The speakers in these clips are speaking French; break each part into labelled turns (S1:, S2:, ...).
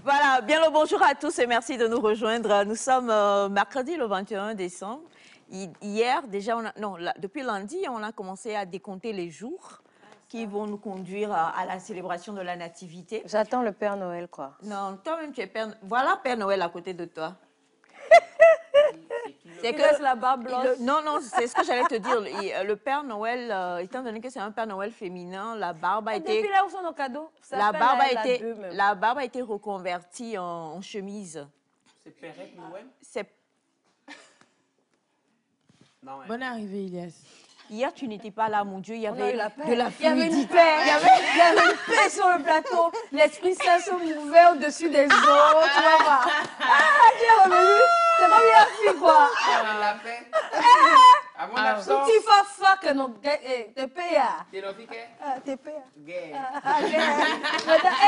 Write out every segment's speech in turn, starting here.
S1: Voilà, bien le bonjour à tous et merci de nous rejoindre. Nous sommes mercredi le 21 décembre. Hier, déjà, depuis lundi, on a commencé à décompter les jours qui vont nous conduire à la célébration de la Nativité.
S2: J'attends le Père Noël, quoi.
S1: Non, toi-même, tu es Père... Voilà Père Noël à côté de toi.
S2: C'est que la barbe blanche.
S1: Non, c'est ce que j'allais te dire. Le Père Noël, étant donné que c'est un Père Noël féminin, la barbe a été...
S2: Depuis là où sont nos cadeaux?
S1: La barbe a été reconvertie en chemise.
S3: C'est Perrette Noël?
S1: C'est...
S3: Non, ouais.
S4: Bonne arrivée, Ilias.
S1: Hier, tu n'étais pas là, mon Dieu. Il y avait de la
S2: Il y avait
S1: fluidité.
S2: une paix. Il y avait une paix sur le plateau. L'Esprit Saint se mouvait au-dessus des autres. Tu vas voir. Ah, tu es revenu. C'est pas bien fille, quoi.
S3: La paix. À mon
S2: Tout
S3: absence.
S2: petit fafa que non. Te paye.
S3: T'es l'office?
S2: Te paye.
S3: Gay.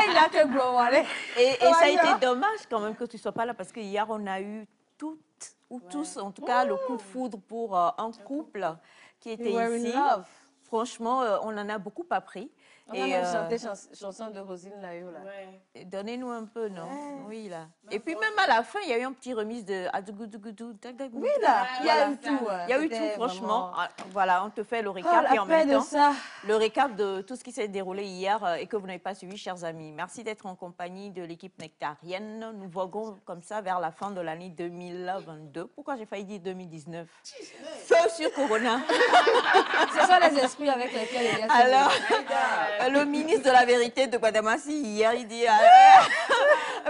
S2: Il a que gros, allez.
S1: Et ça a été dommage quand même que tu ne sois pas là parce qu'hier, on a eu toutes, ou tous, en tout cas, le coup de foudre pour un couple qui était ici. Franchement, on en a beaucoup appris.
S2: On a même chanté chanson de Rosine Layo, là.
S1: Ouais. Donnez-nous un peu, non? Oui, là. Et puis même à la fin, il y a eu un petit remise de...
S2: Oui, là, il y a eu tout.
S1: Il y a eu tout, franchement. Voilà, on te fait le récap et en
S2: même
S1: même temps,
S2: ça.
S1: le récap de tout ce qui s'est déroulé hier et que vous n'avez pas suivi, chers amis. Merci d'être en compagnie de l'équipe nectarienne. Nous voguons comme ça vers la fin de l'année 2022. Pourquoi j'ai failli dire 2019? Feu sur Corona.
S2: Ce sont les esprits avec lesquels il y a...
S1: Alors, le ministre de la Vérité de Guadamassi, hier, il dit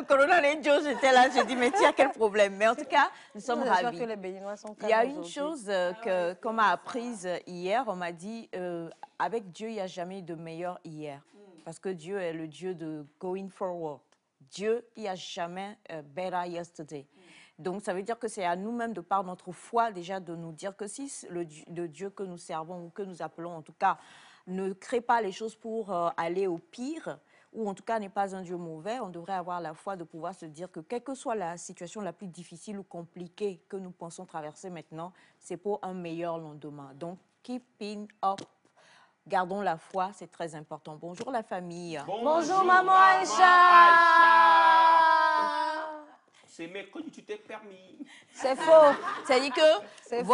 S1: Corona Joe, j'étais là, j'ai dit, mais tiens, quel problème. Mais en tout cas, nous sommes ravis.
S2: Que les Béninois sont
S1: Il y a une chose qu'on m'a apprise hier, on m'a dit, avec Dieu, il n'y a jamais de meilleur hier. Parce que Dieu est le Dieu de going forward. Dieu, il n'y a jamais better yesterday. Donc, ça veut dire que c'est à nous-mêmes, de par notre foi, déjà, de nous dire que si le Dieu que nous servons, ou que nous appelons, en tout cas, ne crée pas les choses pour aller au pire, ou en tout cas n'est pas un Dieu mauvais, on devrait avoir la foi de pouvoir se dire que quelle que soit la situation la plus difficile ou compliquée que nous pensons traverser maintenant, c'est pour un meilleur lendemain. Donc, keeping up. Gardons la foi, c'est très important. Bonjour la famille.
S2: Bonjour maman Aïcha.
S3: C'est mercredi, tu t'es permis.
S2: C'est faux.
S1: C'est-à-dire que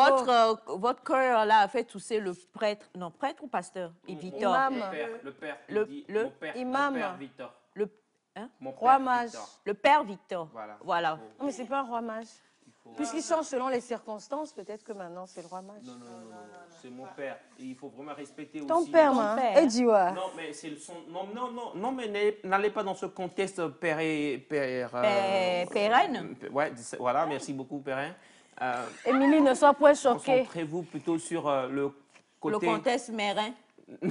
S1: votre cœur là a fait tousser le prêtre, non, prêtre ou pasteur? Et Victor.
S2: Imam.
S3: Le père.
S2: Imam.
S3: Mon père Victor. Mon père
S2: Roi mage.
S3: Victor.
S1: Le père Victor. Voilà.
S2: Non, mais c'est pas un roi mage. Puisqu'il change selon les circonstances, peut-être que maintenant c'est le roi mage.
S3: Non. C'est mon père. Et il faut vraiment respecter aussi.
S2: Ton père, hein? Et dis-moi.
S3: Non, mais c'est le son. Non, mais n'allez pas dans ce contexte pérenne. Ouais, voilà, merci beaucoup, pérenne.
S2: Émilie, ne sois point choquée.
S3: Concentrez-vous plutôt sur le côté.
S1: Le contexte mérin.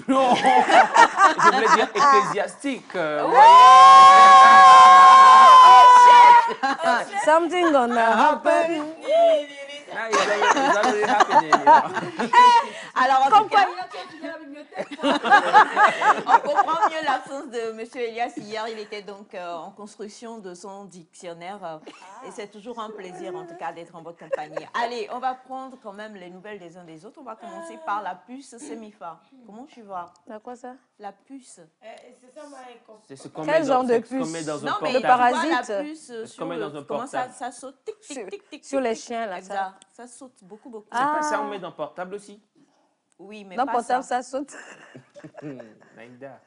S3: Non, je voulais dire ecclésiastique.
S2: Something gonna happen.
S1: Alors, en tout cas, on comprend mieux l'absence de M. Elias hier. Il était donc en construction de son dictionnaire. Et c'est toujours un plaisir, en tout cas, d'être en votre compagnie. Allez, on va prendre quand même les nouvelles des uns des autres. On va commencer par la puce Semifa. Comment tu vas?
S2: C'est quoi ça?
S1: La puce.
S3: C'est ce qu'on
S2: Quel
S3: met
S2: genre
S3: dans,
S2: de
S3: c'est ce qu'on
S2: puce?
S3: met dans un
S1: Non, mais
S2: Le
S3: portable.
S2: parasite.
S1: la puce sur
S3: met dans un
S1: comment ça
S3: portable.
S1: saute, tic, tic, tic, tic.
S2: Sur les chiens, là, ça.
S1: Ça saute beaucoup.
S3: C'est pas ça, on met dans le portable aussi.
S1: Oui, mais
S2: Dans
S1: pas
S2: portable,
S1: ça.
S2: ça saute.
S3: Naïda.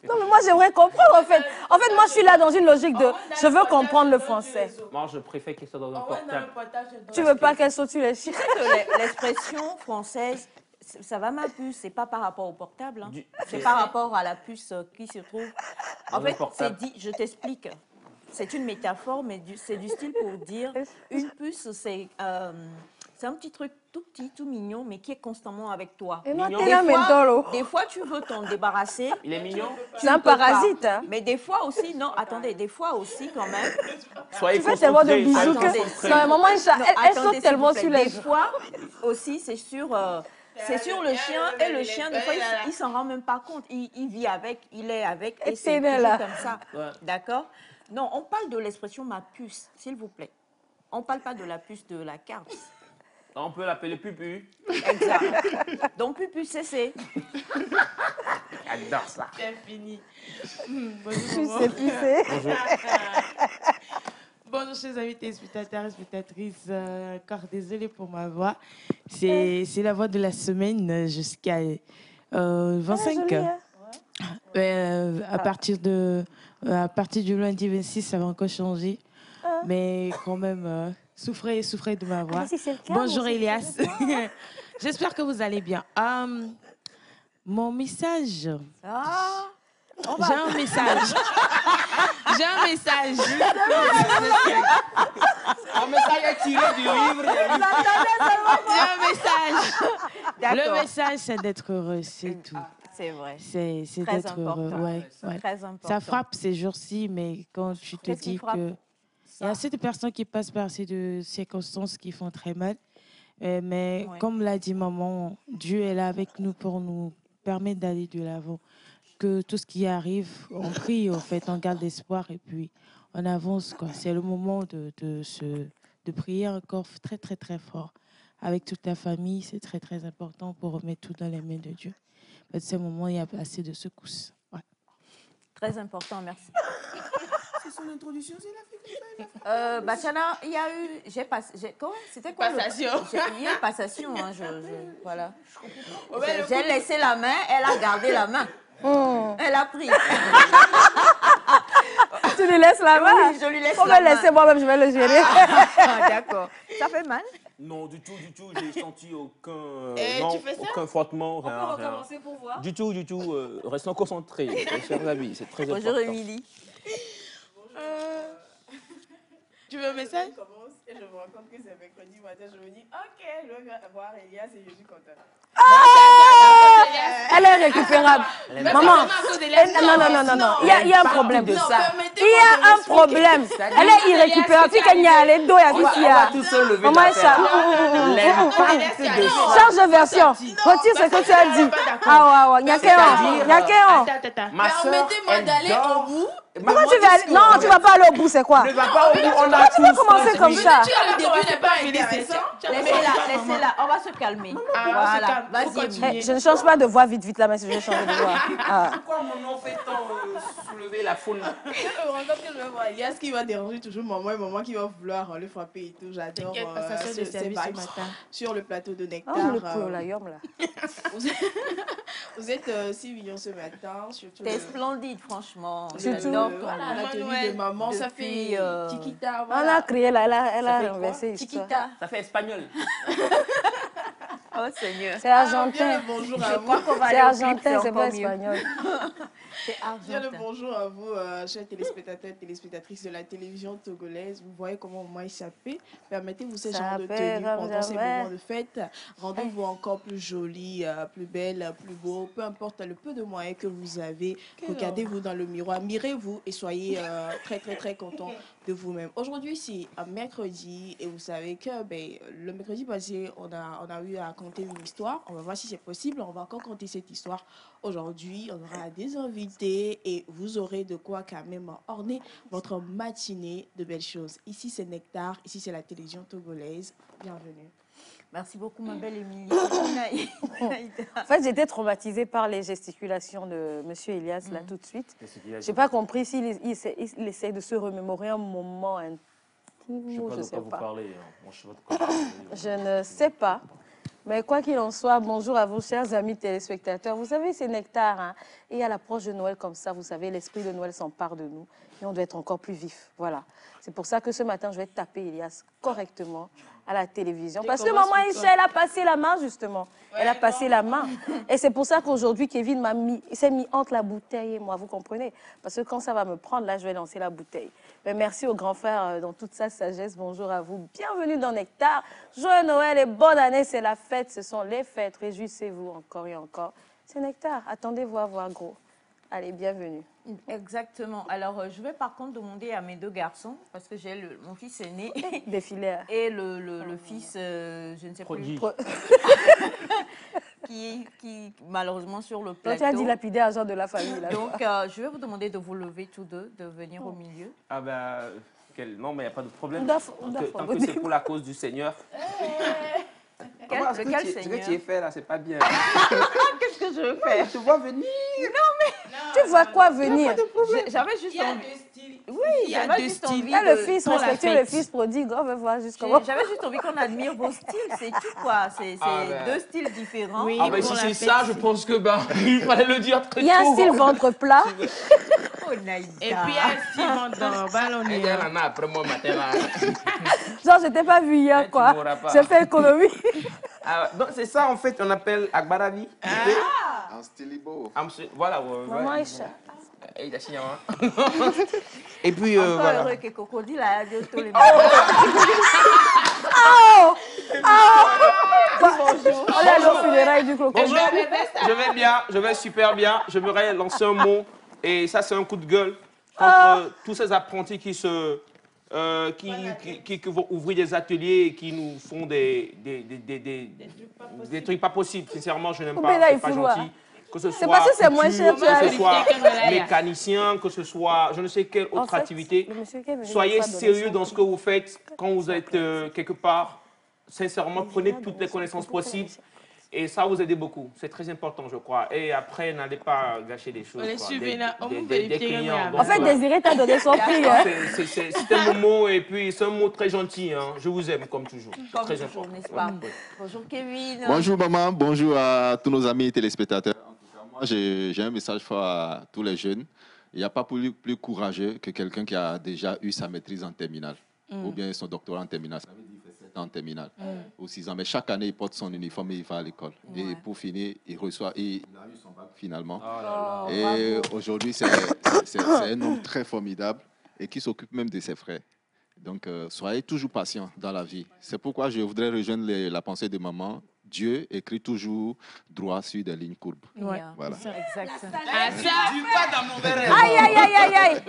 S2: Non, mais moi, j'aimerais comprendre, en fait. En fait, moi, je suis là dans une logique de... Je veux comprendre le français.
S3: Moi, je préfère qu'elle soit dans un portable.
S2: Tu veux pas qu'elle saute sur les chiens?
S1: Que l'expression française, ça va ma puce, c'est pas par rapport au portable, hein. C'est par rapport à la puce qui se trouve. En
S3: Dans le
S1: fait,
S3: portable.
S1: c'est dit, je t'explique. C'est une métaphore, mais c'est du style pour dire une puce, c'est un petit truc tout petit, tout mignon, mais qui est constamment avec toi.
S2: Et non,
S3: Mignon.
S2: t'es là, mentolo.
S1: Des fois, tu veux t'en débarrasser.
S3: Il est mignon.
S2: C'est un parasite, hein.
S1: Mais des fois aussi, non, attendez, des fois aussi quand même.
S3: Soyez
S2: Tu fais tellement de
S3: concentrés,
S2: bisous
S3: soyez
S2: que...
S3: concentrés.
S2: Non, mais maman, elle
S1: Attendez,
S2: saute
S1: s'il
S2: tellement
S1: vous plaît.
S2: sur les...
S1: Des fois aussi, c'est sur le chien, et le chien, des fois, il s'en rend même pas compte. Il vit avec, il est avec, et c'est
S2: né,
S1: toujours
S2: là.
S1: comme ça.
S3: Ouais.
S1: D'accord? Non, on parle de l'expression ma puce, s'il vous plaît. On parle pas de la puce de la carte.
S3: On peut l'appeler Pupu.
S1: Exact. Donc, pupu, c'est.
S3: J'adore ça.
S4: C'est fini.
S2: Je sais plus, c'est.
S3: Bonjour.
S4: Bonjour, chers amis téléspectateurs et spectatrices. Encore désolée pour ma voix. C'est la voix de la semaine jusqu'à 25. À partir du lundi 26, ça va encore changer. Mais quand même, souffrez de ma voix.
S2: Si c'est le cas,
S4: Bonjour
S2: moi, c'est
S4: Elias. J'espère que vous allez bien. Mon message.
S1: Ah,
S4: J'ai un message. J'ai un message.
S3: Un message est tiré du livre.
S4: J'ai un message. Le
S1: d'accord.
S4: message, c'est d'être heureux, c'est tout.
S1: C'est vrai.
S4: C'est
S1: Très
S4: d'être heureux.
S1: important.
S4: Ouais.
S1: Très important.
S4: Ça frappe ces jours-ci, mais quand tu te
S1: Qu'est-ce qui
S4: dis
S1: frappe?
S4: que il y a assez de personnes qui passent par ces circonstances qui font très mal. Mais
S1: Ouais.
S4: comme l'a dit maman, Dieu est là avec nous pour nous permettre d'aller de l'avant. Que tout ce qui arrive, on prie, en fait, on garde espoir et puis on avance, quoi. C'est le moment de prier encore très, très, très fort. Avec toute la famille, c'est très, très important pour remettre tout dans les mains de Dieu. À ce moment, il y a assez de secousses. Ouais.
S1: Très important, merci.
S3: C'est son introduction, c'est la fille.
S1: Bachana, il y a eu. C'était quoi
S4: Passation.
S1: Il y a eu passation. Hein, voilà. J'ai laissé la main, elle a gardé la main. Elle a pris.
S2: Tu lui laisses la main?
S1: Oui, je lui laisse
S2: On
S1: la
S2: va
S1: main.
S2: laisser moi-même, je vais le gérer.
S1: Ah, d'accord. Ça fait mal?
S3: Non, du tout. J'ai senti aucun,
S4: tu fais ça?
S3: aucun frottement.
S2: On peut recommencer pour voir.
S3: Du tout. Restons concentrés, chers amis. C'est très important.
S1: Bonjour, Émilie.
S4: Tu veux un message?
S5: Je commence et je me rends compte que c'est mercredi matin. Je me dis, ok, je vais voir Elias et je suis contente.
S2: Elle est récupérable. Maman, non. Il y a un problème. Il y a un problème. Elle est irrécupérable. Si qu'elle n'y a les dos, il y a
S3: On
S2: qui
S3: va
S2: a.
S3: tous se lever.
S2: Maman, ça.
S3: L'impact de ça.
S2: Change de version. Retire ce que tu as dit. Ah ouais. Il y a qu'un.
S3: Ma soeur,
S4: Permettez-moi d'aller au bout.
S2: Pourquoi tu vas aller? Non, tu vas pas aller au bout, c'est quoi?
S3: Ne va pas au bout, on a
S2: Pourquoi tu vas commencer comme ça?
S4: Le début n'est pas intéressant.
S1: Laissez-la. On va se calmer. Voilà. Vas-y.
S2: Eh, je ne change pas de voix vite là, mais si je vais changer de voix. Ah.
S3: Pourquoi mon nom fait tant soulever la foule?
S5: Je me rends compte que je vais voir Elias qui va déranger toujours maman et maman qui va vouloir le frapper et tout. J'adore
S4: T'inquiète, passation de
S5: ces
S4: service
S5: vibes
S4: ce matin.
S5: sur le plateau de Nectar.
S2: Oh, le colayum là.
S5: Vous êtes 6 millions ce matin. Surtout
S1: T'es splendide, franchement.
S2: Surtout.
S1: J'adore ton-
S5: voilà, la tenue
S4: Noël.
S5: de maman, ça
S1: Depuis,
S5: fait Chiquita.
S2: On
S5: Voilà.
S2: a crié là, elle a
S3: fait
S2: renversé
S3: quoi?
S2: l'histoire.
S1: Chiquita.
S3: Ça fait espagnol.
S1: Oh, Seigneur.
S2: C'est
S5: Bien
S2: argentin.
S5: le bonjour à
S1: Je
S5: vous.
S1: crois qu'on va
S2: C'est
S1: aller au clip,
S2: argentin, c'est
S1: encore
S2: pas
S1: mieux.
S2: espagnol.
S1: C'est
S5: Bien le
S1: argentin.
S5: bonjour à vous, chers téléspectateurs et téléspectatrices de la télévision togolaise. Vous voyez comment on m'a échappé. Permettez-vous ce
S2: Ça
S5: genre de
S2: fait
S5: tenue
S2: comme
S5: pendant ces
S2: jamais.
S5: moments de fête. Rendez-vous encore plus jolie, plus belle, plus beau. Peu importe le peu de moyens que vous avez. Regardez-vous dans le miroir, mirez-vous et soyez très, très, très content de vous-même. Aujourd'hui, c'est un mercredi et vous savez que le mercredi passé, on a eu à raconter une histoire. On va voir si c'est possible. On va encore compter cette histoire. Aujourd'hui, on aura des invités et vous aurez de quoi quand même orner votre matinée de belles choses. Ici, c'est Nectar. Ici, c'est la télévision togolaise. Bienvenue.
S1: Merci beaucoup, ma belle Émilie.
S2: En fait, j'étais traumatisée par les gesticulations de Monsieur Elias là tout de suite. J'ai pas compris s'il il essaie de se remémorer un moment intime ou je sais pas. Je ne sais pas. Mais quoi qu'il en soit, bonjour à vous, chers amis téléspectateurs. Vous savez, c'est Nectar. Hein, et à l'approche de Noël comme ça, vous savez, l'esprit de Noël s'empare de nous. Et on doit être encore plus vif. Voilà. C'est pour ça que ce matin, je vais taper Elias correctement à la télévision. Parce que maman Isha, elle a passé la main, justement. Elle a passé la main. Et c'est pour ça qu'aujourd'hui, Kevin s'est mis entre la bouteille et moi, vous comprenez? Parce que quand ça va me prendre, là, je vais lancer la bouteille. Mais merci au grand frère dans toute sa sagesse. Bonjour à vous. Bienvenue dans Nectar. Joyeux Noël et bonne année. C'est la fête. Ce sont les fêtes. Réjouissez-vous encore et encore. C'est Nectar. Attendez-vous à voir gros. Allez, bienvenue.
S1: Exactement. Alors, je vais par contre demander à mes deux garçons, parce que j'ai mon fils aîné
S2: Défilé.
S1: et le fils, je ne sais
S3: Prodige.
S1: plus, qui malheureusement sur le
S2: Toi,
S1: plateau.
S2: tu as dilapidé argent de la famille. Là,
S1: Donc, je vais vous demander de vous lever tous deux, de venir au milieu.
S3: Ah ben, non, mais il n'y a pas de problème.
S2: On doit
S3: Tant que c'est pour la cause du Seigneur.
S1: De quel
S3: Ce que
S1: Seigneur?
S3: tu es fait là, c'est pas bien.
S1: Que qu'est-ce que je veux faire?
S3: Je vois venir.
S2: Tu vois quoi venir?
S1: J'avais juste envie. Oui, j'avais juste envie.
S2: Là, le fils
S1: pour la
S2: respectueux,
S1: fête.
S2: le fils prodigue, on va voir juste comment.
S1: J'avais juste envie qu'on admire vos styles, c'est tout quoi. C'est deux styles différents.
S5: Oui,
S3: Ah ben si c'est ça, je pense que il fallait le dire très tôt.
S2: Il y a un style ventre plat.
S1: Oh, Naïda.
S5: Et puis, il y a un style dans ballonnière.
S3: Elle en a après moi matin là.
S2: Genre, je t'ai pas vu hier,
S3: Tu
S2: quoi.
S3: m'auras pas.
S2: J'ai fait économie.
S3: Ah, donc c'est ça en fait, on appelle Agbaravi.
S6: En stylibo.
S3: Voilà.
S2: Maman Aïcha.
S3: Et il a signé, hein. Et puis
S1: Encore
S3: voilà.
S1: heureux que Cocody l'a dit tous les
S2: On est allé aux funérailles du crocodile.
S3: Bonjour, je vais bien, je vais super bien. Je voudrais lancer un mot, et ça c'est un coup de gueule contre tous ces apprentis qui vont ouvrir des ateliers et qui nous font des trucs pas possibles. Sincèrement, je n'aime pas, c'est pas gentil. Que ce soit
S2: parce que c'est moins cher, tu as
S3: que ce
S2: dit.
S3: soit mécanicien, que ce soit je ne sais quelle autre
S2: fait,
S3: activité.
S2: le monsieur qui est venu
S3: Soyez
S2: n'a pas donné
S3: sérieux
S2: son
S3: dans ce que vous faites quand vous êtes quelque part. Sincèrement, prenez toutes les connaissances possibles. Et ça vous aide beaucoup. C'est très important, je crois. Et après, n'allez pas gâcher des choses.
S5: Les
S3: quoi.
S5: subvenants, on vous
S3: Des
S5: vérifie
S3: clients.
S5: vraiment.
S2: En fait, Désiré t'a donné son prix. Hein.
S3: C'est un mot, et puis c'est un mot très gentil. Hein. Je vous aime comme toujours. C'est
S1: Comme
S3: très
S1: toujours,
S3: important.
S1: n'est-ce pas?
S3: Oui.
S1: Bonjour Kevin.
S6: Bonjour maman, bonjour à tous nos amis téléspectateurs. En tout cas, moi, j'ai un message fort à tous les jeunes. Il n'y a pas plus courageux que quelqu'un qui a déjà eu sa maîtrise en terminale ou bien son doctorat en terminale. Ça veut dire qu'il fait 7 ans en terminale ou 6 ans. Mais chaque année, il porte son uniforme et il va à l'école. Et pour finir, il a eu son bac finalement. Et aujourd'hui, c'est un homme très formidable et qui s'occupe même de ses frères. Donc, soyez toujours patient dans la vie. C'est pourquoi je voudrais rejoindre la pensée de maman. Dieu écrit toujours droit sur des lignes courbes.
S1: Ouais.
S6: Voilà.
S1: Exact.
S2: Aïe, aïe, aïe, aïe, aïe.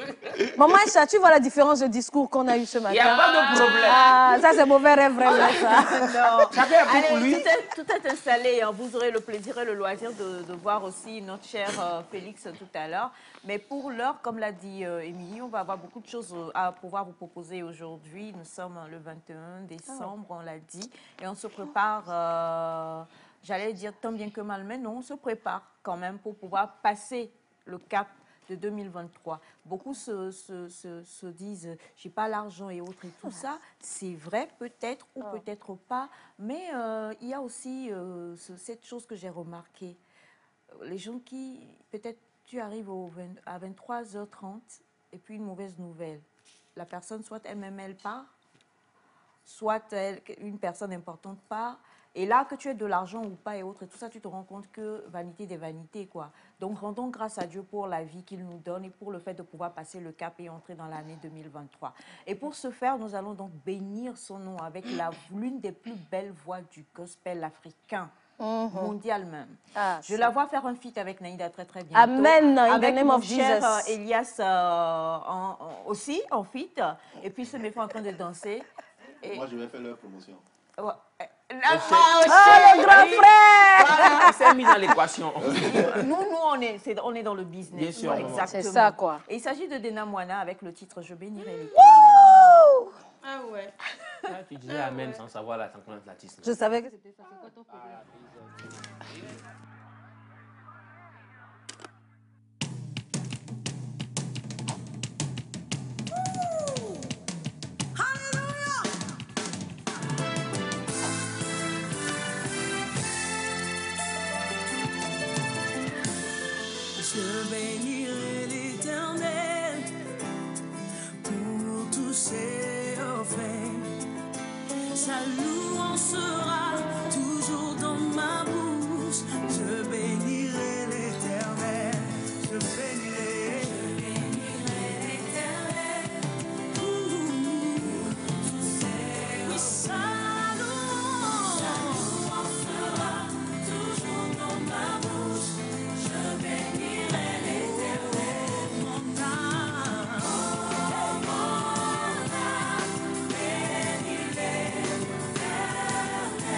S2: Maman Aïcha, tu vois la différence de discours qu'on a eu ce matin?
S3: Il n'y a pas de problème.
S2: Ah, ça, c'est mauvais rêve, vraiment, ça.
S1: Non.
S3: Chacun a pris pour
S1: Allez,
S3: lui.
S1: tout est installé. Hein. Vous aurez le plaisir et le loisir de voir aussi notre cher Félix tout à l'heure. Mais pour l'heure, comme l'a dit Émilie, on va avoir beaucoup de choses à pouvoir vous proposer aujourd'hui. Nous sommes le 21 décembre, on l'a dit. Et on se prépare, j'allais dire tant bien que mal, mais non, on se prépare quand même pour pouvoir passer le cap de 2023. Beaucoup se disent, j'ai pas l'argent et autres et tout ça. C'est vrai, peut-être ou peut-être pas. Mais il y a aussi cette chose que j'ai remarquée. Les gens qui, peut-être, tu arrives à 23h30 et puis une mauvaise nouvelle. La personne, soit elle-même, elle part, soit une personne importante part. Et là, que tu aies de l'argent ou pas et autres, et tout ça, tu te rends compte que vanité des vanités, quoi. Donc, rendons grâce à Dieu pour la vie qu'il nous donne et pour le fait de pouvoir passer le cap et entrer dans l'année 2023. Et pour ce faire, nous allons donc bénir son nom avec l'une des plus belles voix du gospel africain. Mondial même. Je la vois faire un feat avec Naïda très très bientôt.
S2: Amen, in the
S1: avec
S2: name
S1: mon
S2: of
S1: cher
S2: Jesus.
S1: Elias aussi en feat. Et puis ce méfant en train de danser. Et...
S6: Moi, je vais faire leur promotion.
S1: Ouais.
S2: le grand frère!
S3: On s'est mis dans l'équation.
S1: Nous on est dans le business.
S3: Bien sûr.
S1: Exactement.
S2: C'est ça, quoi.
S1: Et il s'agit de Dena Moana avec le titre Je bénirai les
S5: Ah ouais.
S3: Tu disais Amen sans savoir la connaître l'artiste.
S2: Je savais que c'était ça. C'est quoi ton problème?
S7: Je bénirai l'Éternel pour tous ses faits. Sa louange sera toujours dans ma bouche. Je bénirai l'Éternel. Je bénirai l'Éternel. Oui, sa louange sera toujours dans ma bouche. Je bénirai l'Éternel, mon âme. Oh, mon âme, bénis l'Éternel.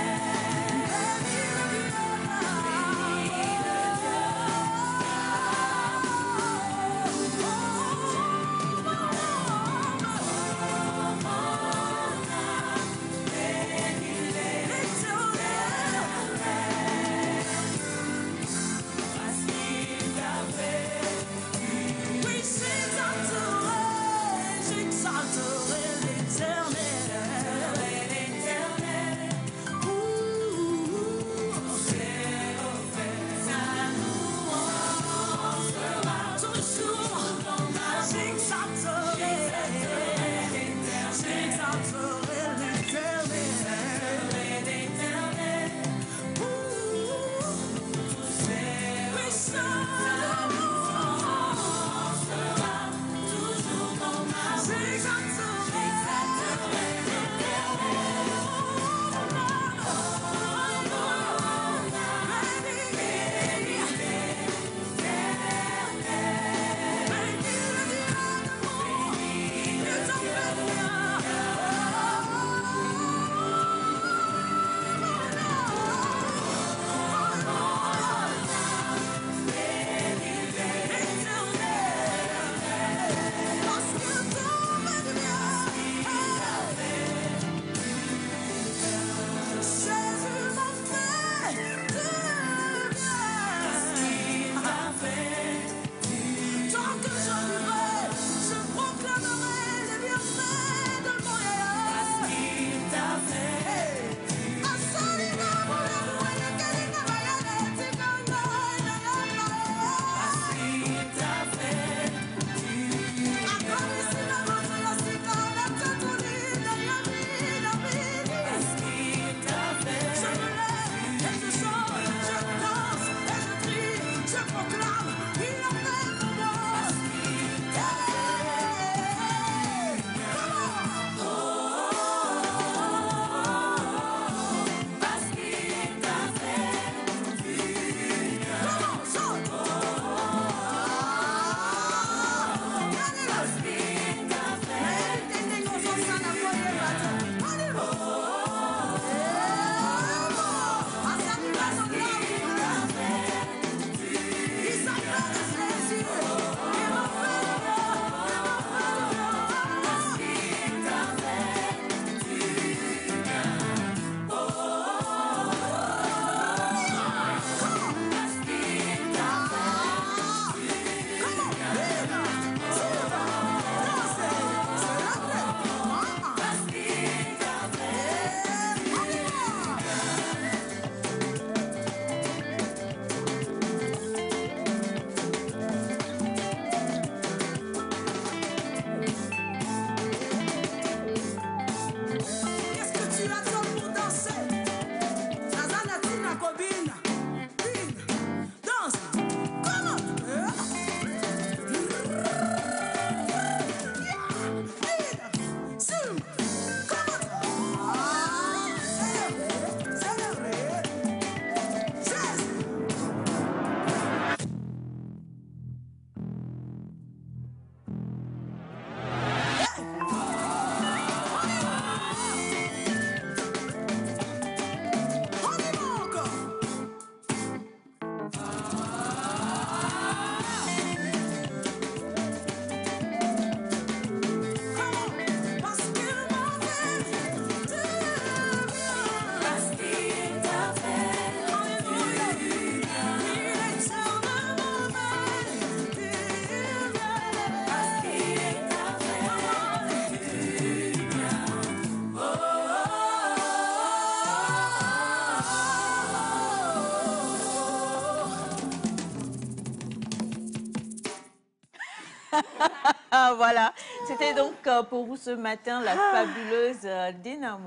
S1: Voilà, c'était donc pour vous ce matin la fabuleuse Dena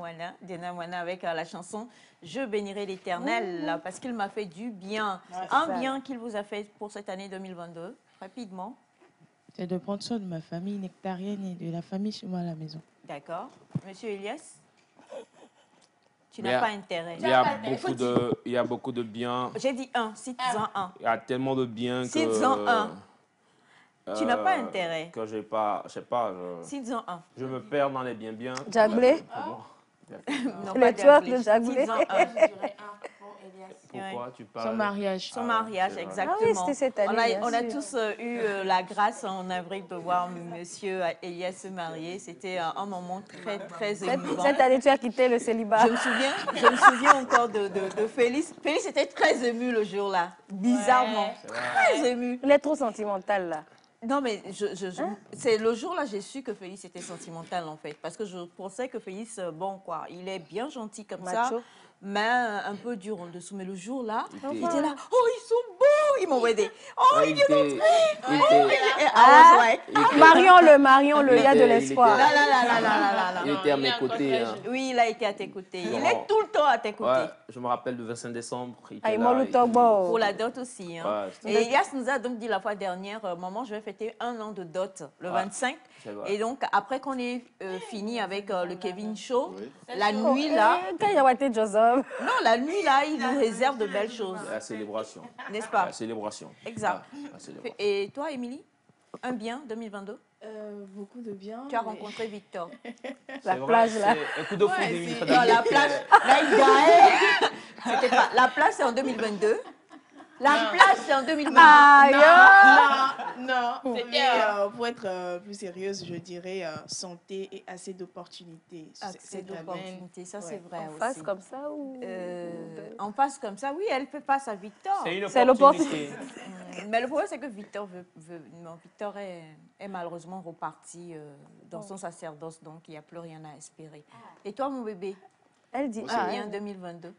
S1: Moana avec la chanson « Je bénirai l'Éternel » parce qu'il m'a fait du bien. Un bien qu'il vous a fait pour cette année 2022, rapidement.
S4: C'est de prendre soin de ma famille nectarienne et de la famille chez moi à la maison.
S1: D'accord. Monsieur Elias, tu n'as pas intérêt.
S3: Il y a beaucoup de bien.
S1: J'ai dit un, cite-en un.
S3: Il y a tellement de bien que...
S1: Cite-en un. Tu n'as pas intérêt.
S3: Que j'ai pas, je sais pas.
S1: Cite-en un.
S3: Je me perds dans les bien.
S2: Jaglé.
S1: Non,
S2: Le
S1: pas
S2: twerk
S1: Jaglé.
S2: de Jaglé.
S1: Cite-en un.
S3: Pourquoi tu parles?
S1: Son mariage. Son mariage,
S3: c'est vrai.
S1: exactement.
S2: Ah oui, c'était cette année,
S1: On a
S2: bien
S1: tous eu la grâce en avril de voir monsieur Elias se marier. C'était un moment très, très émouvant.
S2: Cette année, tu as quitté le célibat.
S1: Je me souviens encore de Félix. Félix était très ému le jour-là, bizarrement. Très ému.
S2: Il est trop sentimental, là.
S1: Non, mais c'est le jour-là, j'ai su que Félix était sentimental, en fait. Parce que je pensais que Félix, bon, quoi, il est bien gentil comme ça,
S2: Macho.
S1: mais un peu dur en dessous. Mais le jour-là, il était là, oh, ils sont beaux! Ils m'envoyaient des, oh, il vient d'entrer!
S2: Marion-le, il y a de l'espoir.
S3: Il était à mes côtés. Hein.
S1: Oui, il a été à tes côtés. Il est tout le temps à tes côtés.
S3: Ouais, je me rappelle du 25 décembre. Il était
S2: Ah, il
S3: là,
S2: m'a
S3: il-
S2: le
S1: Pour la dot aussi. Hein.
S3: Ouais,
S1: Et Elias nous a donc dit la fois dernière, maman, je vais fêter 1 an de dot le 25.
S3: c'est vrai.
S1: Et donc, après qu'on ait fini avec le Kevin Show,
S6: Oui.
S1: la nuit là,
S2: Quand il y a été Joseph.
S1: non, la nuit là, il nous réserve de belles choses,
S3: La célébration.
S1: n'est-ce pas?
S3: La célébration.
S1: Exact.
S3: La célébration.
S1: Et toi, Émilie, un bien 2022?
S5: Beaucoup de bien.
S1: Tu as rencontré Victor.
S2: La
S3: C'est vrai,
S2: plage, là.
S3: c'est un coup de fou d'Émilie
S1: Non,
S3: Fadali.
S1: la plage, là, il gagne. C'était pas. La plage, c'est en 2022. La plage, c'est en 2022.
S5: Non, c'était, pour être plus sérieuse, je dirais santé et assez d'opportunités.
S1: C'est
S5: Cette année.
S1: d'opportunités, ça c'est vrai
S2: En face
S1: aussi.
S2: comme ça ou...
S1: En face comme ça, oui, elle fait face à Victor.
S3: C'est une
S2: C'est
S3: opportunité.
S1: Mais le problème, c'est que Victor non, Victor est malheureusement reparti dans son sacerdoce, donc il n'y a plus rien à espérer. Et toi, mon bébé,
S2: Elle dit,
S6: Moi,
S1: un
S6: c'est
S1: bien 2022.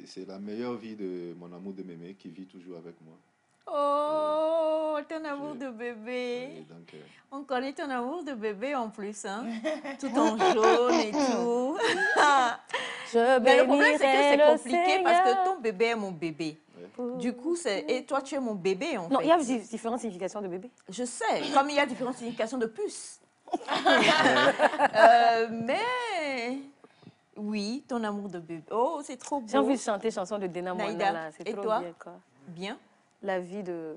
S6: C'est la meilleure vie de mon amour de mémé qui vit toujours avec moi.
S1: Oh, ton amour de bébé.
S6: Et donc,
S1: On connaît ton amour de bébé en plus, hein. Tout en jaune et tout.
S2: je
S1: Mais le problème, c'est que c'est
S2: bénirai le
S1: compliqué parce que
S2: Seigneur.
S1: ton bébé est mon bébé. Du coup, et toi, tu es mon bébé, en
S2: Non,
S1: fait.
S2: il y a différentes significations de bébé.
S1: Je sais, comme il y a différentes significations de puce. Mais oui, ton amour de bébé. Oh, c'est trop beau.
S2: J'ai envie de chanter chanson de Dena Moana,
S1: Naïda,
S2: là. C'est
S1: et
S2: trop
S1: toi?
S2: bien, quoi.
S1: Bien.
S2: La vie de...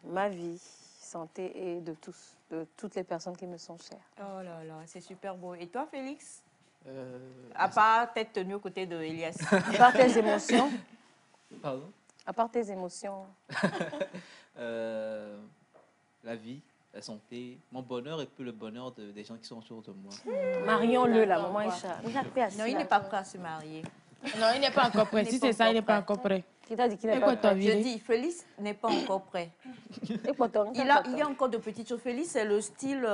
S2: Ma vie, santé et de tous, de toutes les personnes qui me sont chères.
S1: Oh là là, c'est super beau. Et toi, Félix? À part t'être tenu aux côtés de Elias.
S2: À part tes émotions.
S8: Pardon?
S2: À part tes émotions.
S8: La vie, la santé, mon bonheur et puis le bonheur des gens qui sont autour de moi.
S2: Marion-le, la maman Isha.
S1: Non, il n'est pas prêt à se marier.
S4: Non, il n'est pas encore prêt. Si c'est ça, il n'est pas encore prêt.
S2: Qui t'a dit qu'il n'est
S4: Et
S2: pas
S4: quoi, toi,
S2: prêt?
S1: Je dis, Félix n'est pas encore prêt.
S2: Et pourtant,
S1: Il y a encore de petites choses. Félix, c'est le style,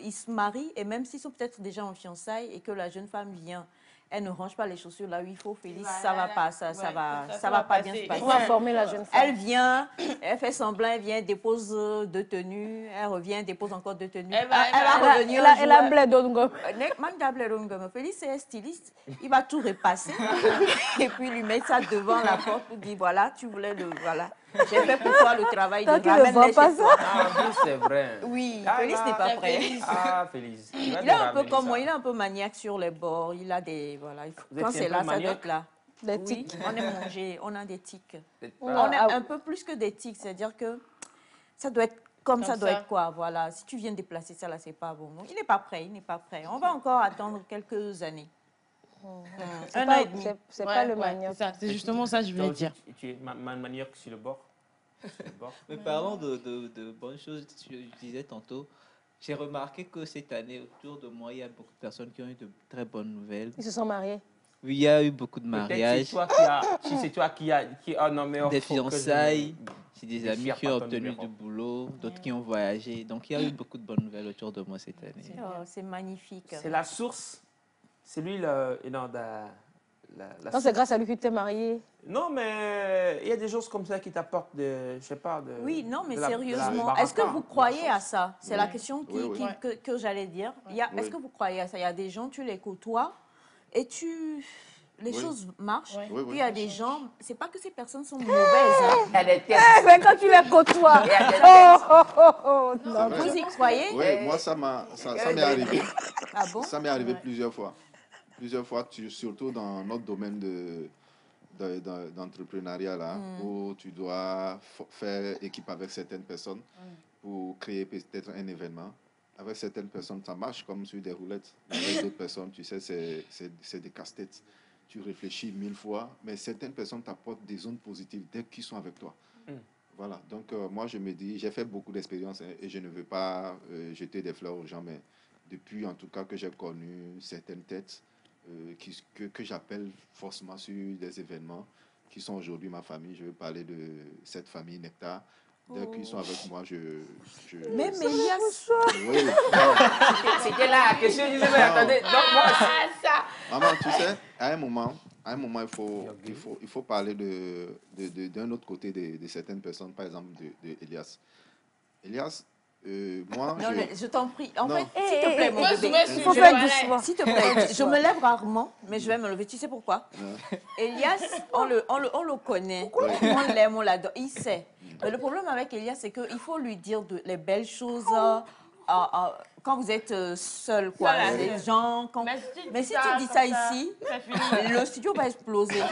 S1: il se marie et même s'ils sont peut-être déjà en fiançailles et que la jeune femme vient, elle ne range pas les chaussures là où il faut. Félix, ça va pas, ça va pas bien se passer.
S2: On va former la jeune femme.
S1: Elle vient, elle fait semblant, elle vient, dépose deux tenues, elle revient, dépose encore deux tenues. Elle va revenir.
S2: Elle a blé d'ongo.
S1: Félix, c'est un styliste. Il va tout repasser et puis lui mettre ça devant la porte pour dire voilà, tu voulais le. Voilà. J'ai fait pour toi le travail de
S2: Toi qui ne
S1: ramène-les
S2: vois
S1: chez
S2: pas
S1: toi.
S3: Ah, oui, c'est vrai.
S1: Oui,
S3: Ah,
S1: Félix n'est pas prêt.
S3: Ah, Félix.
S1: Il est un peu comme moi, il est un peu maniaque sur les bords. Il a des. Voilà,
S3: Vous
S1: quand
S3: étiez
S1: c'est
S3: un
S1: là,
S3: peu
S1: ça doit
S3: maniaque?
S1: être là.
S2: Des
S1: Oui,
S2: tics.
S1: on est mangé, on a des tics. On
S3: Ah,
S1: est un peu plus que des tics, c'est-à-dire que ça doit être comme ça doit être quoi, voilà. Si tu viens déplacer ça là, c'est pas bon. Donc, il n'est pas prêt, il n'est pas prêt. On va encore attendre quelques années. Un an et demi.
S2: C'est pas le manioc.
S4: C'est ça, c'est justement ça que je
S3: toi
S4: voulais
S3: aussi,
S4: dire.
S3: tu es manioc sur le bord. Sur le bord.
S8: Mais parlant de bonnes choses, je disais tantôt, j'ai remarqué que cette année, autour de moi, il y a beaucoup de personnes qui ont eu de très bonnes nouvelles.
S2: Ils se sont mariés.
S8: Oui, il y a eu beaucoup de
S3: Peut-être
S8: mariages,
S3: c'est toi qui a. Oh non, mais
S8: des
S3: faut que je-
S8: fiançailles, c'est des
S3: je
S8: amis
S3: cherche
S8: qui
S3: pas
S8: ont
S3: ton
S8: obtenu
S3: numéro.
S8: du boulot, d'autres qui ont voyagé. Donc, il y a eu beaucoup de bonnes nouvelles autour de moi cette année.
S1: Oh, c'est magnifique.
S3: C'est la source. C'est lui
S2: Non, c'est grâce à lui que tu t'es marié.
S3: Non, mais il y a des choses comme ça qui t'apportent je sais pas,
S1: Oui, non, mais
S3: de la
S1: sérieusement, est-ce que
S3: baraka,
S1: vous
S3: de la
S1: croyez à
S3: chance.
S1: ça? C'est la question
S6: Oui.
S1: que j'allais dire. Est-ce
S6: Oui.
S1: que vous croyez à ça? Il y a des gens, tu les côtoies et les
S6: Oui.
S1: choses marchent.
S6: Oui,
S1: Puis
S6: oui.
S1: il y a des gens, c'est pas que ces personnes sont mauvaises. Hein.
S9: Elle est tête.
S2: Mais quand tu les côtoies.
S9: Et elle est
S2: Oh.
S6: C'est
S2: Non.
S6: vrai.
S1: Vous y croyez?
S6: Oui, moi, ça m'est arrivé.
S1: Ah bon?
S6: Ça m'est arrivé plusieurs fois. Plusieurs fois, surtout dans notre domaine d'entrepreneuriat, là, où tu dois faire équipe avec certaines personnes pour créer peut-être un événement. Avec certaines personnes, ça marche comme sur des roulettes. Avec d'autres personnes, tu sais, c'est des casse-têtes. Tu réfléchis 1000 fois, mais certaines personnes t'apportent des zones positives dès qu'ils sont avec toi. Voilà, donc moi je me dis, j'ai fait beaucoup d'expériences et je ne veux pas jeter des fleurs aux gens, mais depuis en tout cas que j'ai connu certaines têtes que j'appelle forcément sur des événements qui sont aujourd'hui ma famille. Je veux parler de cette famille Nectar. Dès qu'ils sont avec moi,
S1: Même Elias.
S6: Oui.
S9: C'était là que je disais, mais attendez, donc moi,
S6: Maman, tu sais, à un moment, il faut parler d'un autre côté de certaines personnes, par exemple de Elias. Elias, moi,
S1: Non, je t'en prie. En
S6: Non.
S1: fait, s'il te plaît, mon bébé.
S2: Il faut faire doucement.
S1: S'il te plaît, je me lève rarement, mais je vais me lever. Tu sais pourquoi? Elias, on le connaît. On l'aime, on l'adore. Il sait. Mais le problème avec Elias, c'est qu'il faut lui dire les belles choses quand vous êtes seul, quoi. Les gens, mais si tu dis ça ici, le studio va exploser.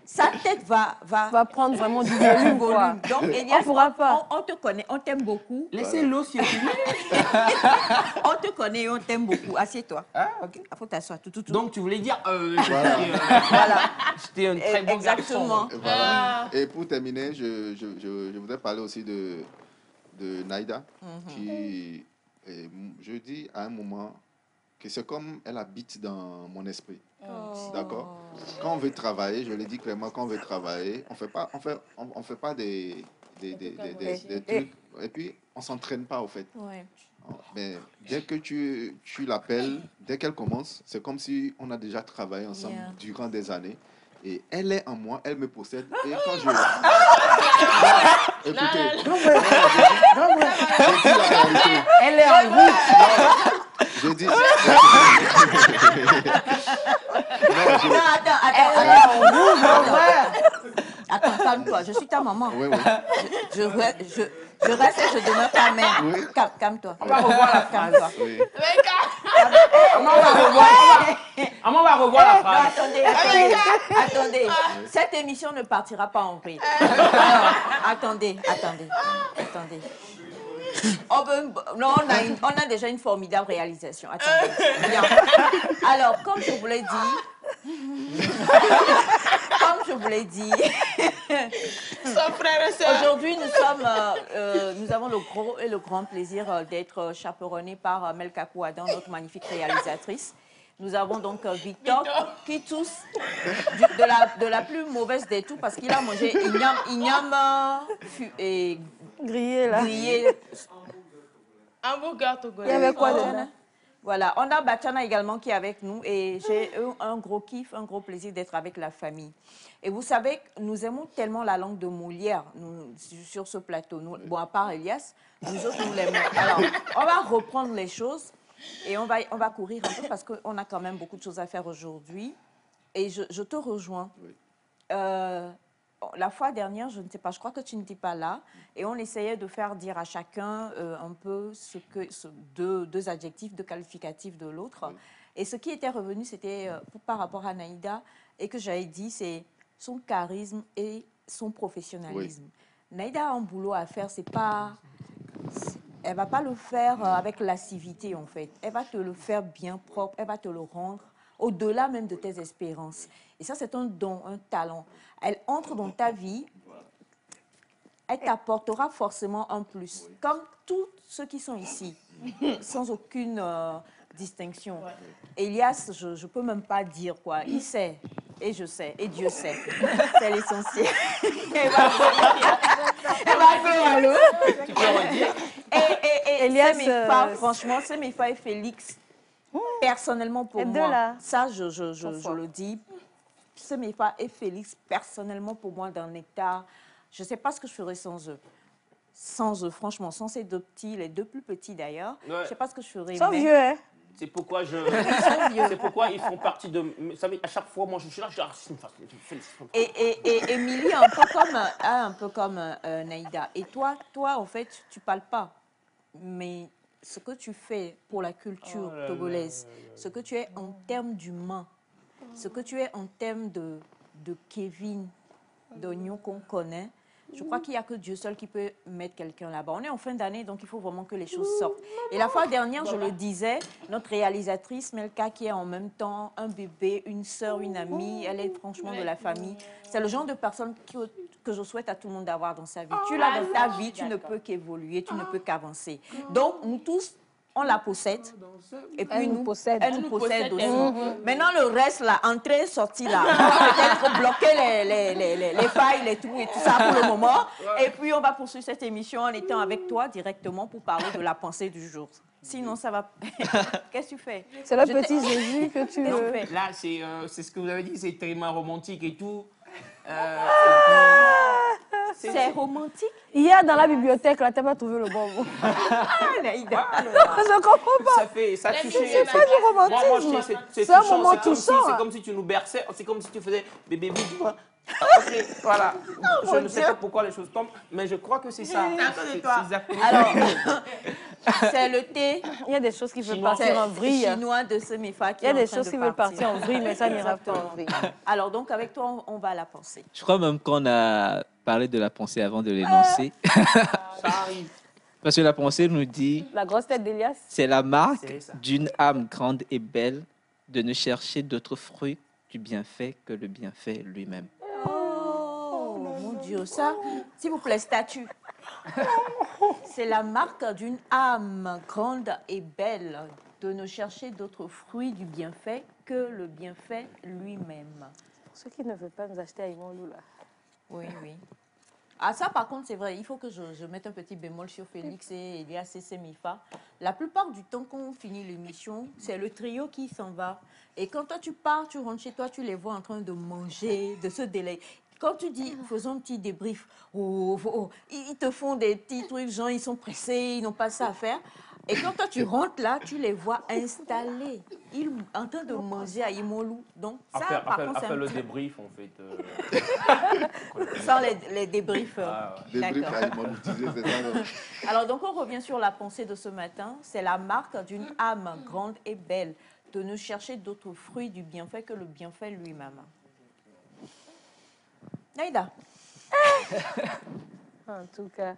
S1: Sa tête
S2: Va prendre vraiment du volume, quoi.
S1: Donc, Elias,
S2: On pourra pas.
S1: on te connaît, on t'aime beaucoup.
S3: Laissez-le circuler.
S1: On te connaît, on t'aime beaucoup. Assieds-toi.
S3: Ah, ok.
S1: Il faut t'asseoir. Tout.
S3: Donc, tu voulais dire,
S1: Voilà.
S3: j'étais un très bon
S1: Exactement.
S3: garçon.
S6: Voilà. Et pour terminer, je voudrais parler aussi de Naïda, qui, je dis à un moment, que c'est comme elle habite dans mon esprit. D'accord? Quand on veut travailler, je le dis clairement, quand on veut travailler, on fait pas des trucs. Et puis, on s'entraîne pas, au fait.
S1: Ouais.
S6: Mais dès que tu l'appelles, dès qu'elle commence, c'est comme si on a déjà travaillé ensemble durant des années. Et elle est en moi, elle me possède. Et quand je... Écoutez, je dis la réalité.
S9: elle est en route.
S6: Je dis...
S1: Attends, calme-toi, je suis ta maman.
S6: Oui, oui.
S1: Je reste et je demeure ta mère.
S6: Oui.
S1: Calme-toi.
S3: On va revoir la phrase.
S1: Calme-toi.
S6: Oui.
S3: On va revoir la
S1: Non,
S3: phrase.
S1: attendez. Cette émission ne partira pas en vrille. Alors, attendez. Non, on a déjà une formidable réalisation. Attendez. Bien. Alors, comme je vous l'ai dit,
S5: Son frère et soeur.
S1: aujourd'hui, nous avons le gros et le grand plaisir d'être chaperonnés par Melka Kouadan, notre magnifique réalisatrice. Nous avons donc Victor qui tousse de la plus mauvaise des tout parce qu'il a mangé igname et
S2: Grillé, là.
S1: grillé.
S5: Hamburger
S2: Il y
S5: togolais.
S2: avait quoi dedans?
S1: Voilà, on a Bachana également qui est avec nous et j'ai eu un gros kiff, un gros plaisir d'être avec la famille. Et vous savez, nous aimons tellement la langue de Molière sur ce plateau. Bon, à part Elias, nous autres, nous l'aimons. Alors, on va reprendre les choses et on va courir un peu parce qu'on a quand même beaucoup de choses à faire aujourd'hui. Et je te rejoins.
S6: Oui.
S1: La fois dernière, je ne sais pas, je crois que tu n'étais pas là, et on essayait de faire dire à chacun un peu deux adjectifs, deux qualificatifs de l'autre.
S6: Oui.
S1: Et ce qui était revenu, c'était par rapport à Naïda, et que j'avais dit, c'est son charisme et son professionnalisme. Oui. Naïda a un boulot à faire, c'est pas... Elle ne va pas le faire avec lascivité, en fait. Elle va te le faire bien propre, elle va te le rendre au-delà même de tes espérances. Et ça, c'est un don, un talent. Elle entre dans ta vie, elle t'apportera forcément un plus. Comme tous ceux qui sont ici, sans aucune distinction. Elias, je ne peux même pas dire quoi. Il sait, et je sais, et Dieu sait. C'est l'essentiel. Elle va applaudir.
S3: Tu peux redire?
S1: Et
S2: Elias,
S1: franchement, c'est mes frères et Félix. personnellement pour
S2: Les deux,
S1: moi,
S2: là.
S1: ça je le dis, Semifa et Félix, personnellement pour moi, dans Nectar, je ne sais pas ce que je ferais sans eux. Sans eux, franchement, sans ces deux petits, les deux plus petits d'ailleurs, je ne sais pas ce que je ferais.
S2: Ils sont vieux, hein?
S3: C'est pourquoi
S1: c'est
S3: pourquoi ils font partie de. Vous savez, à chaque fois, moi, je suis là, je dis,
S1: Et Émilie, un peu comme Naïda. Et toi, en fait, tu ne parles pas. Mais ce que tu fais pour la culture togolaise, ce que tu es en termes d'humain, ce que tu es en termes de Kevin, d'oignon qu'on connaît, je crois qu'il n'y a que Dieu seul qui peut mettre quelqu'un là-bas. On est en fin d'année, donc il faut vraiment que les choses sortent. Et la fois dernière, je le disais, notre réalisatrice, Melka, qui est en même temps un bébé, une sœur, une amie, elle est franchement de la famille. C'est le genre de personne que je souhaite à tout le monde d'avoir dans sa vie. Tu l'as dans ta vie, tu ne peux qu'évoluer, tu ne peux qu'avancer. Donc, nous tous, on la possède. Et puis
S2: Elle nous possède.
S1: Elle nous possède aussi. Maintenant, le reste, là, entrée, sortie, là. On va peut-être bloquer les failles, les trous et tout ça pour le moment. Et puis, on va poursuivre cette émission en étant avec toi directement pour parler de la pensée du jour. Sinon, ça va... Qu'est-ce que tu fais?
S2: C'est le petit Jésus que tu veux.
S3: Là, c'est ce que vous avez dit, c'est tellement romantique et tout.
S1: C'est romantique.
S2: Hier, dans la bibliothèque, là, tu n'as pas trouvé le bon mot.
S1: Naïda.
S2: Je ne comprends pas.
S3: Ça a touché.
S2: C'est pas du romantisme.
S3: C'est
S2: C'est un
S3: touchant,
S2: moment touchant.
S3: C'est comme si tu nous berçais, c'est comme si tu faisais bébé bidou. Ok, voilà. Je ne sais pas pourquoi les choses tombent, mais je crois que c'est ça. C'est exactement
S1: Alors, c'est le thé.
S2: Il y a des choses qui veulent partir en vrille.
S1: Chinois de Semifa qui
S2: Il y a
S1: est en
S2: des
S1: train
S2: choses
S1: de
S2: qui veulent partir en vrille, mais ça n'ira pas en vrille.
S1: Alors, donc, avec toi, on va la penser.
S8: Je crois même qu'on a parlé de la pensée avant de l'énoncer.
S3: ça arrive.
S8: Parce que la pensée nous dit,
S2: La grosse tête d'Elias.
S8: c'est la marque
S3: C'est ça.
S8: d'une âme grande et belle de ne chercher d'autres fruits du bienfait que le bienfait lui-même.
S1: Oh, mon Dieu, ça, s'il vous plaît, statue. C'est la marque d'une âme grande et belle de ne chercher d'autres fruits du bienfait que le bienfait lui-même.
S2: Pour ceux qui ne veulent pas nous acheter à Imonlou, là.
S1: Oui, oui. Ah, ça, par contre, c'est vrai. Il faut que je mette un petit bémol sur Félix et Elias et Semifa. La plupart du temps, quand on finit l'émission, c'est le trio qui s'en va. Et quand toi, tu pars, tu rentres chez toi, tu les vois en train de manger, de se délecter. Quand tu dis, faisons un petit débrief, ils te font des petits trucs, genre, ils sont pressés, ils n'ont pas ça à faire. Et quand toi, tu rentres là, tu les vois installés. Ils en train de manger à Imolou. Donc, ça, par contre, c'est
S3: Après
S1: un
S3: le
S1: petit-
S3: débrief, en fait.
S1: sans les débriefs.
S6: Débrief,
S1: D'accord.
S6: ils m'ont utilisé, c'est ça. non?
S1: Alors, donc, on revient sur la pensée de ce matin. C'est la marque d'une âme grande et belle de ne chercher d'autres fruits du bienfait que le bienfait lui-même. Naïda.
S2: En tout cas,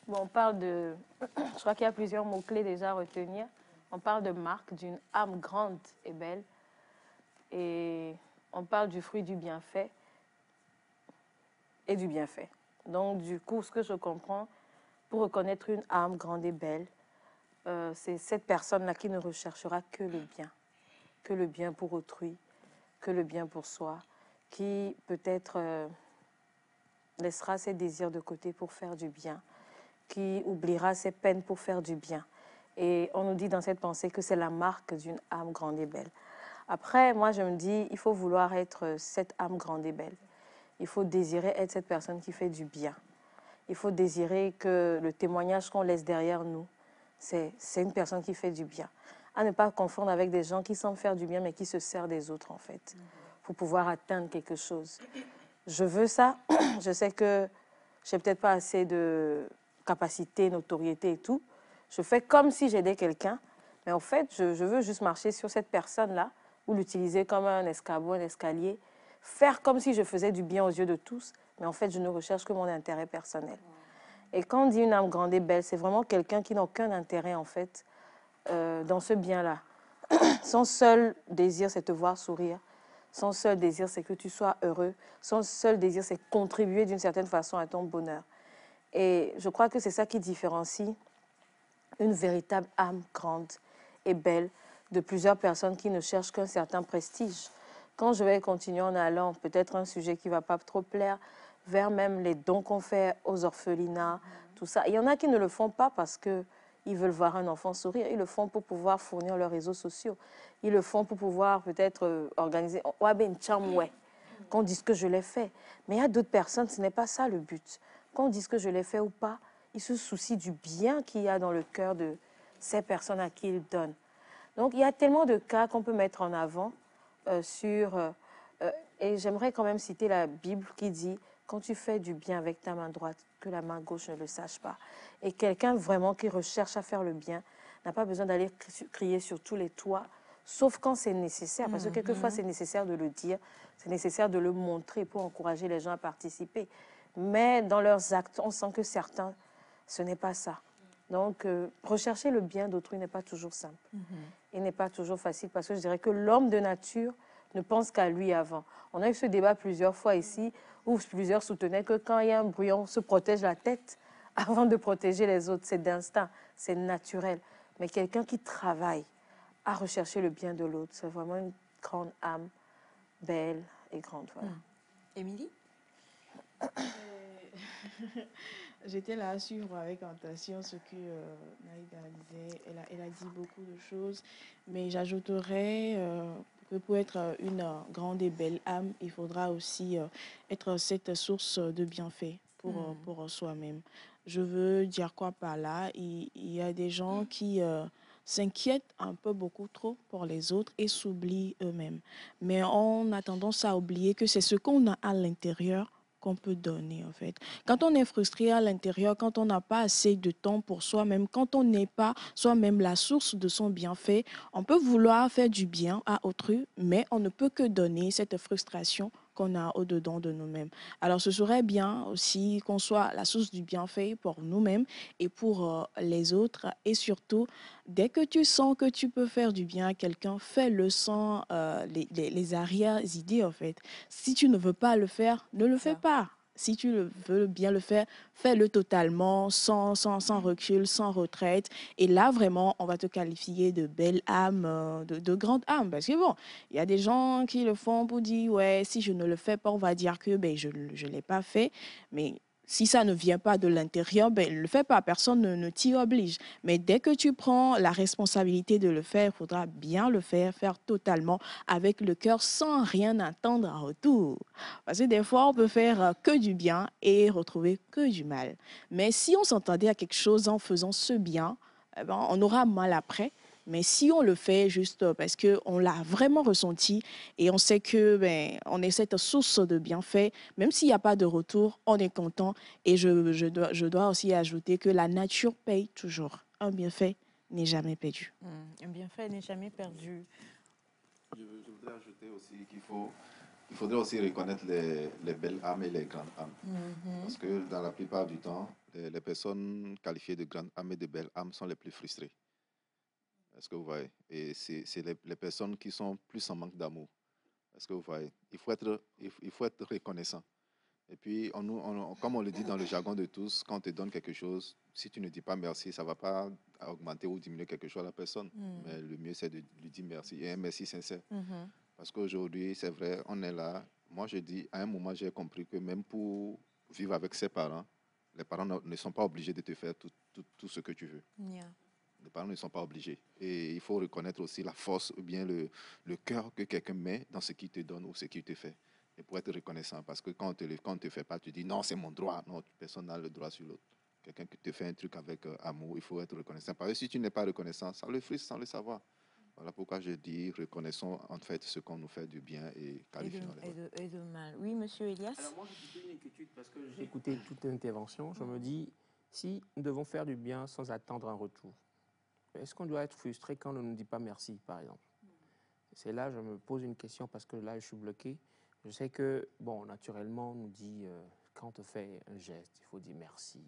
S2: bon, on parle de... Je crois qu'il y a plusieurs mots-clés déjà à retenir. On parle de marque d'une âme grande et belle. Et on parle du fruit du bienfait et du bienfait. Donc, du coup, ce que je comprends, pour reconnaître une âme grande et belle, c'est cette personne-là qui ne recherchera que le bien pour autrui, que le bien pour soi, qui peut-être laissera ses désirs de côté pour faire du bien, qui oubliera ses peines pour faire du bien. Et on nous dit dans cette pensée que c'est la marque d'une âme grande et belle. Après, moi, je me dis, il faut vouloir être cette âme grande et belle. Il faut désirer être cette personne qui fait du bien. Il faut désirer que le témoignage qu'on laisse derrière nous, c'est une personne qui fait du bien. À ne pas confondre avec des gens qui semblent faire du bien, mais qui se servent des autres, en fait, pour pouvoir atteindre quelque chose. Je veux ça. Je sais que je n'ai peut-être pas assez de capacité, notoriété et tout. Je fais comme si j'aidais quelqu'un, mais en fait, je veux juste marcher sur cette personne-là ou l'utiliser comme un escabeau, un escalier, faire comme si je faisais du bien aux yeux de tous, mais en fait, je ne recherche que mon intérêt personnel. Et quand on dit une âme grande et belle, c'est vraiment quelqu'un qui n'a aucun intérêt, en fait, dans ce bien-là. Son seul désir, c'est te voir sourire. Son seul désir, c'est que tu sois heureux. Son seul désir, c'est contribuer d'une certaine façon à ton bonheur. Et je crois que c'est ça qui différencie une véritable âme grande et belle de plusieurs personnes qui ne cherchent qu'un certain prestige. Quand je vais continuer en allant, peut-être un sujet qui ne va pas trop plaire, vers même les dons qu'on fait aux orphelinats, tout ça. Il y en a qui ne le font pas parce qu'ils ils veulent voir un enfant sourire. Ils le font pour pouvoir fournir leurs réseaux sociaux. Ils le font pour pouvoir peut-être organiser. Ouais, ben, tcham, ouais. Qu'on dise que je l'ai fait. Mais il y a d'autres personnes, ce n'est pas ça le but. Qu'on dise que je l'ai fait ou pas, ils se soucient du bien qu'il y a dans le cœur de ces personnes à qui ils donnent. Donc, il y a tellement de cas qu'on peut mettre en avant et j'aimerais quand même citer la Bible qui dit « Quand tu fais du bien avec ta main droite, que la main gauche ne le sache pas. » Et quelqu'un vraiment qui recherche à faire le bien n'a pas besoin d'aller crier sur tous les toits, sauf quand c'est nécessaire. Parce que quelquefois, c'est nécessaire de le dire, c'est nécessaire de le montrer pour encourager les gens à participer. Mais dans leurs actes, on sent que certains, ce n'est pas ça. Donc, rechercher le bien d'autrui n'est pas toujours simple. Et n'est pas toujours facile parce que je dirais que l'homme de nature ne pense qu'à lui avant. On a eu ce débat plusieurs fois ici où plusieurs soutenaient que quand il y a un bruit, on se protège la tête avant de protéger les autres. C'est d'instinct, c'est naturel. Mais quelqu'un qui travaille à rechercher le bien de l'autre, c'est vraiment une grande âme, belle et grande. Voilà.
S1: Émilie?
S5: J'étais là à suivre avec attention ce que Naïda disait. Elle a dit beaucoup de choses, mais j'ajouterais que pour être une grande et belle âme, il faudra aussi être cette source de bienfaits pour soi-même. Je veux dire quoi par là? Il y a des gens qui s'inquiètent un peu beaucoup trop pour les autres et s'oublient eux-mêmes. Mais on a tendance à oublier que c'est ce qu'on a à l'intérieur qu'on peut donner, en fait. Quand on est frustré à l'intérieur, quand on n'a pas assez de temps pour soi-même, quand on n'est pas soi-même la source de son bienfait, on peut vouloir faire du bien à autrui, mais on ne peut que donner cette frustration qu'on a au-dedans de nous-mêmes. Alors, ce serait bien aussi qu'on soit la source du bienfait pour nous-mêmes et pour les autres. Et surtout, dès que tu sens que tu peux faire du bien à quelqu'un, fais-le sans les arrière-idées, en fait. Si tu ne veux pas le faire, ne le fais pas. Si tu veux bien le faire, fais-le totalement, sans recul, sans retraite. Et là, vraiment, on va te qualifier de belle âme, de grande âme. Parce que bon, il y a des gens qui le font pour dire, ouais, si je ne le fais pas, on va dire que ben, je ne l'ai pas fait. Mais si ça ne vient pas de l'intérieur, ben, ne le fais pas. Personne ne t'y oblige. Mais dès que tu prends la responsabilité de le faire, il faudra bien le faire totalement avec le cœur, sans rien attendre en retour. Parce que des fois, on peut faire que du bien et retrouver que du mal. Mais si on s'entendait à quelque chose en faisant ce bien, eh ben, on aura mal après. Mais si on le fait juste parce qu'on l'a vraiment ressenti et on sait que ben, on est cette source de bienfait, même s'il n'y a pas de retour, on est content. Et je dois aussi ajouter que la nature paye toujours. Un bienfait n'est jamais perdu.
S1: Un bienfait n'est jamais perdu.
S6: Je voudrais ajouter aussi qu'il faudrait aussi reconnaître les belles âmes et les grandes âmes. Parce que dans la plupart du temps, les personnes qualifiées de grandes âmes et de belles âmes sont les plus frustrées. Est-ce que vous voyez? Et c'est les personnes qui sont plus en manque d'amour. Est-ce que vous voyez? Il faut être reconnaissant. Et puis, comme on le dit dans le jargon de tous, quand on te donne quelque chose, si tu ne dis pas merci, ça ne va pas augmenter ou diminuer quelque chose à la personne. Mais le mieux, c'est de lui dire merci, et un merci sincère. Parce qu'aujourd'hui, c'est vrai, on est là. Moi, je dis, à un moment, j'ai compris que même pour vivre avec ses parents, les parents ne sont pas obligés de te faire tout ce que tu veux. Les parents ne sont pas obligés. Et il faut reconnaître aussi la force ou bien le cœur que quelqu'un met dans ce qu'il te donne ou ce qu'il te fait. Et pour être reconnaissant, parce que quand on ne te fait pas, tu dis non, c'est mon droit. Non, personne n'a le droit sur l'autre. Quelqu'un qui te fait un truc avec amour, il faut être reconnaissant. Parce que si tu n'es pas reconnaissant, ça le frustre sans le savoir. Voilà pourquoi je dis reconnaissons en fait ce qu'on nous fait du bien et qualifions les autres.
S1: Et de mal. Oui, monsieur Elias?
S3: Alors moi, j'ai une inquiétude parce que j'ai écouté toute l'intervention. Je me dis, si nous devons faire du bien sans attendre un retour, est-ce qu'on doit être frustré quand on ne nous dit pas merci, par exemple? C'est là je me pose une question parce que là, je suis bloqué. Je sais que, bon, naturellement, on nous dit, quand on te fait un geste, il faut dire merci.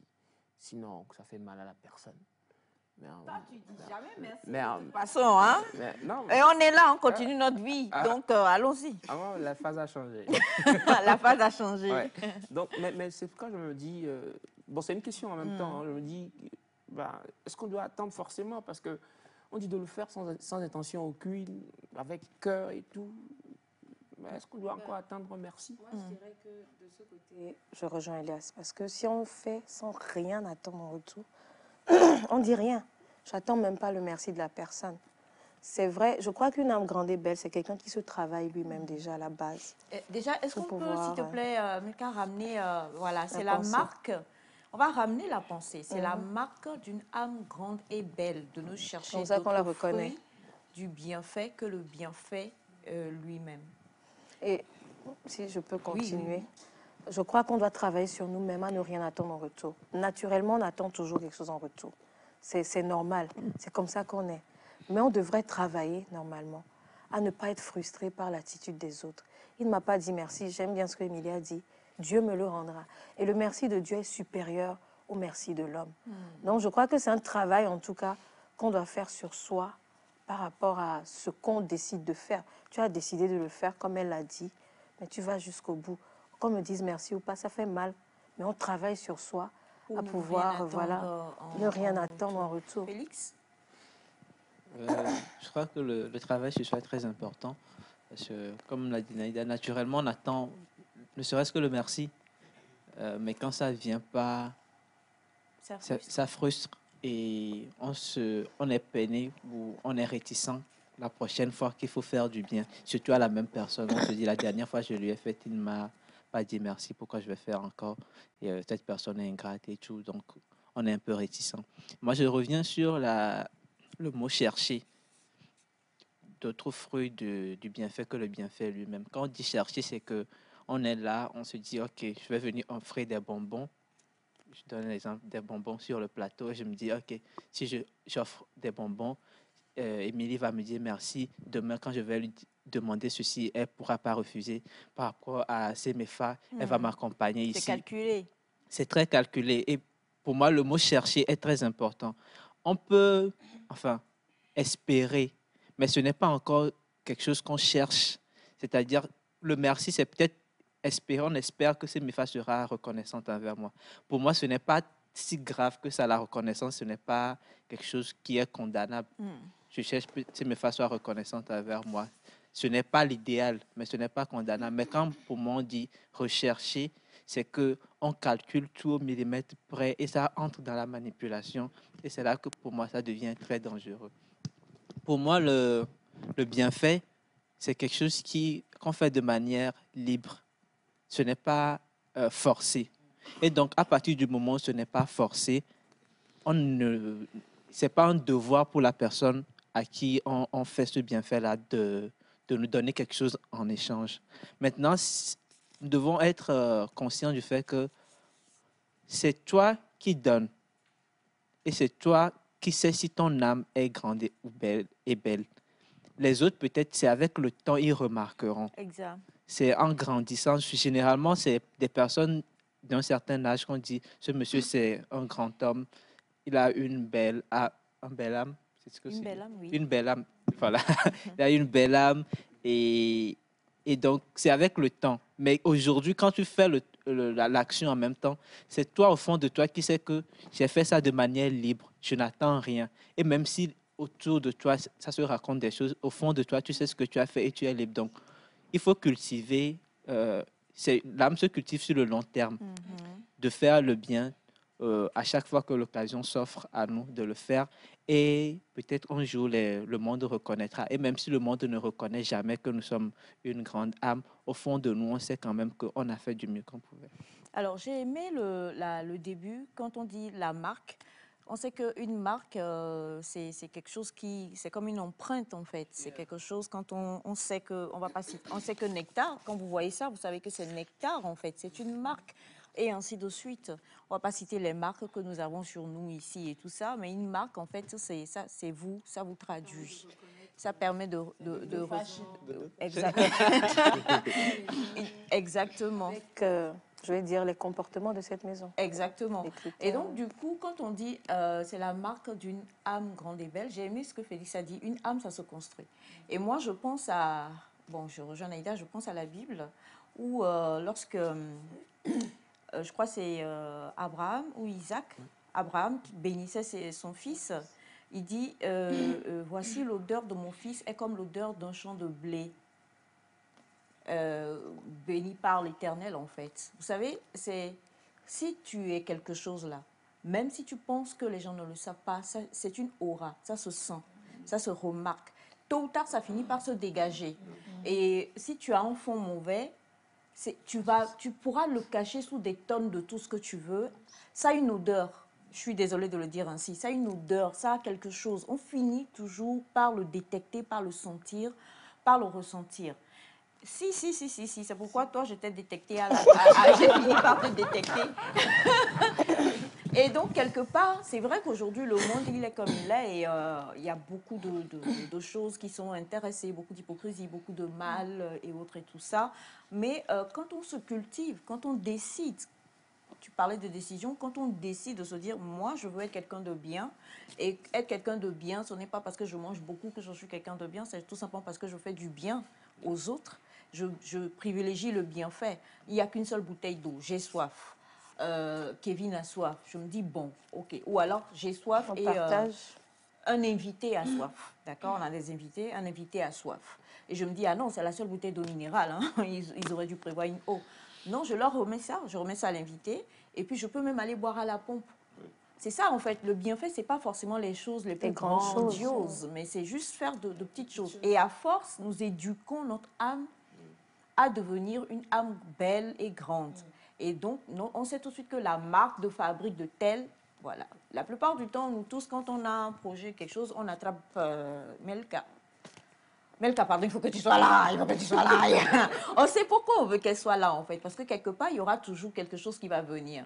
S3: Sinon, ça fait mal à la personne. Mais,
S1: toi, tu dis jamais merci.
S3: Mais,
S1: de toute façon, hein?
S3: Non,
S1: et on est là, on continue notre vie. Donc, allons-y.
S3: La phase a changé.
S1: La phase a changé.
S3: Ouais. Donc, mais c'est pourquoi je me dis... bon, c'est une question en même temps. Hein, je me dis, est-ce qu'on doit attendre forcément? Parce qu'on dit de le faire sans intention aucune, avec cœur et tout. Mais est-ce qu'on doit encore attendre merci?
S2: Moi, je dirais que de ce côté, je rejoins Elias. Parce que si on fait sans rien attendre en retour, on ne dit rien. j'attends même pas le merci de la personne. C'est vrai, je crois qu'une âme grande et belle, c'est quelqu'un qui se travaille lui-même déjà à la base.
S1: Déjà, est-ce
S2: Pour
S1: qu'on peut,
S2: pouvoir,
S1: s'il te plaît, Milka, ramener, voilà, c'est la
S2: pensée.
S1: marque, on va ramener la pensée, c'est la marque d'une âme grande et belle, de nous chercher
S2: Comme ça qu'on la
S1: d'autres
S2: reconnaît.
S1: fruits du bienfait que le bienfait lui-même.
S2: Et si je peux continuer,
S1: oui.
S2: je crois qu'on doit travailler sur nous-mêmes à ne rien attendre en retour. Naturellement, on attend toujours quelque chose en retour. C'est normal, c'est comme ça qu'on est. Mais on devrait travailler normalement à ne pas être frustré par l'attitude des autres. Il ne m'a pas dit merci, j'aime bien ce que Emilie a dit. Dieu me le rendra. Et le merci de Dieu est supérieur au merci de l'homme. Donc je crois que c'est un travail en tout cas qu'on doit faire sur soi par rapport à ce qu'on décide de faire. Tu as décidé de le faire comme elle l'a dit, mais tu vas jusqu'au bout. Qu'on me dise merci ou pas, ça fait mal, mais on travaille sur soi
S1: Pour
S2: à
S1: ne
S2: pouvoir,
S1: rien
S2: voilà,
S1: attendre
S2: ne rien attendre en retour.
S1: Félix?
S8: Je crois que le travail sur soi est très important. Parce que, comme l'a dit Naïda, naturellement, on attend ne serait-ce que le merci. Mais quand ça ne vient pas, ça frustre. Et on est peiné ou on est réticent la prochaine fois qu'il faut faire du bien. Surtout à la même personne. On se dit, la dernière fois, je lui ai fait, il ne m'a pas dit merci, pourquoi je vais faire encore? Et cette personne est ingrate et tout. Donc, on est un peu réticent. Moi, je reviens sur le mot chercher. D'autres fruits du bienfait que le bienfait lui-même. Quand on dit chercher, c'est que on est là, on se dit, OK, je vais venir offrir des bonbons. Je donne l'exemple des bonbons sur le plateau. Et je me dis, OK, si j'offre des bonbons, Émilie va me dire merci. Demain, quand je vais lui demander ceci, elle ne pourra pas refuser. Par rapport à CMFA, elle va m'accompagner ici.
S1: C'est calculé.
S8: C'est très calculé. Et pour moi, le mot chercher est très important. On peut, enfin, espérer, mais ce n'est pas encore quelque chose qu'on cherche. C'est-à-dire, le merci, c'est peut-être espérer. On espère que CMFA sera reconnaissante envers moi. Pour moi, ce n'est pas si grave que ça, la reconnaissance. Ce n'est pas quelque chose qui est condamnable. Je cherche que CMFA soit reconnaissante envers moi. Ce n'est pas l'idéal, mais ce n'est pas condamnable. Mais quand, pour moi, on dit rechercher, c'est qu'on calcule tout au millimètre près et ça entre dans la manipulation. Et c'est là que, pour moi, ça devient très dangereux. Pour moi, le bienfait, c'est quelque chose qu'on fait de manière libre. Ce n'est pas forcé. Et donc, à partir du moment où ce n'est pas forcé, ce n'est pas un devoir pour la personne à qui on fait ce bienfait-là de nous donner quelque chose en échange. Maintenant, nous devons être conscients du fait que c'est toi qui donnes et c'est toi qui sais si ton âme est grande ou belle. Les autres, peut-être, c'est avec le temps, ils remarqueront.
S1: Exact.
S8: C'est en grandissant. Généralement, c'est des personnes d'un certain âge qu'on dit, ce monsieur, c'est un grand homme, il a une belle âme. C'est ce que
S1: Une belle âme, oui.
S8: Une belle âme, voilà. Il a une belle âme et donc, c'est avec le temps. Mais aujourd'hui, quand tu fais l'action en même temps, c'est toi, au fond de toi, qui sais que j'ai fait ça de manière libre. Je n'attends rien. Et même si autour de toi, ça se raconte des choses, au fond de toi, tu sais ce que tu as fait et tu es libre. Donc, il faut cultiver. L'âme se cultive sur le long terme. De faire le bien à chaque fois que l'occasion s'offre à nous de le faire. Et peut-être un jour, le monde reconnaîtra. Et même si le monde ne reconnaît jamais que nous sommes une grande âme, au fond de nous, on sait quand même qu'on a fait du mieux qu'on pouvait.
S1: Alors, j'ai aimé le début, quand on dit la marque. On sait qu'une marque, c'est quelque chose c'est comme une empreinte en fait. C'est quelque chose quand on sait que, on sait que Nectar, quand vous voyez ça, vous savez que c'est Nectar en fait. C'est une marque et ainsi de suite. On va pas citer les marques que nous avons sur nous ici et tout ça, mais une marque en fait, c'est ça, c'est vous, ça vous traduit. Ça permet Exactement.
S2: Avec, je vais dire, les comportements de cette maison.
S1: Exactement. Et donc, du coup, quand on dit c'est la marque d'une âme grande et belle, j'ai aimé ce que Félix a dit, une âme, ça se construit. Et moi, je pense à, bon, je rejoins Naïda, je pense à la Bible, où lorsque, je crois que c'est Abraham ou Isaac, Abraham qui bénissait son fils, il dit, voici l'odeur de mon fils est comme l'odeur d'un champ de blé. Béni par l'Éternel, en fait. Vous savez, c'est si tu es quelque chose là, Même si tu penses que les gens ne le savent pas, c'est une aura, ça se sent, ça se remarque. Tôt ou tard, ça finit par se dégager. Et si tu as un fond mauvais, tu pourras le cacher sous des tonnes de tout ce que tu veux. Ça a une odeur. Je suis désolée de le dire ainsi. Ça a une odeur, ça a quelque chose. On finit toujours par le détecter, par le sentir, par le ressentir. Si. C'est pourquoi toi, je t'ai détecté j'ai fini par te détecter. Et donc, quelque part, c'est vrai qu'aujourd'hui, le monde, il est comme il est. Et il y a beaucoup de choses qui sont intéressées, beaucoup d'hypocrisie, beaucoup de mal et autres et tout ça. Mais quand on se cultive, quand on décide, tu parlais de décision, quand on décide de se dire, moi, je veux être quelqu'un de bien, et être quelqu'un de bien, ce n'est pas parce que je mange beaucoup que je suis quelqu'un de bien, c'est tout simplement parce que je fais du bien aux autres. Je privilégie le bienfait. Il n'y a qu'une seule bouteille d'eau, j'ai soif. Kevin a soif. Je me dis, bon, ok. Ou alors, j'ai soif
S2: On
S1: et
S2: partage.
S1: un invité a soif. D'accord? On a des invités, un invité a soif. Et je me dis, ah non, c'est la seule bouteille d'eau minérale. Hein. Ils auraient dû prévoir une eau. Non, je leur remets ça. Je remets ça à l'invité. Et puis, je peux même aller boire à la pompe. C'est ça, en fait. Le bienfait, ce n'est pas forcément les choses les plus grandioses, mais c'est juste faire de petites choses. Et à force, nous éduquons notre âme à devenir une âme belle et grande. Et donc, on sait tout de suite que la marque de fabrique de tel, voilà. La plupart du temps, nous tous, quand on a un projet, quelque chose, on attrape Melka. Melka, pardon, il faut que tu sois là, il faut que tu sois là. On sait pourquoi on veut qu'elle soit là, en fait. Parce que quelque part, il y aura toujours quelque chose qui va venir.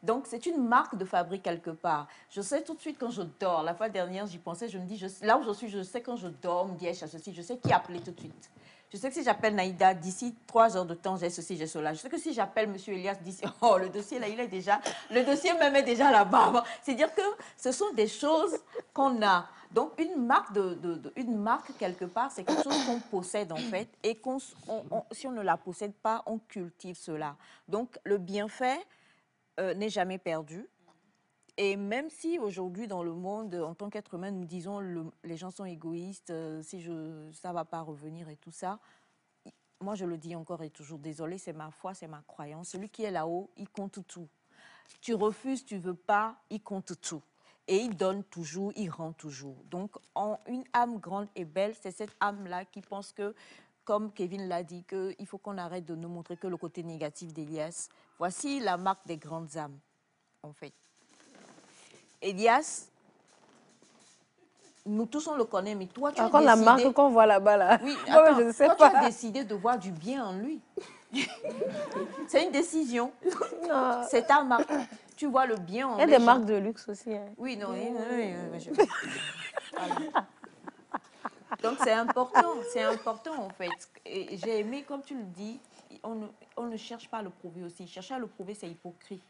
S1: Donc, c'est une marque de fabrique quelque part. Je sais tout de suite quand je dors. La fois dernière, j'y pensais, je me dis, là où je suis, je sais quand je dors, on me dit, ceci, je sais qui appeler tout de suite. Je sais que si j'appelle Naïda, d'ici 3 heures de temps, j'ai ceci, j'ai cela. Je sais que si j'appelle M. Elias, d'ici, oh, le dossier, là, il est déjà, le dossier même est déjà là-bas. C'est-à-dire que ce sont des choses qu'on a. Donc, une marque, quelque part, c'est quelque chose qu'on possède, en fait, et si on ne la possède pas, on cultive cela. Donc, le bienfait n'est jamais perdu. Et même si aujourd'hui, dans le monde, en tant qu'être humain, nous disons les gens sont égoïstes, ça ne va pas revenir et tout ça, moi, je le dis encore et toujours, désolé, c'est ma foi, c'est ma croyance. Celui qui est là-haut, il compte tout. Tu refuses, tu ne veux pas, il compte tout. Et il donne toujours, il rend toujours. Donc, une âme grande et belle, c'est cette âme-là qui pense que, comme Kevin l'a dit, qu'il faut qu'on arrête de ne montrer que le côté négatif d'Elias. Voici la marque des grandes âmes, en fait. Elias, nous tous on le connaît, mais toi tu as décidé...
S2: la marque qu'on voit là-bas, là.
S1: Oui, attends,
S2: je ne sais
S1: toi
S2: pas.
S1: tu as décidé de voir du bien en lui. C'est une décision. C'est ta marque. Tu vois le bien en lui.
S2: Il y a des marques de luxe aussi. Hein.
S1: Oui, non. Voilà. Donc c'est important en fait. Et j'ai aimé, comme tu le dis, on ne cherche pas à le prouver aussi. Chercher à le prouver, c'est hypocrite.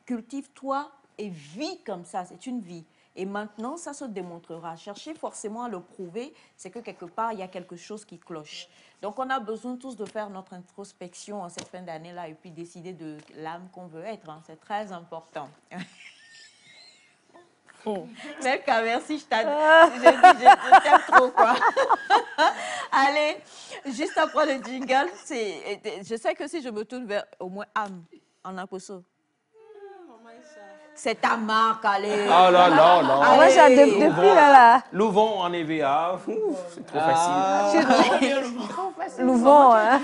S1: Cultive-toi et vis comme ça, c'est une vie. Et maintenant, ça se démontrera. Chercher forcément à le prouver, c'est que quelque part, il y a quelque chose qui cloche. Donc, on a besoin tous de faire notre introspection en cette fin d'année-là et puis décider de l'âme qu'on veut être. Hein. C'est très important. Melka, merci, je t'aime trop, quoi. Allez, juste après le jingle, je sais que si je me tourne vers au moins âme, en imposso. C'est ta marque, allez.
S3: Oh là là, là.
S2: Moi, j'ai depuis là.
S3: Louvon en EVA, c'est trop facile.
S2: Louvon, hein.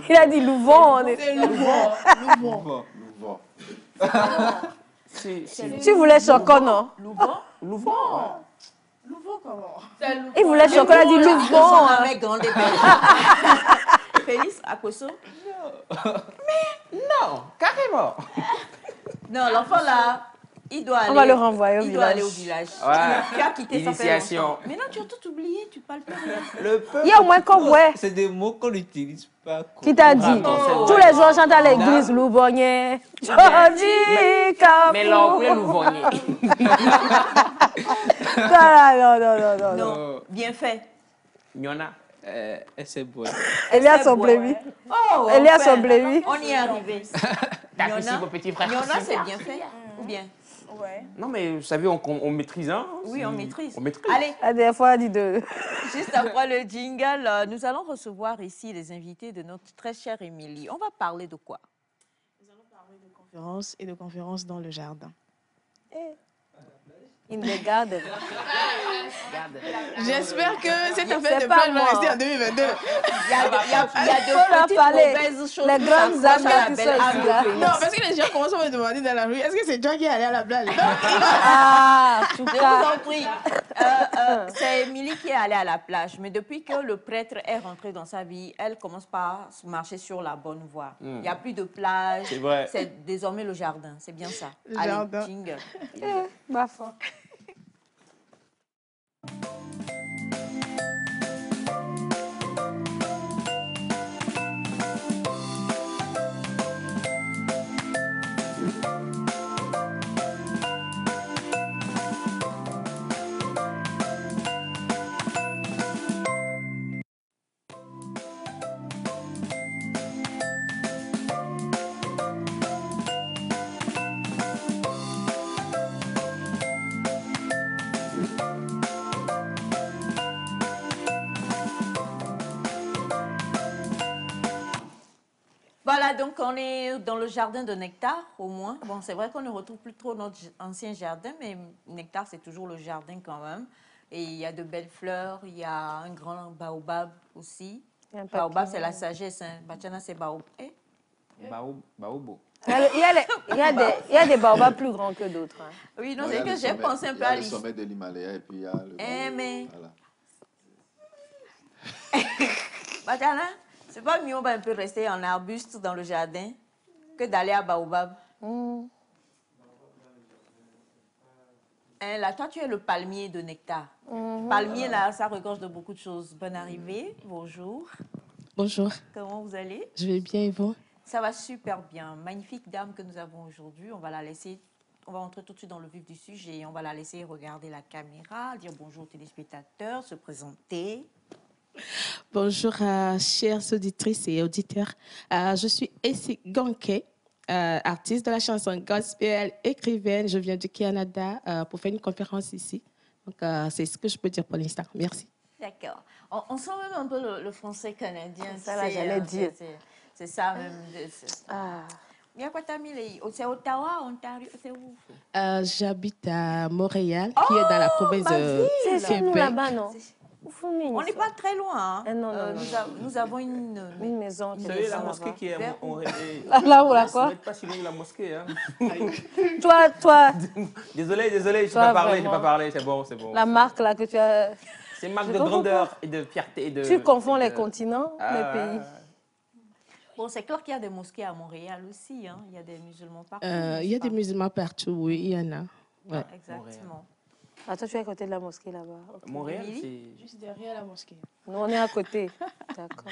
S2: Il a dit Louvon.
S5: C'est Louvon.
S2: Tu voulais Choco, non?
S3: Louvon.
S5: Louvon comment?
S2: Il voulait Choco, il a dit Louvon.
S1: Félix, à Koso?
S3: Mais non, carrément.
S1: Non, l'enfant là, il doit aller.
S2: On va le renvoyer au village.
S1: Il doit aller au village.
S3: Ouais.
S1: Tu as quitté ça fait
S3: Initiation.
S1: longtemps. Maintenant, tu as tout oublié, tu parles pas rien.
S8: Le peuple,
S2: Il y a au moins comme ouais.
S8: c'est des mots qu'on n'utilise pas.
S2: Qui t'a dit? Tous les jours, chante à l'église, Louvonnier. Jordi, Capou.
S3: Mais l'anglais Louvonnier.
S2: Non.
S1: Bien fait.
S3: Nyona.
S8: C'est beau.
S2: Elias son blémi.
S1: Oh,
S2: Elias son blémi.
S1: On y est arrivé.
S3: T'apprécies vos petits frères.
S1: Nyona, c'est bien fait. Ou bien?
S5: Ouais.
S3: Non, mais vous savez, on maîtrise, hein?
S1: Oui, on maîtrise.
S3: On maîtrise.
S1: Allez,
S2: La dernière fois, elle dit deux.
S1: juste après le jingle, nous allons recevoir ici les invités de notre très chère Émilie. On va parler de quoi?
S5: Nous allons parler de conférence et de conférences dans le jardin.
S2: Il me garde.
S5: J'espère que cette affaire
S2: C'est
S5: de
S2: pas
S5: plage va
S2: moi.
S5: rester en 2022.
S1: Il y a de
S2: Faut leur
S1: petites
S2: parler.
S1: mauvaises choses
S2: Les
S1: qui
S2: grandes
S1: s'approchent
S2: âmes
S1: à la
S2: qui
S1: belle
S2: sont
S1: âme
S2: ici,
S1: de
S2: là.
S1: Phoenix.
S5: Non, parce que les gens commencent à me demander dans la rue, est-ce que c'est toi qui es allé à la plage? Non.
S2: Ah, en tout
S1: Je
S2: cas.
S1: vous en prie. C'est Émilie qui est allée à la plage, mais depuis que le prêtre est rentré dans sa vie, elle commence par marcher sur la bonne voie. Il n'y a plus de plage.
S3: C'est vrai.
S1: C'est désormais le jardin. C'est bien ça.
S5: Le
S1: Allez,
S5: jardin.
S1: jingle.
S2: Ma foi.
S1: Voilà, donc on est dans le jardin de Nectar, au moins. Bon, c'est vrai qu'on ne retrouve plus trop notre ancien jardin, mais Nectar, c'est toujours le jardin quand même. Et il y a de belles fleurs, il y a un grand baobab aussi.
S2: Il y a un
S1: Baobab,
S2: papillon.
S1: c'est la sagesse. Hein. Bachana, c'est baobab. Eh?
S3: Baobo.
S2: Il y a des baobabs plus grands que d'autres. Hein.
S1: Oui, non,
S6: Non, il y
S1: c'est
S6: a
S1: que
S6: le
S1: j'ai
S6: sommet-
S1: pensé un
S6: il y
S1: peu
S6: a
S1: à
S6: le
S1: l'histoire.
S6: sommet de l'Himalaya et puis il y a le...
S1: Eh, mais...
S6: Voilà.
S1: Bachana, c'est pas mieux, on va un peu rester en arbuste dans le jardin que d'aller à baobab. Hein, là, toi, tu es le palmier de Nectar. Palmier, là, ça regorge de beaucoup de choses. Bonne arrivée, bonjour.
S10: Bonjour,
S1: Comment vous allez?
S10: je vais bien et vous?
S1: Ça va super bien. Magnifique dame que nous avons aujourd'hui. On va la laisser, on va entrer tout de suite dans le vif du sujet. On va la laisser regarder la caméra, dire bonjour aux téléspectateurs, se présenter.
S10: Bonjour, chères auditrices et auditeurs. Je suis Essie Ganke, artiste de la chanson gospel, écrivaine. Je viens du Canada pour faire une conférence ici. Donc, c'est ce que je peux dire pour l'instant. Merci.
S1: D'accord. On sent même un peu le français canadien.
S2: Ça, là, j'allais dire.
S1: C'est ça même.
S2: Ah.
S1: C'est Ottawa, Ontario, c'est où?
S10: J'habite à Montréal, qui est dans la province de
S2: C'est chez nous
S10: Québec.
S2: là-bas, non?
S1: On n'est pas très loin. Hein.
S2: Non, non, non.
S1: Nous avons une
S2: maison.
S3: Vous savez, la mosquée qui est...
S2: Là, où la quoi?
S3: Vous n'êtes pas si loin de la mosquée. Hein.
S2: Toi.
S3: Désolé, je n'ai
S2: Toi,
S3: pas
S2: vraiment.
S3: parlé, c'est bon, c'est bon.
S2: La marque là que tu as.
S3: C'est une marque
S2: Je
S3: de
S2: comprends
S3: grandeur et de fierté. Et de,
S2: Tu confonds
S3: et de-
S2: les continents, les pays.
S1: Bon, c'est clair qu'il y a des mosquées à Montréal aussi. Hein. Il y a des musulmans partout.
S10: Il y a des musulmans partout, oui, il y en a. Ouais.
S1: Exactement.
S2: Ah, toi, tu es à côté de la mosquée là-bas. Ok.
S3: Montréal,
S1: Émilie?
S3: c'est...
S5: Juste derrière la mosquée.
S2: Nous, on est à côté. D'accord.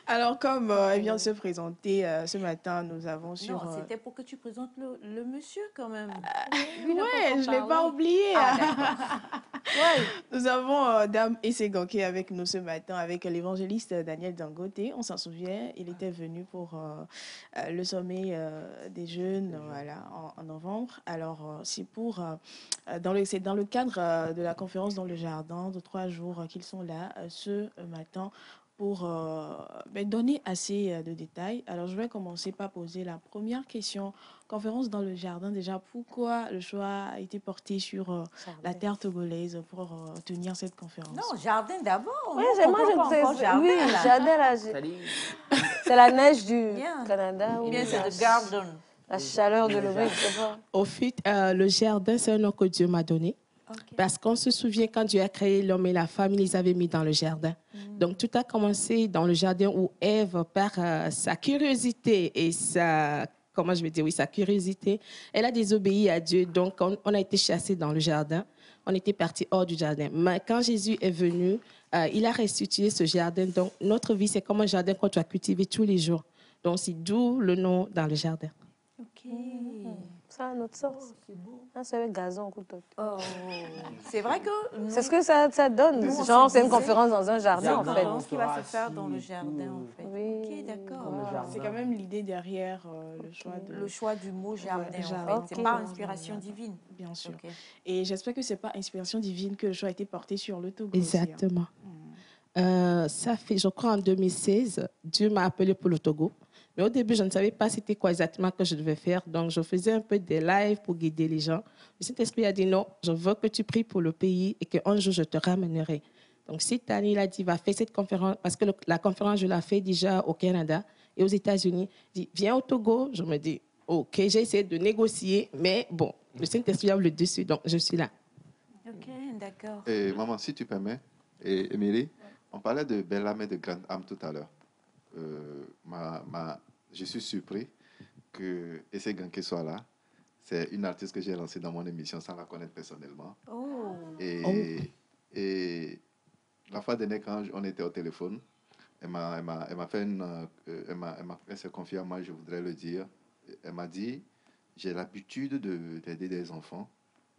S5: Alors, comme elle vient de se présenter ce matin, nous avons sur...
S1: Non, c'était pour que tu présentes le monsieur quand même.
S5: Ouais, je ne l'ai pas oublié.
S1: Ah, d'accord.
S5: Nous avons Dame Esseganke avec nous ce matin, avec l'évangéliste Daniel Dangote. On s'en souvient, il était venu pour le sommet des jeunes voilà, en novembre. Alors, c'est c'est dans le cadre de la conférence dans le jardin de 3 jours qu'ils sont là ce matin pour donner assez de détails. Alors, je vais commencer par poser la première question. Conférence dans le jardin, déjà, pourquoi le choix a été porté sur la terre togolaise pour tenir cette conférence?
S1: Non, jardin d'abord.
S2: Oui,
S1: On
S2: moi,
S1: comprend pas encore jardin,
S2: oui,
S1: là.
S2: jardin là. C'est la neige du
S1: Bien.
S2: Canada.
S1: Ou bien c'est
S2: la,
S1: le garden.
S2: la chaleur de l'eau, je sais pas.
S10: Au fait, le jardin, c'est un nom que Dieu m'a donné. Parce qu'on se souvient quand Dieu a créé l'homme et la femme, il les avait mis dans le jardin. Donc, tout a commencé dans le jardin où Ève, par sa curiosité et sa curiosité, elle a désobéi à Dieu. Donc, on a été chassés dans le jardin. On était partis hors du jardin. Mais quand Jésus est venu, il a restitué ce jardin. Donc, notre vie, c'est comme un jardin qu'on doit cultiver tous les jours. Donc, c'est d'où le nom dans le jardin.
S1: Ok.
S2: Ça a notre sens. C'est un gazon au couteau.
S1: Oh. C'est vrai que...
S2: C'est ce que ça donne.
S1: Nous, on
S2: Genre,
S1: se
S2: c'est une
S1: disait-
S2: conférence dans un jardin, en
S1: C'est
S2: fait.
S1: une conférence qui va se faire dans le jardin, en fait.
S2: Oui.
S1: Ok, d'accord.
S5: C'est quand même l'idée derrière le choix de...
S1: Le choix du mot jardin,
S5: Ouais,
S1: en
S5: jardin.
S1: fait. C'est pas inspiration divine.
S5: Bien sûr.
S1: Ok.
S5: Et j'espère que ce n'est pas inspiration divine que le choix a été porté sur le Togo aussi, hein.
S10: Exactement. Ça fait, je crois, en 2016, Dieu m'a appelé pour le Togo. Mais au début, je ne savais pas c'était quoi exactement que je devais faire. Donc, je faisais un peu des lives pour guider les gens. Le Saint-Esprit a dit non, je veux que tu pries pour le pays et qu'un jour, je te ramènerai. Donc, cette année, il a dit, va faire cette conférence, parce que la conférence, je l'ai fait déjà au Canada et aux États-Unis. Il dit, viens au Togo. Je me dis, OK, j'ai essayé de négocier, mais bon, le Saint-Esprit a le dessus, donc je suis là.
S1: Ok, d'accord.
S6: Et maman, si tu permets, et Émilie, on parlait de belle âme et de grande âme tout à l'heure. Je suis surpris que Essay Ganké soit là. C'est une artiste que j'ai lancée dans mon émission sans la connaître personnellement.
S1: Oh.
S6: Et la fois dernière, quand on était au téléphone, elle s'est confiée à moi, je voudrais le dire. Elle m'a dit, j'ai l'habitude d'aider des enfants,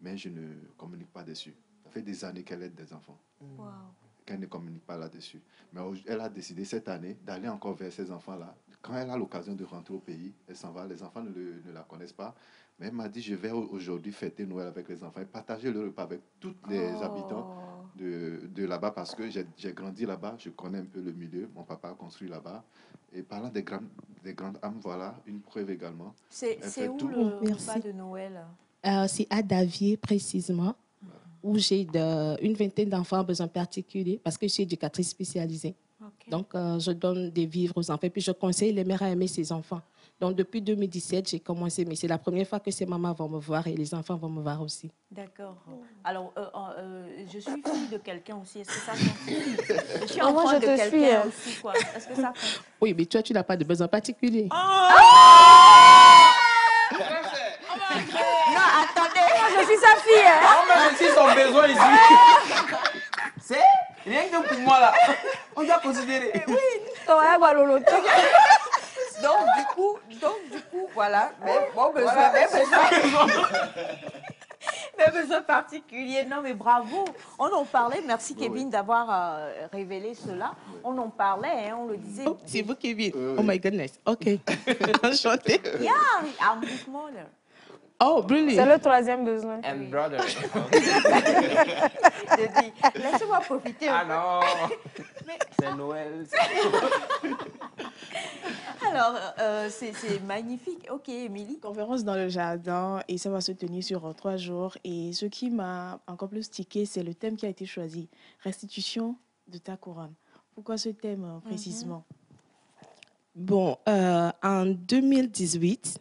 S6: mais je ne communique pas dessus. Ça fait des années qu'elle aide des enfants.
S1: Wow.
S6: Qu'elle ne communique pas là-dessus. Mais elle a décidé cette année d'aller encore vers ces enfants-là. Quand elle a l'occasion de rentrer au pays, elle s'en va. Les enfants ne la connaissent pas. Mais elle m'a dit, je vais aujourd'hui fêter Noël avec les enfants et partager le repas avec tous les habitants de là-bas parce que j'ai grandi là-bas, je connais un peu le milieu. Mon papa a construit là-bas. Et parlant des grandes âmes, voilà, une preuve également.
S1: C'est où
S6: tout.
S1: le repas de Noël?
S10: C'est à Davier, précisément, où j'ai une vingtaine d'enfants à besoins particuliers parce que je suis éducatrice spécialisée.
S1: Okay.
S10: Donc, je donne des vivres aux enfants. Et puis, je conseille les mères à aimer ses enfants. Donc, depuis 2017, j'ai commencé, mais c'est la première fois que ces mamans vont me voir et les enfants vont me voir aussi.
S1: D'accord. Alors, je suis fille de quelqu'un aussi. Est-ce que ça compte? Je suis enfant
S2: moi, je
S1: de
S2: te suis.
S1: quelqu'un aussi, quoi. Est-ce que ça compte?
S10: Oui, mais toi, tu n'as pas de besoin particulier.
S1: Non, attendez.
S2: Je suis sa fille. Hein.
S9: On met aussi son besoin ici. C'est rien que pour moi là. On doit considérer.
S1: Oui. Donc, du coup, voilà. Mais bon besoin, mes besoins particuliers. Non, mais bravo. On en parlait. Merci, Kevin, d'avoir révélé cela. On en parlait, hein, on le disait.
S10: Oh, c'est vous, Kevin. Oh my goodness. OK. Enchanté.
S1: Yeah, I'm smaller.
S10: Oh, brilliant.
S2: C'est le troisième besoin.
S9: And brother.
S1: Je dis, laissez-moi profiter.
S9: Ah non. C'est Noël.
S1: Alors, c'est magnifique. Ok, Émilie.
S5: Conférence dans le jardin et ça va se tenir sur 3 jours. Et ce qui m'a encore plus tiqué, c'est le thème qui a été choisi. Restitution de ta couronne. Pourquoi ce thème précisément?
S10: Bon, en 2018,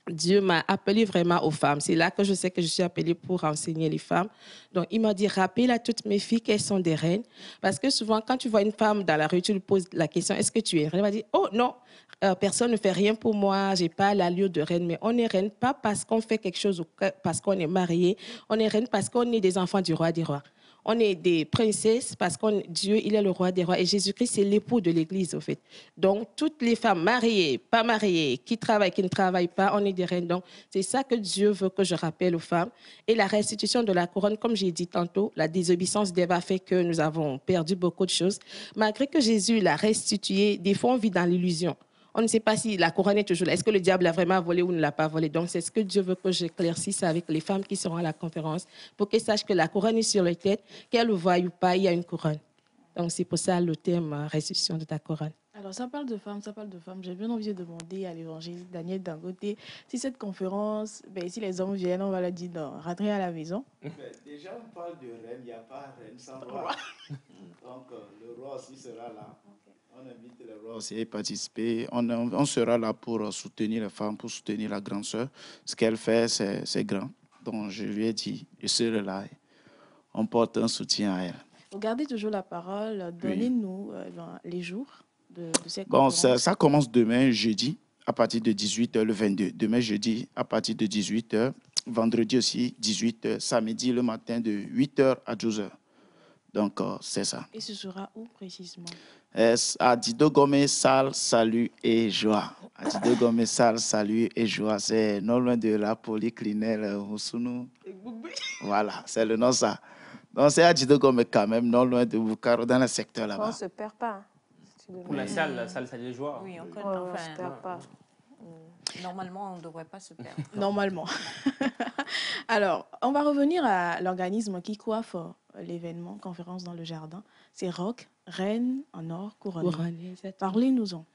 S10: Dieu m'a appelé vraiment aux femmes. C'est là que je sais que je suis appelée pour enseigner les femmes. Donc, il m'a dit, rappelle à toutes mes filles qu'elles sont des reines. Parce que souvent, quand tu vois une femme dans la rue, tu lui poses la question, est-ce que tu es reine? Elle va dire, oh non, personne ne fait rien pour moi, je n'ai pas l'allure de reine. Mais on est reine pas parce qu'on fait quelque chose ou parce qu'on est marié. On est reine parce qu'on est des enfants du roi des rois. On est des princesses parce que Dieu, il est le roi des rois. Et Jésus-Christ, c'est l'époux de l'Église, au fait. Donc, toutes les femmes mariées, pas mariées, qui travaillent, qui ne travaillent pas, on est des reines. Donc, c'est ça que Dieu veut que je rappelle aux femmes. Et la restitution de la couronne, comme j'ai dit tantôt, la désobéissance d'Ève a fait que nous avons perdu beaucoup de choses. Malgré que Jésus l'a restituée, des fois, on vit dans l'illusion. On ne sait pas si la couronne est toujours là. Est-ce que le diable l'a vraiment volée ou ne l'a pas volée? Donc, c'est ce que Dieu veut que j'éclaircisse avec les femmes qui seront à la conférence pour qu'elles sachent que la couronne est sur leur tête, qu'elles le voient ou pas, il y a une couronne. Donc, c'est pour ça le thème restitution de ta couronne.
S5: Alors, ça parle de femmes, ça parle de femmes. J'ai bien envie de demander à l'évangéliste Daniel Dangote si cette conférence, si les hommes viennent, on va leur dire non, rentrez à la maison.
S11: Déjà, on parle de reine, il n'y a pas reine sans roi. Donc, le roi aussi sera là. On invite les rois aussi à participer. On sera là pour soutenir les femmes, pour soutenir la grande sœur. Ce qu'elle fait, c'est grand. Donc, je lui ai dit, je serai là. On porte un soutien à elle.
S5: Vous gardez toujours la parole. Donnez-nous les jours de cette
S11: Bon,
S5: conférence.
S11: ça commence demain, jeudi, à partir de 18h, le 22. Demain, jeudi, à partir de 18h. Vendredi aussi, 18h. Samedi, le matin, de 8h à 12h. Donc, c'est ça.
S5: Et ce sera où précisément?
S11: À Dido Gomé, salle, salut et joie. À Dido Gomé, salle, salut et joie. C'est non loin de la polyclinique Moussounou. Voilà, c'est le nom ça. Donc, c'est à Dido Gomé quand même, non loin de Boukaro, dans le secteur là-bas.
S2: On ne se perd pas.
S9: Pour la salle, salut de joie.
S1: Oui, on connaît.
S2: On ne se perd pas.
S1: Normalement, on ne devrait pas se perdre.
S5: Normalement. Alors, on va revenir à l'organisme qui coiffe l'événement, conférence dans le jardin. C'est ROC, Reine en or couronnée. Parlez-nous-en.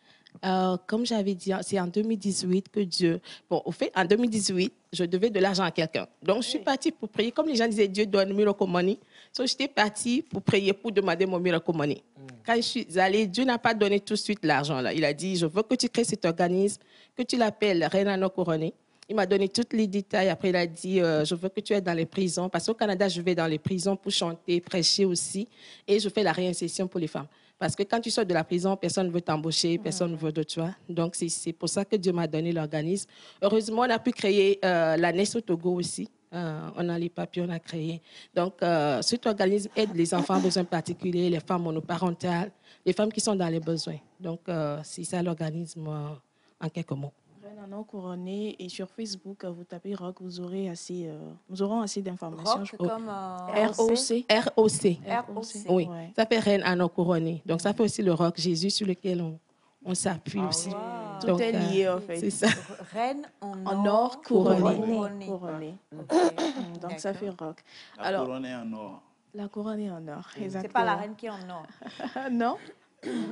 S10: Comme j'avais dit, c'est en 2018 que Dieu... Bon, au fait, en 2018, je devais de l'argent à quelqu'un. Donc, je suis partie pour prier. Comme les gens disaient, Dieu donne miracle money. Donc, j'étais partie pour prier, pour demander mon miracle money. Quand je suis allée, Dieu n'a pas donné tout de suite l'argent. Là. Il a dit, je veux que tu crées cet organisme, que tu l'appelles Reine Anneau Couronnée. Il m'a donné tous les détails. Après, il a dit, je veux que tu aies dans les prisons. Parce qu'au Canada, je vais dans les prisons pour chanter, prêcher aussi. Et je fais la réinsertion pour les femmes. Parce que quand tu sors de la prison, personne ne veut t'embaucher, personne ne veut de toi. Donc, c'est pour ça que Dieu m'a donné l'organisme. Heureusement, on a pu créer la NES au Togo aussi. On a les papiers, on a créé. Donc, cet organisme aide les enfants à besoins particuliers, les femmes monoparentales, les femmes qui sont dans les besoins. Donc, c'est ça l'organisme en quelques mots.
S5: Reine Anneau Couronnée, et sur Facebook, vous tapez ROC, nous aurons assez d'informations.
S1: Rock comme
S5: ROC.
S10: ROC.
S1: ROC.
S10: Oui,
S5: Ouais.
S10: ça fait Reine Anneau Couronnée. Donc, ça fait aussi le roc Jésus sur lequel on s'appuie aussi.
S5: Tout
S10: Donc,
S5: est lié, en fait.
S10: C'est ça.
S1: Reine
S5: En or couronné.
S1: Couronné.
S5: Donc, ça fait ROC.
S11: La
S5: Alors,
S11: couronne est en or.
S5: la couronne est en or, exactement.
S1: C'est pas la reine qui est en or.
S5: Non.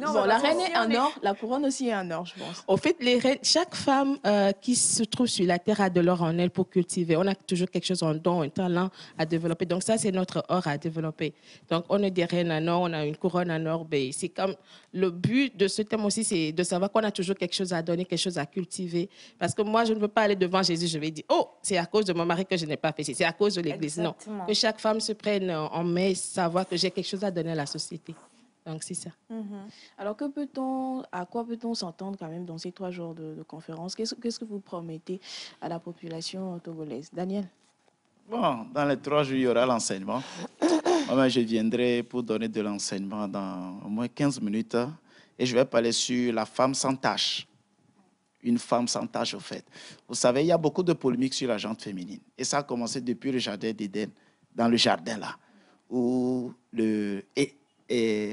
S1: Non,
S5: Bon,
S1: mais
S5: la
S1: parce que
S5: reine
S1: si
S5: est
S1: on
S5: en
S1: est-
S5: or, la couronne aussi est en or, je pense.
S10: Au fait, chaque femme qui se trouve sur la terre a de l'or en elle pour cultiver. On a toujours quelque chose en don, un talent à développer. Donc ça, c'est notre or à développer. Donc on est des reines en or, on a une couronne en or. Ben, c'est comme le but de ce thème aussi, c'est de savoir qu'on a toujours quelque chose à donner, quelque chose à cultiver. Parce que moi, je ne veux pas aller devant Jésus, je vais dire, oh, c'est à cause de mon mari que je n'ai pas fait, c'est à cause de l'Église. Non,
S1: Exactement.
S10: que chaque femme se prenne en main, savoir que j'ai quelque chose à donner à la société. Donc c'est ça.
S5: Alors, à quoi peut-on s'entendre quand même dans ces 3 jours de conférence? Qu'est-ce que vous promettez à la population togolaise? Daniel?
S11: Bon, dans les 3 jours, il y aura l'enseignement. Moi, je viendrai pour donner de l'enseignement dans au moins 15 minutes. Et je vais parler sur la femme sans tâche. Une femme sans tâche, au fait. Vous savez, il y a beaucoup de polémiques sur la gente féminine. Et ça a commencé depuis le jardin d'Éden, dans le jardin là, où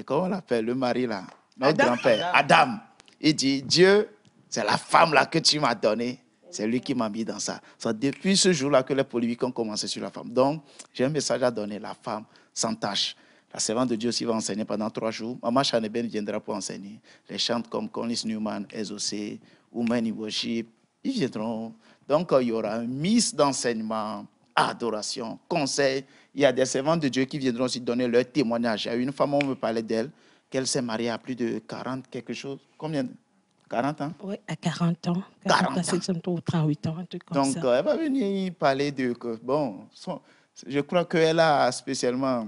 S11: comment on l'appelle, le mari là, notre grand-père, Adam, il dit, Dieu, c'est la femme là que tu m'as donnée. C'est lui qui m'a mis dans ça. C'est depuis ce jour-là que les polémiques ont commencé sur la femme. Donc, j'ai un message à donner, la femme sans tâche. La servante de Dieu aussi va enseigner pendant 3 jours. Maman Chaneben viendra pour enseigner. Les chants comme Conlis Newman, SOC, Women in Worship, ils viendront. Donc, il y aura un mix d'enseignement, adoration, conseil. Il y a des servantes de Dieu qui viendront aussi donner leur témoignage. Il y a une femme, on me parlait d'elle, qu'elle s'est mariée à plus de 40 quelque chose. Combien? 40 ans?
S10: Oui, à 40 ans.
S11: 40 ans.
S10: 38 ans, un truc comme
S11: Donc,
S10: ça.
S11: elle va venir parler de... je crois qu'elle a spécialement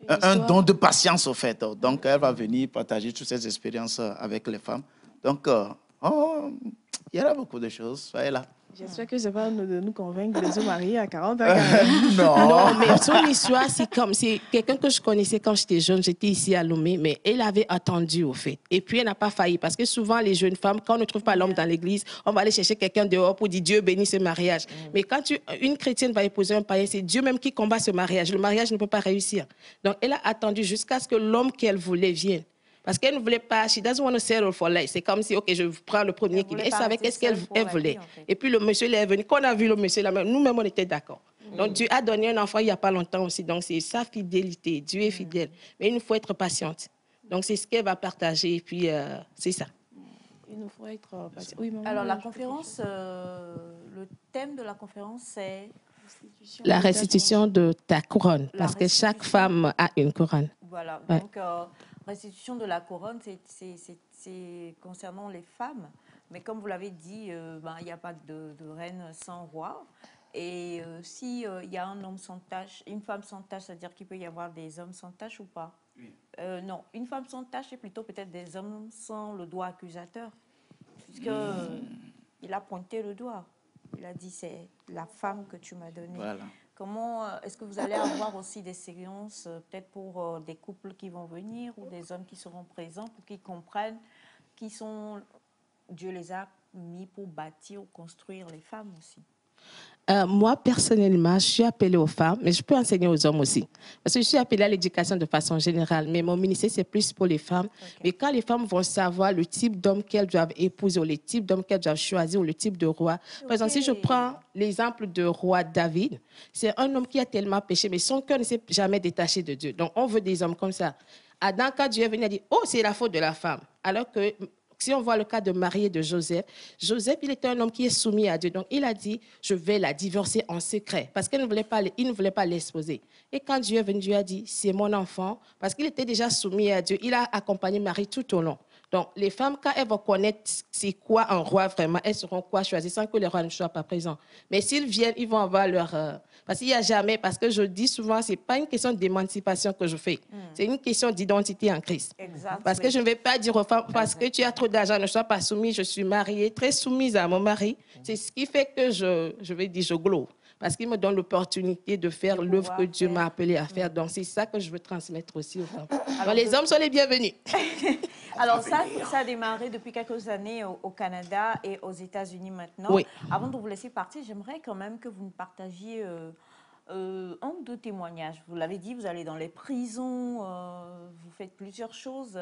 S11: un don de patience, au fait. Donc, elle va venir partager toutes ses expériences avec les femmes. Donc, il y aura beaucoup de choses. Soyez là.
S5: J'espère que ce n'est pas de nous convaincre de se marier à 40 ans.
S10: Non, mais son histoire, c'est quelqu'un que je connaissais quand j'étais jeune. J'étais ici à Lomé, mais elle avait attendu, au fait. Et puis, elle n'a pas failli. Parce que souvent, les jeunes femmes, quand on ne trouve pas l'homme dans l'église, on va aller chercher quelqu'un dehors pour dire Dieu bénit ce mariage. Mais quand une chrétienne va épouser un païen, c'est Dieu même qui combat ce mariage. Le mariage ne peut pas réussir. Donc, elle a attendu jusqu'à ce que l'homme qu'elle voulait vienne. Parce qu'elle ne voulait pas, she doesn't want to settle for less. C'est comme si, OK, je prends le premier qui vient. Elle savait qu'est-ce qu'elle voulait. Et puis le monsieur, il est venu. Quand on a vu le monsieur, là, nous-mêmes, on était d'accord. Donc Dieu a donné un enfant il n'y a pas longtemps aussi. Donc c'est sa fidélité. Dieu est fidèle. Mais il nous faut être patiente. Donc c'est ce qu'elle va partager. Et puis c'est ça.
S5: Il nous faut être patient. Oui, maman,
S1: Alors, la conférence, le thème de la conférence, c'est
S10: La restitution de ta couronne. Parce que chaque femme a une couronne.
S1: Voilà,
S10: Ouais.
S1: donc restitution de la couronne, c'est concernant les femmes. Mais comme vous l'avez dit, il n'y a pas de reine sans roi. Et si il y a un homme sans tâche, une femme sans tâche, c'est-à-dire qu'il peut y avoir des hommes sans tâche ou pas? Oui. Non, une femme sans tâche, c'est plutôt peut-être des hommes sans le doigt accusateur. Puisque il a pointé le doigt. Il a dit, c'est la femme que tu m'as donnée.
S11: Voilà.
S1: Comment est-ce que vous allez avoir aussi des séances, peut-être pour des couples qui vont venir ou des hommes qui seront présents pour qu'ils comprennent qui sont... Dieu les a mis pour bâtir ou construire les femmes aussi.
S10: Moi, personnellement, je suis appelée aux femmes, mais je peux enseigner aux hommes aussi. Parce que je suis appelée à l'éducation de façon générale, mais mon ministère, c'est plus pour les femmes. Okay. Mais quand les femmes vont savoir le type d'homme qu'elles doivent épouser, ou le type d'homme qu'elles doivent choisir, ou le type de roi. Par exemple, si je prends l'exemple de roi David, c'est un homme qui a tellement péché, mais son cœur ne s'est jamais détaché de Dieu. Donc, on veut des hommes comme ça. Adam, quand Dieu est venu, il a dit, oh, c'est la faute de la femme. Alors que si on voit le cas de Marie et de Joseph, Joseph, il était un homme qui est soumis à Dieu. Donc, il a dit, je vais la divorcer en secret parce qu'il ne voulait pas l'exposer. Et quand Dieu est venu, Dieu a dit, c'est mon enfant, parce qu'il était déjà soumis à Dieu. Il a accompagné Marie tout au long. Donc, les femmes, quand elles vont connaître c'est quoi un roi vraiment, elles sauront quoi choisir sans que le roi ne soit pas présent. Mais s'ils viennent, ils vont avoir leur... Parce qu'il n'y a jamais, parce que je dis souvent, ce n'est pas une question d'émancipation que je fais. C'est une question d'identité en Christ.
S1: Exact,
S10: Parce que je ne vais pas dire aux femmes, parce que tu as trop d'argent, ne sois pas soumise, je suis mariée, très soumise à mon mari. C'est ce qui fait que je vais dire, je glow. Parce qu'il me donne l'opportunité de faire l'œuvre que Dieu m'a appelé à faire. Donc, c'est ça que je veux transmettre aussi aux femmes. Alors, les hommes sont les bienvenus.
S1: Alors, ça a démarré depuis quelques années au Canada et aux États-Unis maintenant.
S10: Oui.
S1: Avant de vous laisser partir, j'aimerais quand même que vous nous partagiez un ou deux témoignages. Vous l'avez dit, vous allez dans les prisons, vous faites plusieurs choses.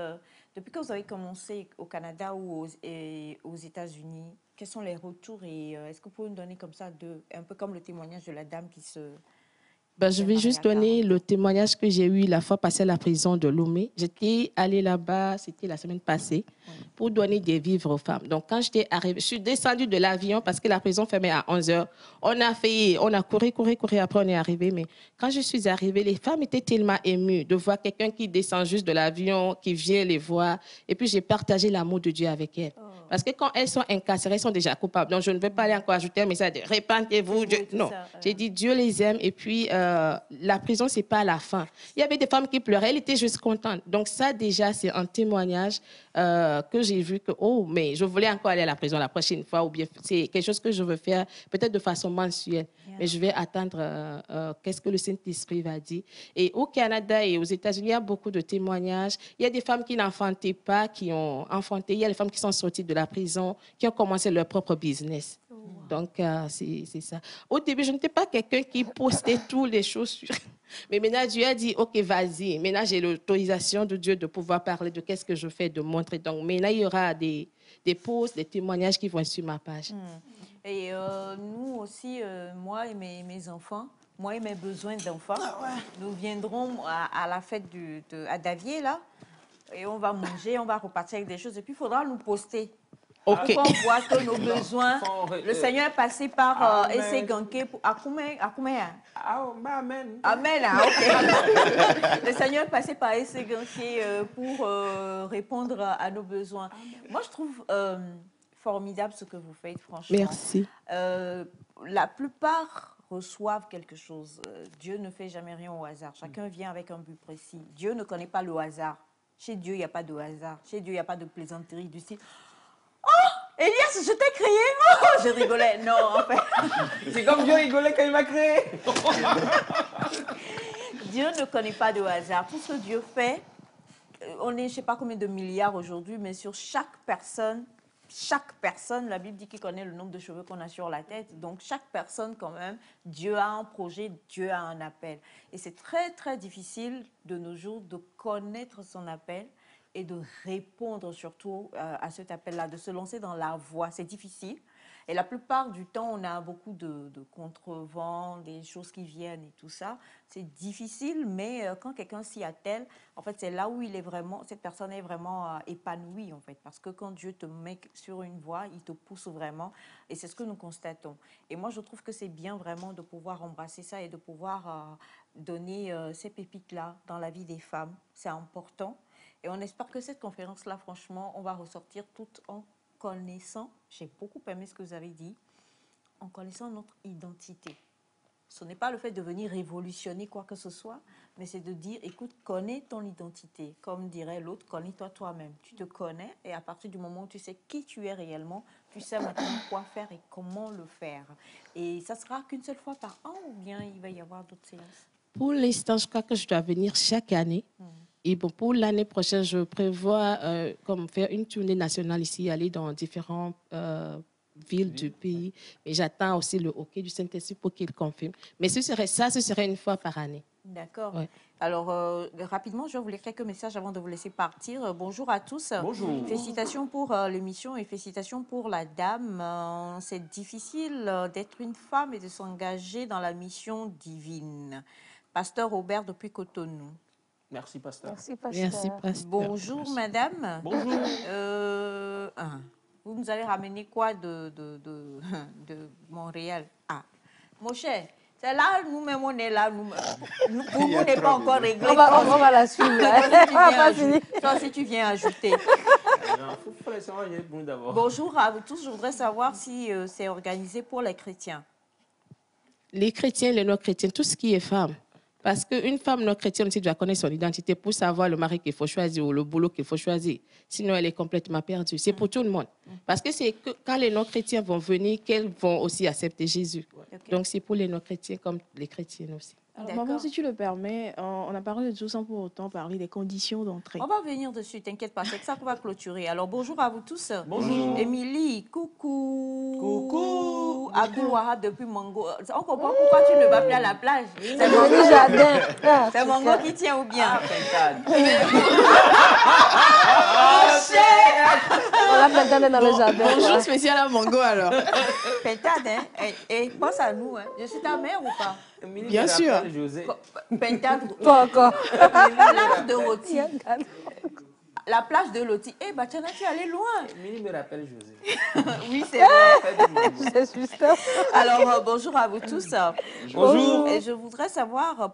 S1: Depuis que vous avez commencé au Canada ou aux États-Unis, quels sont les retours et est-ce que vous pouvez nous donner comme ça, un peu comme le témoignage de la dame qui se...
S10: Je vais juste donner le témoignage que j'ai eu la fois passée à la prison de Lomé. J'étais allée là-bas, c'était la semaine passée, pour donner des vivres aux femmes. Donc, quand j'étais arrivée, je suis descendue de l'avion parce que la prison fermait à 11h. On a couru, après on est arrivé. Mais quand je suis arrivée, les femmes étaient tellement émues de voir quelqu'un qui descend juste de l'avion, qui vient les voir. Et puis, j'ai partagé l'amour de Dieu avec elles. Parce que quand elles sont incarcérées, elles sont déjà coupables. Donc, je ne vais pas aller encore ajouter un message de « répentez-vous ». Non, j'ai dit Dieu les aime. Et puis, la prison, ce n'est pas la fin. Il y avait des femmes qui pleuraient, elles étaient juste contentes. Donc, ça, déjà, c'est un témoignage que j'ai vu que, oh, mais je voulais encore aller à la prison la prochaine fois. Ou bien, c'est quelque chose que je veux faire, peut-être de façon mensuelle. Mais je vais attendre qu'est-ce que le Saint-Esprit va dire. Et au Canada et aux États-Unis, il y a beaucoup de témoignages. Il y a des femmes qui n'enfantaient pas, qui ont enfanté. Il y a des femmes qui sont sorties de la prison, qui ont commencé leur propre business. Donc, c'est ça. Au début, je n'étais pas quelqu'un qui postait toutes les choses sur... Mais maintenant, Dieu a dit, OK, vas-y. Maintenant, j'ai l'autorisation de Dieu de pouvoir parler de qu'est-ce que je fais, de montrer. Donc, maintenant, il y aura des posts, des témoignages qui vont être sur ma page.
S1: Et nous aussi, moi et mes enfants, moi et mes besoins d'enfants, nous viendrons à la fête à Davier, là, et on va manger, on va repartir avec des choses. Et puis, il faudra nous poster.
S10: OK.
S1: Pour qu'on voit que nos besoins... Le Seigneur est passé par Essay Ganké pour... À combien?
S3: Amen.
S1: Amen, OK. Le Seigneur est passé par Essay Ganké pour répondre à nos besoins. Moi, je trouve formidable ce que vous faites, franchement.
S10: Merci.
S1: La plupart reçoivent quelque chose. Dieu ne fait jamais rien au hasard. Chacun vient avec un but précis. Dieu ne connaît pas le hasard. Chez Dieu, il n'y a pas de hasard. Chez Dieu, il n'y a pas de plaisanterie du style... Oh, Elias, je t'ai créé. Oh, je rigolais. Non, en fait.
S9: C'est comme Dieu rigolait quand il m'a créé.
S1: Dieu ne connaît pas de hasard. Tout ce que Dieu fait, on est, je ne sais pas combien de milliards aujourd'hui, mais sur chaque personne, la Bible dit qu'il connaît le nombre de cheveux qu'on a sur la tête. Donc, chaque personne, quand même, Dieu a un projet, Dieu a un appel. Et c'est très, très difficile de nos jours de connaître son appel et de répondre surtout à cet appel-là, de se lancer dans la voie. C'est difficile. Et la plupart du temps, on a beaucoup de contrevents, des choses qui viennent et tout ça. C'est difficile, mais quand quelqu'un s'y attelle, en fait, c'est là où il est vraiment, cette personne est vraiment épanouie, en fait. Parce que quand Dieu te met sur une voie, il te pousse vraiment. Et c'est ce que nous constatons. Et moi, je trouve que c'est bien vraiment de pouvoir embrasser ça et de pouvoir donner ces pépites-là dans la vie des femmes. C'est important. Et on espère que cette conférence-là, franchement, on va ressortir tout en connaissant, j'ai beaucoup aimé ce que vous avez dit, en connaissant notre identité. Ce n'est pas le fait de venir révolutionner quoi que ce soit, mais c'est de dire, écoute, connais ton identité. Comme dirait l'autre, connais-toi toi-même. Tu te connais et à partir du moment où tu sais qui tu es réellement, tu sais maintenant quoi faire et comment le faire. Et ça sera qu'une seule fois par an ou bien il va y avoir d'autres séances?
S10: Pour l'instant, je crois que je dois venir chaque année. Et bon, pour l'année prochaine, je prévois comme faire une tournée nationale ici, aller dans différentes villes du pays. Et j'attends aussi le OK du Saint-Esprit pour qu'il confirme. Mais ce serait une fois par année.
S1: D'accord.
S10: Ouais.
S1: Alors, rapidement, je vais vous lire quelques messages avant de vous laisser partir. Bonjour à tous.
S3: Bonjour.
S1: Félicitations pour l'émission et félicitations pour la dame. C'est difficile d'être une femme et de s'engager dans la mission divine. Pasteur Robert depuis Cotonou.
S3: Merci, pasteur.
S2: Merci, pasteur.
S10: Merci, pasteur.
S1: Bonjour, madame.
S3: Bonjour.
S1: Vous nous avez ramené quoi de Montréal? Ah, mon cher, c'est là, nous-mêmes, on est là. Pour nous, n'est pas encore réglé.
S2: On va la suivre. On va pas finir.
S1: Toi, si tu viens ajouter. Bonjour à vous tous. Je voudrais savoir si c'est organisé pour les chrétiens.
S10: Les chrétiens, les non-chrétiens, tout ce qui est femme. Parce qu'une femme non-chrétienne aussi doit connaître son identité pour savoir le mari qu'il faut choisir ou le boulot qu'il faut choisir. Sinon, elle est complètement perdue. C'est pour tout le monde. Parce que c'est que quand les non-chrétiens vont venir, qu'elles vont aussi accepter Jésus. Okay. Donc, c'est pour les non-chrétiens comme les chrétiennes aussi.
S5: Alors, maman, si tu le permets, on a parlé de tout sans pour autant parler des conditions d'entrée.
S1: On va venir dessus, t'inquiète pas, c'est ça qu'on va clôturer. Alors, bonjour à vous tous.
S3: Bonjour.
S1: Émilie, coucou. Coucou. Abdou Wahab depuis Mango. On comprend pourquoi tu ne vas plus à la plage. C'est Mango jardin. C'est Mango qui tient ou bien.
S2: On l'a planté dans le jardin.
S5: Bonjour spécial à Mango alors.
S1: Pentade, hein. Et pense à nous, hein. Je suis ta mère ou pas?
S5: Bien sûr.
S1: Pentade.
S2: Pas encore.
S1: La plage de Roti. La plage de Loti. Eh, Bachana, tu es allé loin.
S3: Émilie me rappelle José.
S1: Oui, c'est vrai.
S2: C'est juste.
S1: Alors, bonjour à vous tous.
S3: Bonjour.
S1: Et je voudrais savoir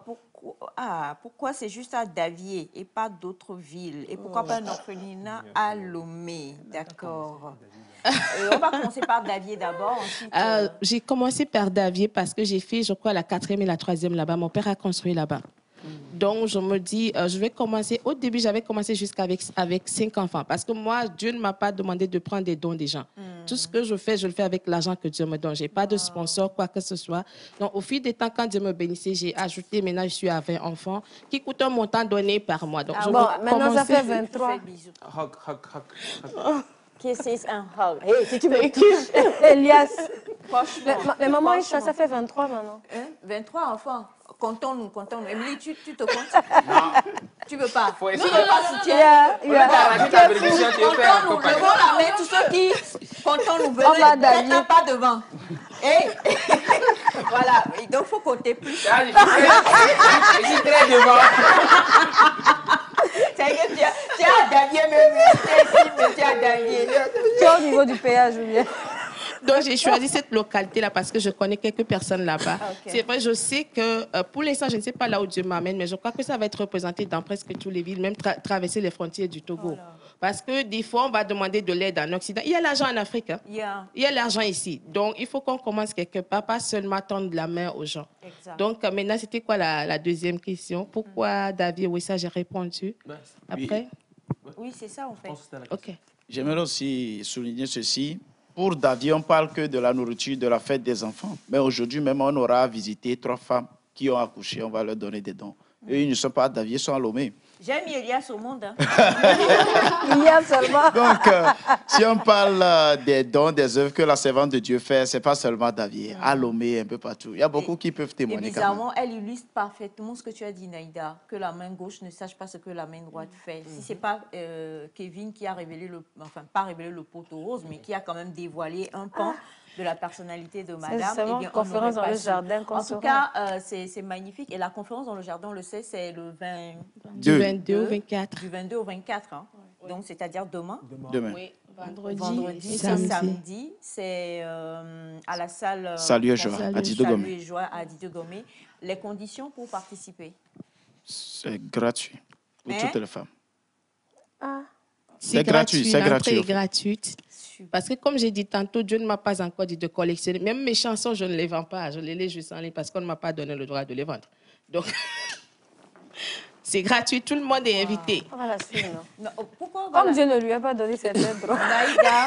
S1: pourquoi c'est juste à Davier et pas d'autres villes. Et pourquoi pas un orphelinat à Lomé. D'accord. On va commencer par Davier d'abord.
S10: J'ai commencé par Davier parce que j'ai fait, je crois, la 4e et la 3e là-bas. Mon père a construit là-bas. Donc, je me dis, je vais commencer. Au début, j'avais commencé jusqu'avec 5 enfants. Parce que moi, Dieu ne m'a pas demandé de prendre des dons des gens. Tout ce que je le fais avec l'argent que Dieu me donne. Je n'ai pas de sponsor, quoi que ce soit. Donc, au fil des temps, quand Dieu me bénissait, j'ai ajouté, maintenant, je suis à 20 enfants, qui coûtent un montant donné par mois. Donc,
S2: maintenant, ça fait 23.
S1: Kisses and hug.
S2: Hey, si tu me touches, Elias. Mais maman, ça fait 23 maintenant.
S1: 23 enfants. Comptons-nous. Émilie, tu te comptes? Non. Tu veux pas? Tu veux pas soutien? Comptons-nous. Levons la main, tous ceux qui... Comptons-nous. Venez pas devant. Hey. Voilà. Donc, il faut compter plus. Je suis très devant. Tu as Davier, même. Tu as Davier.
S2: Tu es au niveau du péage, Julien.
S10: Donc, j'ai choisi cette localité-là parce que je connais quelques personnes là-bas. Okay. C'est vrai, je sais que pour l'instant, je ne sais pas là où Dieu m'amène, mais je crois que ça va être représenté dans presque toutes les villes, même traverser les frontières du Togo. Parce que des fois, on va demander de l'aide en Occident. Il y a l'argent en Afrique. Hein? Il y a l'argent ici. Donc, il faut qu'on commence quelque part, pas seulement tendre la main aux gens. Exact. Donc, maintenant, c'était quoi la deuxième question? Pourquoi David? Oui, ça, j'ai répondu. Après?
S1: Oui, c'est ça, en fait.
S10: OK.
S11: J'aimerais aussi souligner ceci. Pour Davier, on parle que de la nourriture, de la fête des enfants. Mais aujourd'hui, même, on aura visité 3 femmes qui ont accouché. On va leur donner des dons. Eux, ils ne sont pas à Davier, ils sont à Lomé.
S1: J'aime Elias au monde. Hein.
S2: Elias seulement.
S11: Donc, si on parle des dons, des œuvres que la servante de Dieu fait, ce n'est pas seulement Davier, à Lomé, un peu partout. Il y a beaucoup qui peuvent témoigner.
S1: Et bizarrement, elle illustre parfaitement ce que tu as dit, Naïda, que la main gauche ne sache pas ce que la main droite fait. Si ce n'est pas Kevin qui a révélé pas révélé le poteau rose, mais qui a quand même dévoilé un pan de la personnalité de madame.
S2: C'est une conférence dans le jardin.
S1: En tout cas, c'est magnifique. Et la conférence dans le jardin, on le sait, c'est le
S10: 22 au 24.
S1: Du 22 au 24. Hein. Oui. Donc, c'est-à-dire demain.
S10: Oui,
S1: vendredi samedi. C'est à la salle
S11: Salut et Joie à
S1: Didogomé. Les conditions pour participer?
S11: C'est gratuit pour toutes les femmes.
S10: C'est gratuit. L'entrée est gratuite. Parce que comme j'ai dit tantôt, Dieu ne m'a pas encore dit de collectionner. Même mes chansons, je ne les vends pas. Je les lis juste en ligne parce qu'on ne m'a pas donné le droit de les vendre. Donc, c'est gratuit. Tout le monde est invité.
S2: On va la suivre, non? Pourquoi comme Dieu ne lui a pas donné cette lettre.
S1: Naïda,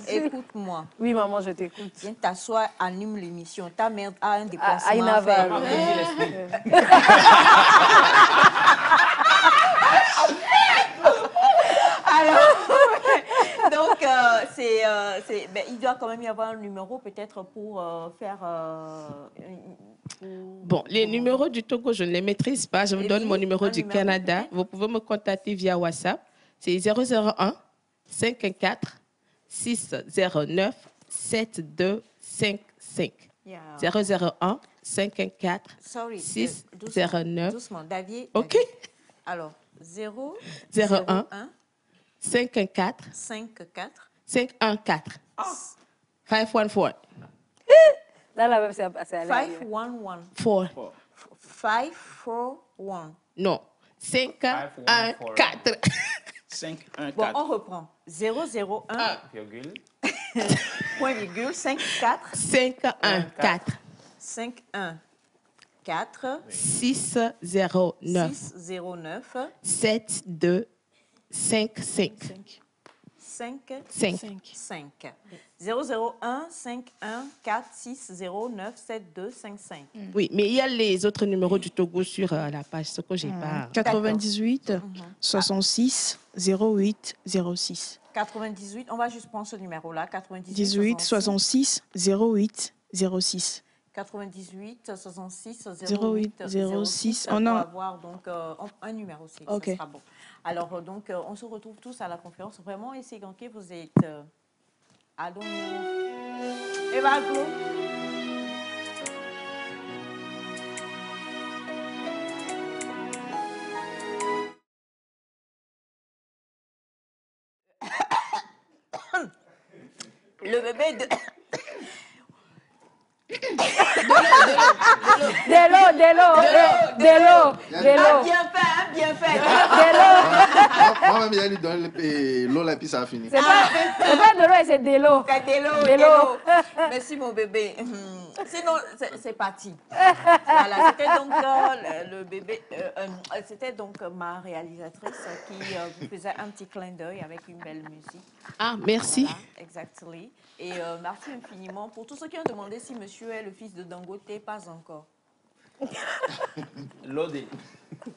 S1: écoute-moi.
S2: Oui, maman, je t'écoute.
S1: Viens t'asseoir, anime l'émission. Ta mère a un déplacement
S2: à faire.
S1: Donc, il doit quand même y avoir un numéro peut-être pour faire...
S10: Bon, les numéros du Togo, je ne les maîtrise pas. Je vous donne mon numéro du Canada. Vous pouvez me contacter via WhatsApp. C'est 001 514 609 7255. 001 514 609.
S1: Doucement, Davier.
S10: OK.
S1: Alors, 001
S10: 514
S1: 54
S10: 514. 514.
S2: Là, la même, c'est allé.
S1: 511.
S10: 4.
S1: 541.
S10: Non. 514.
S11: 514.
S1: Bon, on reprend. 001.
S3: Virgule.
S1: Point virgule. 54.
S10: 514.
S1: 514.
S10: 609.
S1: 609.
S10: 7255.
S1: 5.
S10: 5.
S1: 5. 001 51 4 6 09 72 55.
S10: Oui, mais il y a les autres numéros du Togo sur la page, ce que j'ai pas.
S5: 98 66 08 06.
S1: 98, on va juste prendre ce numéro-là. 98
S5: 18 66 08 06.
S1: 98 66
S5: 08 06.
S1: On
S5: On
S1: va
S5: a
S1: avoir donc un numéro aussi.
S5: Ok.
S1: Ça sera bon. Alors donc on se retrouve tous à la conférence. Vraiment, et c'est que vous êtes allons Eva Glo. Le bébé de...
S2: Délo.
S1: Bien fait.
S6: Moi-même, il y a lui donner l'eau là, puis ça a fini.
S2: C'est pas Délo, c'est Délo.
S1: Délo. Merci mon bébé. Sinon, c'est parti. Voilà, c'était donc le bébé. C'était donc ma réalisatrice qui vous faisait un petit clin d'œil avec une belle musique.
S10: Ah, merci.
S1: Voilà, exactement. Et merci infiniment pour tous ceux qui ont demandé si monsieur est le fils de Dangote. Pas encore.
S3: Lodé.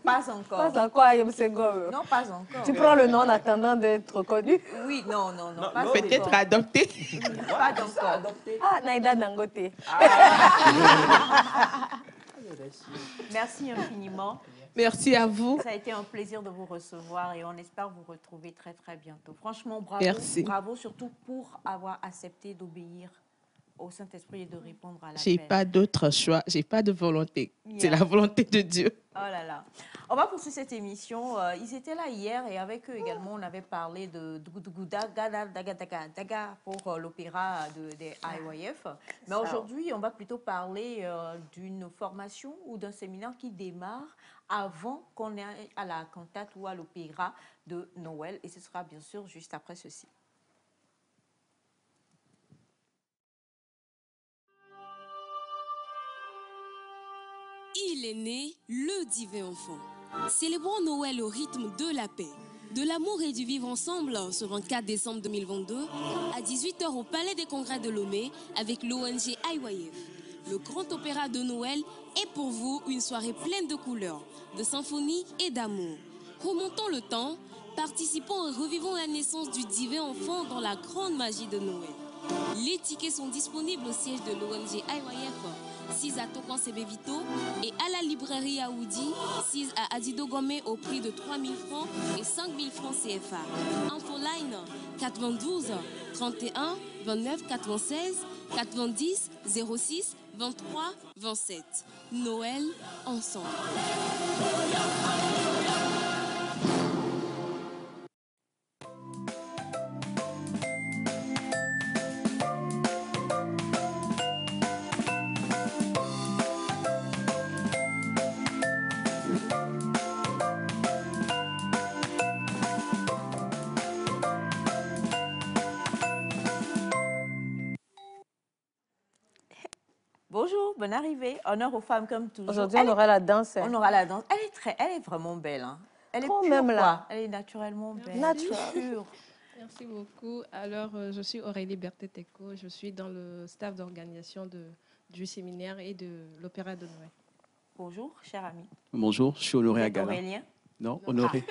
S1: Pas encore.
S2: Pas encore, Ayom Senghor.
S1: Non, pas encore.
S2: Tu prends le nom en attendant d'être connu.
S1: Oui, non, pas
S10: Peut-être
S1: encore.
S10: adopté.
S1: Pas encore.
S2: Ah, Naïda Dangote.
S1: Merci infiniment.
S10: Merci à vous.
S1: Ça a été un plaisir de vous recevoir et on espère vous retrouver très très bientôt. Franchement, bravo.
S10: Merci.
S1: Bravo surtout pour avoir accepté d'obéir au Saint-Esprit et de répondre à l'appel.
S10: J'ai pas d'autre choix, j'ai pas de volonté. C'est
S1: Yeah.
S10: la volonté de Dieu.
S1: Oh là là. On va poursuivre cette émission. Ils étaient là hier et avec eux également, on avait parlé de Daga pour l'opéra des IYF. Mais aujourd'hui, on va plutôt parler d'une formation ou d'un séminaire qui démarre avant qu'on ait à la cantate ou à l'opéra de Noël. Et ce sera bien sûr juste après ceci.
S12: Il est né le divin enfant. Célébrons Noël au rythme de la paix, de l'amour et du vivre ensemble ce 24 décembre 2022 à 18h au Palais des Congrès de Lomé avec l'ONG IYF. Le grand opéra de Noël est pour vous une soirée pleine de couleurs, de symphonies et d'amour. Remontons le temps, participons et revivons la naissance du divin enfant dans la grande magie de Noël. Les tickets sont disponibles au siège de l'ONG IYF, 6 à Tokan Sebevito et à la librairie Aoudi, 6 à Adido Gomé au prix de 3 000 francs et 5 000 francs CFA. Infoline 92 31 29 96 90 06 23 27. Noël ensemble.
S1: Bonjour, bonne arrivée. Honneur aux femmes comme toujours.
S2: Aujourd'hui, on aura la danse.
S1: On aura la danse. Elle est vraiment belle. Hein. Elle
S2: Trop
S1: est pure,
S2: même, là.
S1: quoi. Elle est naturellement belle. Pure.
S13: Merci beaucoup. Alors, je suis Aurélie Bertet-Teco. Je suis dans le staff d'organisation du séminaire et de l'Opéra de Noël.
S1: Bonjour, cher ami.
S14: Bonjour, je suis Honoré
S1: Vous êtes
S14: Agala.
S1: Aurélien?
S14: Non, Honoré.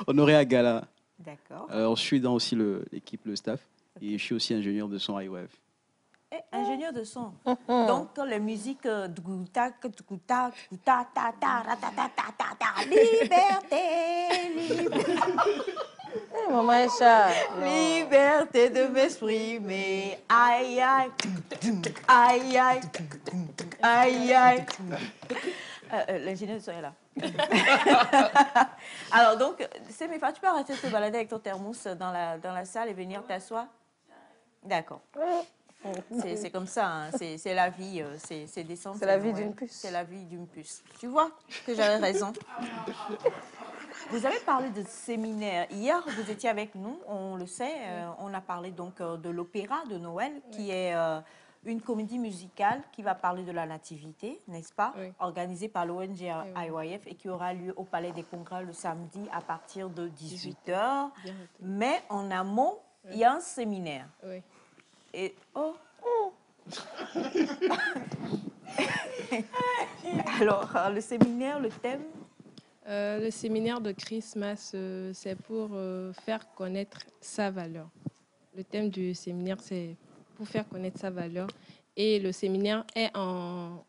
S14: Honoré Agala.
S1: D'accord.
S14: Alors, je suis dans aussi l'équipe, le staff. Et je suis aussi ingénieur de son IWF.
S1: Ingénieur de son. Donc, les musiques liberté,
S2: Maman Echa.
S1: liberté de m'exprimer. Aïe, aïe, aïe, aïe, aïe, aïe. L'ingénieur du son est là. Alors donc, Séméfa, tu peux arrêter de te balader avec ton thermos dans la salle et venir t'asseoir? D'accord. C'est comme ça, hein. C'est la vie, c'est descendre.
S2: C'est la vie d'une puce.
S1: C'est la vie d'une puce. Tu vois que j'avais raison. Vous avez parlé de séminaire. Hier, vous étiez avec nous, on le sait. On a parlé donc de l'opéra de Noël, qui est une comédie musicale qui va parler de la nativité, n'est-ce pas? Organisée par l'ONG IYF et qui aura lieu au Palais des Congrès le samedi à partir de 18h. Mais en amont, il y a un séminaire.
S13: Oui.
S1: Et alors, le séminaire, le thème?
S13: Le séminaire de Christmas, c'est pour faire connaître sa valeur. Le thème du séminaire, c'est pour faire connaître sa valeur. Et le séminaire est en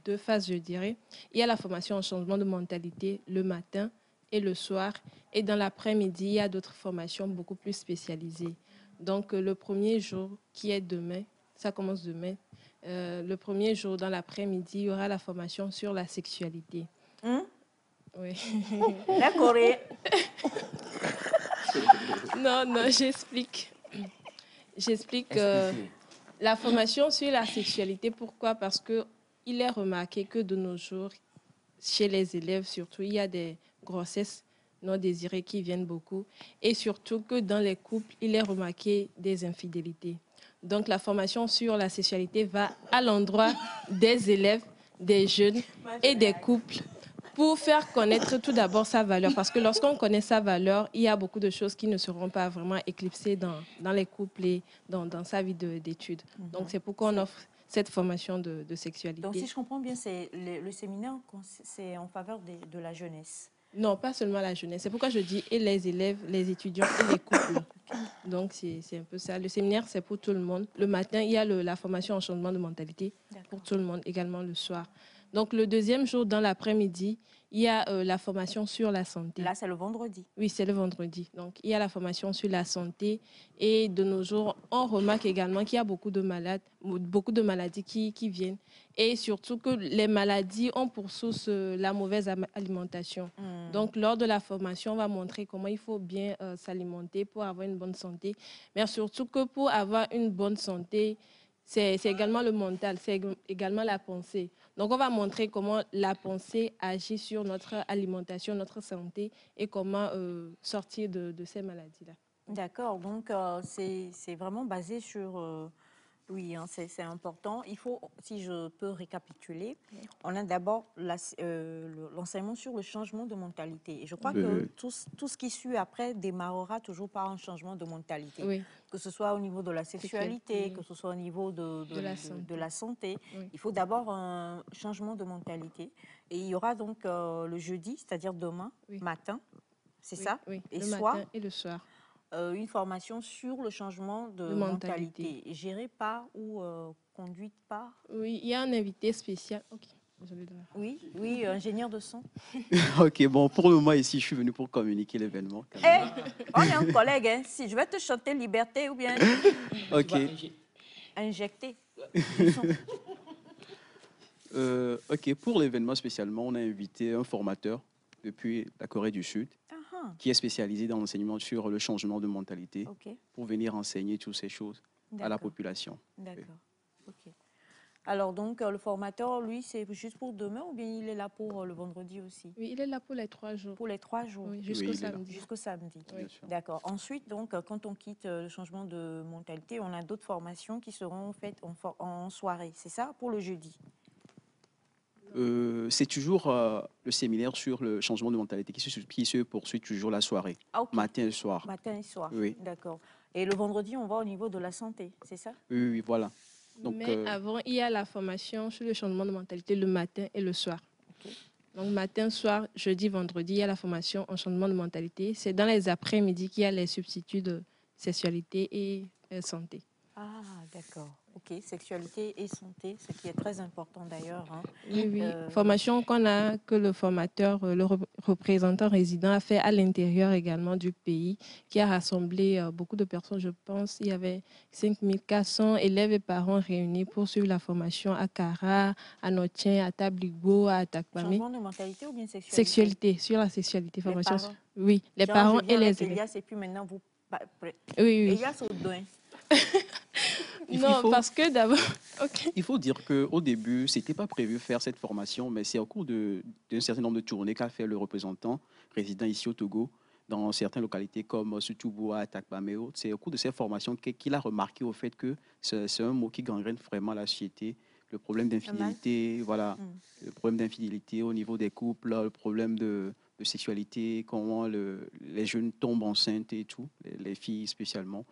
S13: 2 phases, je dirais. Il y a la formation en changement de mentalité le matin et le soir. Et dans l'après-midi, il y a d'autres formations beaucoup plus spécialisées. Donc, le premier jour, qui est demain, ça commence demain, le premier jour dans l'après-midi, il y aura la formation sur la sexualité. Oui.
S1: D'accord.
S13: Non, j'explique. J'explique la formation sur la sexualité. Pourquoi? Parce qu'il est remarqué que de nos jours, chez les élèves surtout, il y a des grossesses non désirées qui viennent beaucoup. Et surtout que dans les couples, il est remarqué des infidélités. Donc la formation sur la sexualité va à l'endroit des élèves, des jeunes et des couples, pour faire connaître tout d'abord sa valeur. Parce que lorsqu'on connaît sa valeur, il y a beaucoup de choses qui ne seront pas vraiment éclipsées dans les couples et dans sa vie d'études. Donc, c'est pourquoi on offre cette formation de sexualité.
S1: Donc, si je comprends bien, le séminaire, c'est en faveur de la jeunesse.
S13: Non, pas seulement la jeunesse. C'est pourquoi je dis et les élèves, les étudiants et les couples. Donc, c'est un peu ça. Le séminaire, c'est pour tout le monde. Le matin, il y a la formation en changement de mentalité pour tout le monde, également le soir. Donc, le deuxième jour, dans l'après-midi, il y a la formation sur la santé.
S1: Là, c'est le vendredi.
S13: Oui, c'est le vendredi. Donc, il y a la formation sur la santé. Et de nos jours, on remarque également qu'il y a beaucoup de maladies qui viennent. Et surtout que les maladies ont pour source la mauvaise alimentation. Donc, lors de la formation, on va montrer comment il faut bien s'alimenter pour avoir une bonne santé. Mais surtout que pour avoir une bonne santé, c'est également le mental, c'est également la pensée. Donc, on va montrer comment la pensée agit sur notre alimentation, notre santé et comment sortir de ces maladies-là.
S1: D'accord. Donc, c'est vraiment basé sur... oui, hein, c'est important. Il faut, si je peux récapituler, on a d'abord l'enseignement sur le changement de mentalité. Et je crois que tout ce qui suit après démarrera toujours par un changement de mentalité.
S13: Oui.
S1: Que ce soit au niveau de la sexualité, que ce soit au niveau de la santé. Oui. Il faut d'abord un changement de mentalité. Et il y aura donc le jeudi, c'est-à-dire demain, matin, c'est ça?
S13: Oui,
S1: et
S13: le
S1: soir,
S13: matin et le soir.
S1: Une formation sur le changement de mentalité, gérée par ou conduite par?
S13: Oui, il y a un invité spécial. Ok.
S1: Oui, ingénieur de son.
S14: Ok, bon, pour le moment ici, je suis venu pour communiquer l'événement.
S1: On est un collègue, hein. Si je vais te chanter Liberté ou bien...
S14: Ok.
S1: Injecter.
S14: Ok, pour l'événement spécialement, on a invité un formateur depuis la Corée du Sud qui est spécialisé dans l'enseignement sur le changement de mentalité pour venir enseigner toutes ces choses à la population.
S1: D'accord. Ok. Alors donc, le formateur, lui, c'est juste pour demain ou bien il est là pour le vendredi aussi?
S13: Oui, il est là pour les 3 jours.
S1: Pour les 3 jours?
S13: Oui, jusqu'au samedi.
S1: Jusqu'au samedi.
S14: Oui.
S1: D'accord. Ensuite, donc, quand on quitte le changement de mentalité, on a d'autres formations qui seront faites en soirée. C'est ça, pour le jeudi?
S14: C'est toujours le séminaire sur le changement de mentalité qui se poursuit toujours la soirée, matin et soir.
S1: Matin et soir,
S14: oui.
S1: D'accord. Et le vendredi, on va au niveau de la santé, c'est ça?
S14: Oui, voilà. Donc,
S13: mais avant, il y a la formation sur le changement de mentalité le matin et le soir. Donc, matin, soir, jeudi, vendredi, il y a la formation en changement de mentalité. C'est dans les après-midi qu'il y a les substituts de sexualité et santé.
S1: Ah, d'accord. Ok, sexualité et santé, ce qui est très important d'ailleurs. Hein.
S13: Oui. Formation qu'on a, que le formateur, le représentant résident a fait à l'intérieur également du pays, qui a rassemblé beaucoup de personnes, je pense. Il y avait 5400 élèves et parents réunis pour suivre la formation à Kara, à Notien, à Tabligo, à Takpamé.
S1: Changement de mentalité ou bien sexualité?
S13: Sexualité, sur la sexualité. Formation. Oui, les
S1: Genre,
S13: parents
S1: je viens
S13: et les
S1: avec
S13: élèves.
S1: Elias et puis maintenant vous...
S13: Oui.
S1: Elias au doigt.
S13: Non, parce que d'abord... Okay.
S14: Il faut dire qu'au début, ce n'était pas prévu faire cette formation, mais c'est au cours d'un certain nombre de tournées qu'a fait le représentant résident ici au Togo, dans certaines localités comme Sutuboua, Takpameo. C'est au cours de ces formations qu'il a remarqué au fait que c'est un mot qui gangrène vraiment la société. Le problème d'infidélité, voilà, le problème d'infidélité au niveau des couples, le problème de sexualité, comment les jeunes tombent enceintes et tout, les filles spécialement.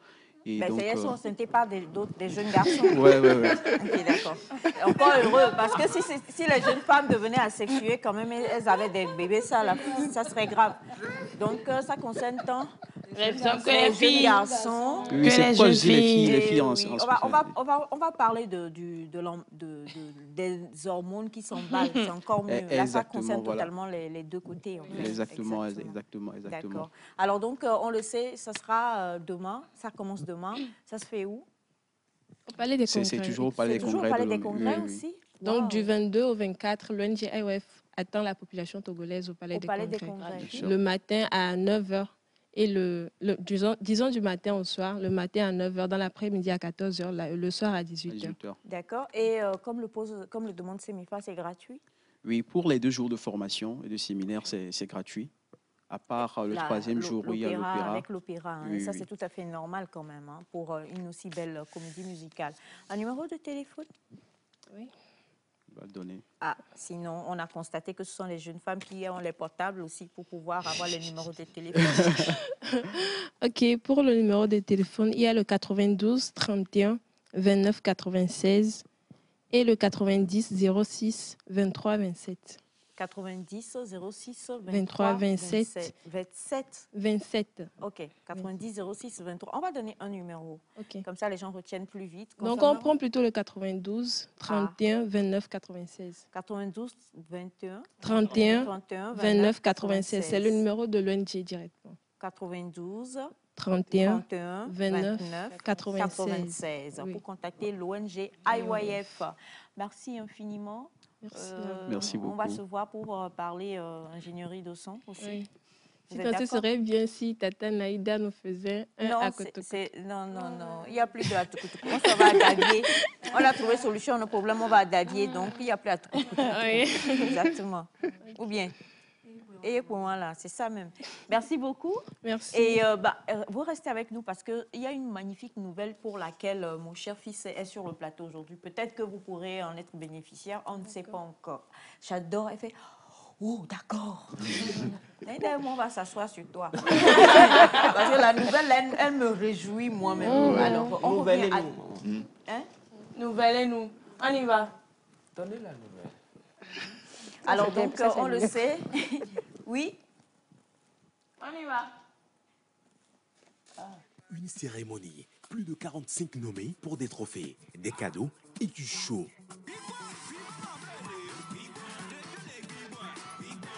S14: Et
S1: ben,
S14: donc,
S1: elles sont enceintes par des jeunes garçons.
S14: Oui.
S1: Ok, d'accord. Encore heureux, parce que si les jeunes femmes devenaient asexuées, quand même, elles avaient des bébés, ça serait grave. Donc, ça concerne tant les jeunes garçons
S14: que les jeunes filles. Les filles
S1: on va parler des hormones qui s'emballent, c'est encore mieux. Là, ça concerne totalement les deux côtés. En fait.
S14: Exactement.
S1: D'accord. Alors, donc, on le sait, ça sera demain, ça commence demain. Ça se fait où?
S13: Au Palais des Congrès.
S14: C'est toujours au Palais des Congrès.
S1: Toujours au Palais des Congrès aussi?
S13: Donc, du 22 au 24, l'ONG IOF attend la population togolaise au Palais des Congrès. Le matin à 9h et disons du matin au soir, le matin à 9h, dans l'après-midi à 14h, le soir à 18h.
S1: D'accord. Et comme le demande Semifa, c'est gratuit?
S14: Oui, pour les 2 jours de formation et de séminaire, c'est gratuit. À part le 3e jour où il y a l'opéra.
S1: Avec l'opéra, hein. Oui, ça c'est tout à fait normal quand même, hein, pour une aussi belle comédie musicale. Un numéro de téléphone?
S13: Oui.
S14: On va le donner.
S1: Ah, sinon, on a constaté que ce sont les jeunes femmes qui ont les portables aussi pour pouvoir avoir les numéros de téléphone.
S13: Ok, pour le numéro de téléphone, il y a le 92 31 29 96 et le 90 06 23 27.
S1: 90 06
S13: 23 27 27.
S1: Ok, 90 06 23. On va donner un numéro.
S13: Okay.
S1: Comme ça, les gens retiennent plus vite.
S13: Donc, on prend plutôt le 92 31 29 96.
S1: 92 21
S13: 31 29 96. C'est le numéro de l'ONG directement.
S1: 92
S13: 31 29 96.
S1: Oui. Pour contacter l'ONG IYF. Merci infiniment.
S14: Merci beaucoup.
S1: On va se voir pour parler ingénierie de son aussi.
S13: Oui. Ce serait bien si Tata Naïda nous faisait un Akotoku.
S1: Non. Il n'y a plus de Akotoku. On se va à Dadier. On a trouvé solution au problème, on va à Dadier. Donc, il n'y a plus Akotoku. Oui. Exactement. Ou bien. Et pour moi, là, c'est ça même. Merci beaucoup.
S13: Merci.
S1: Et vous restez avec nous parce qu'il y a une magnifique nouvelle pour laquelle mon cher fils est sur le plateau aujourd'hui. Peut-être que vous pourrez en être bénéficiaire, on ne sait pas encore. J'adore, elle fait « Oh, d'accord. » On va s'asseoir sur toi. Parce que la nouvelle, elle me réjouit moi-même. Alors, on revient à... Hein?
S10: Nouvelle-nous. On y va.
S3: Donnez la nouvelle.
S1: Alors, donc, on le sait. Oui?
S10: On y va.
S15: Une cérémonie, plus de 45 nommés pour des trophées, des cadeaux et du show.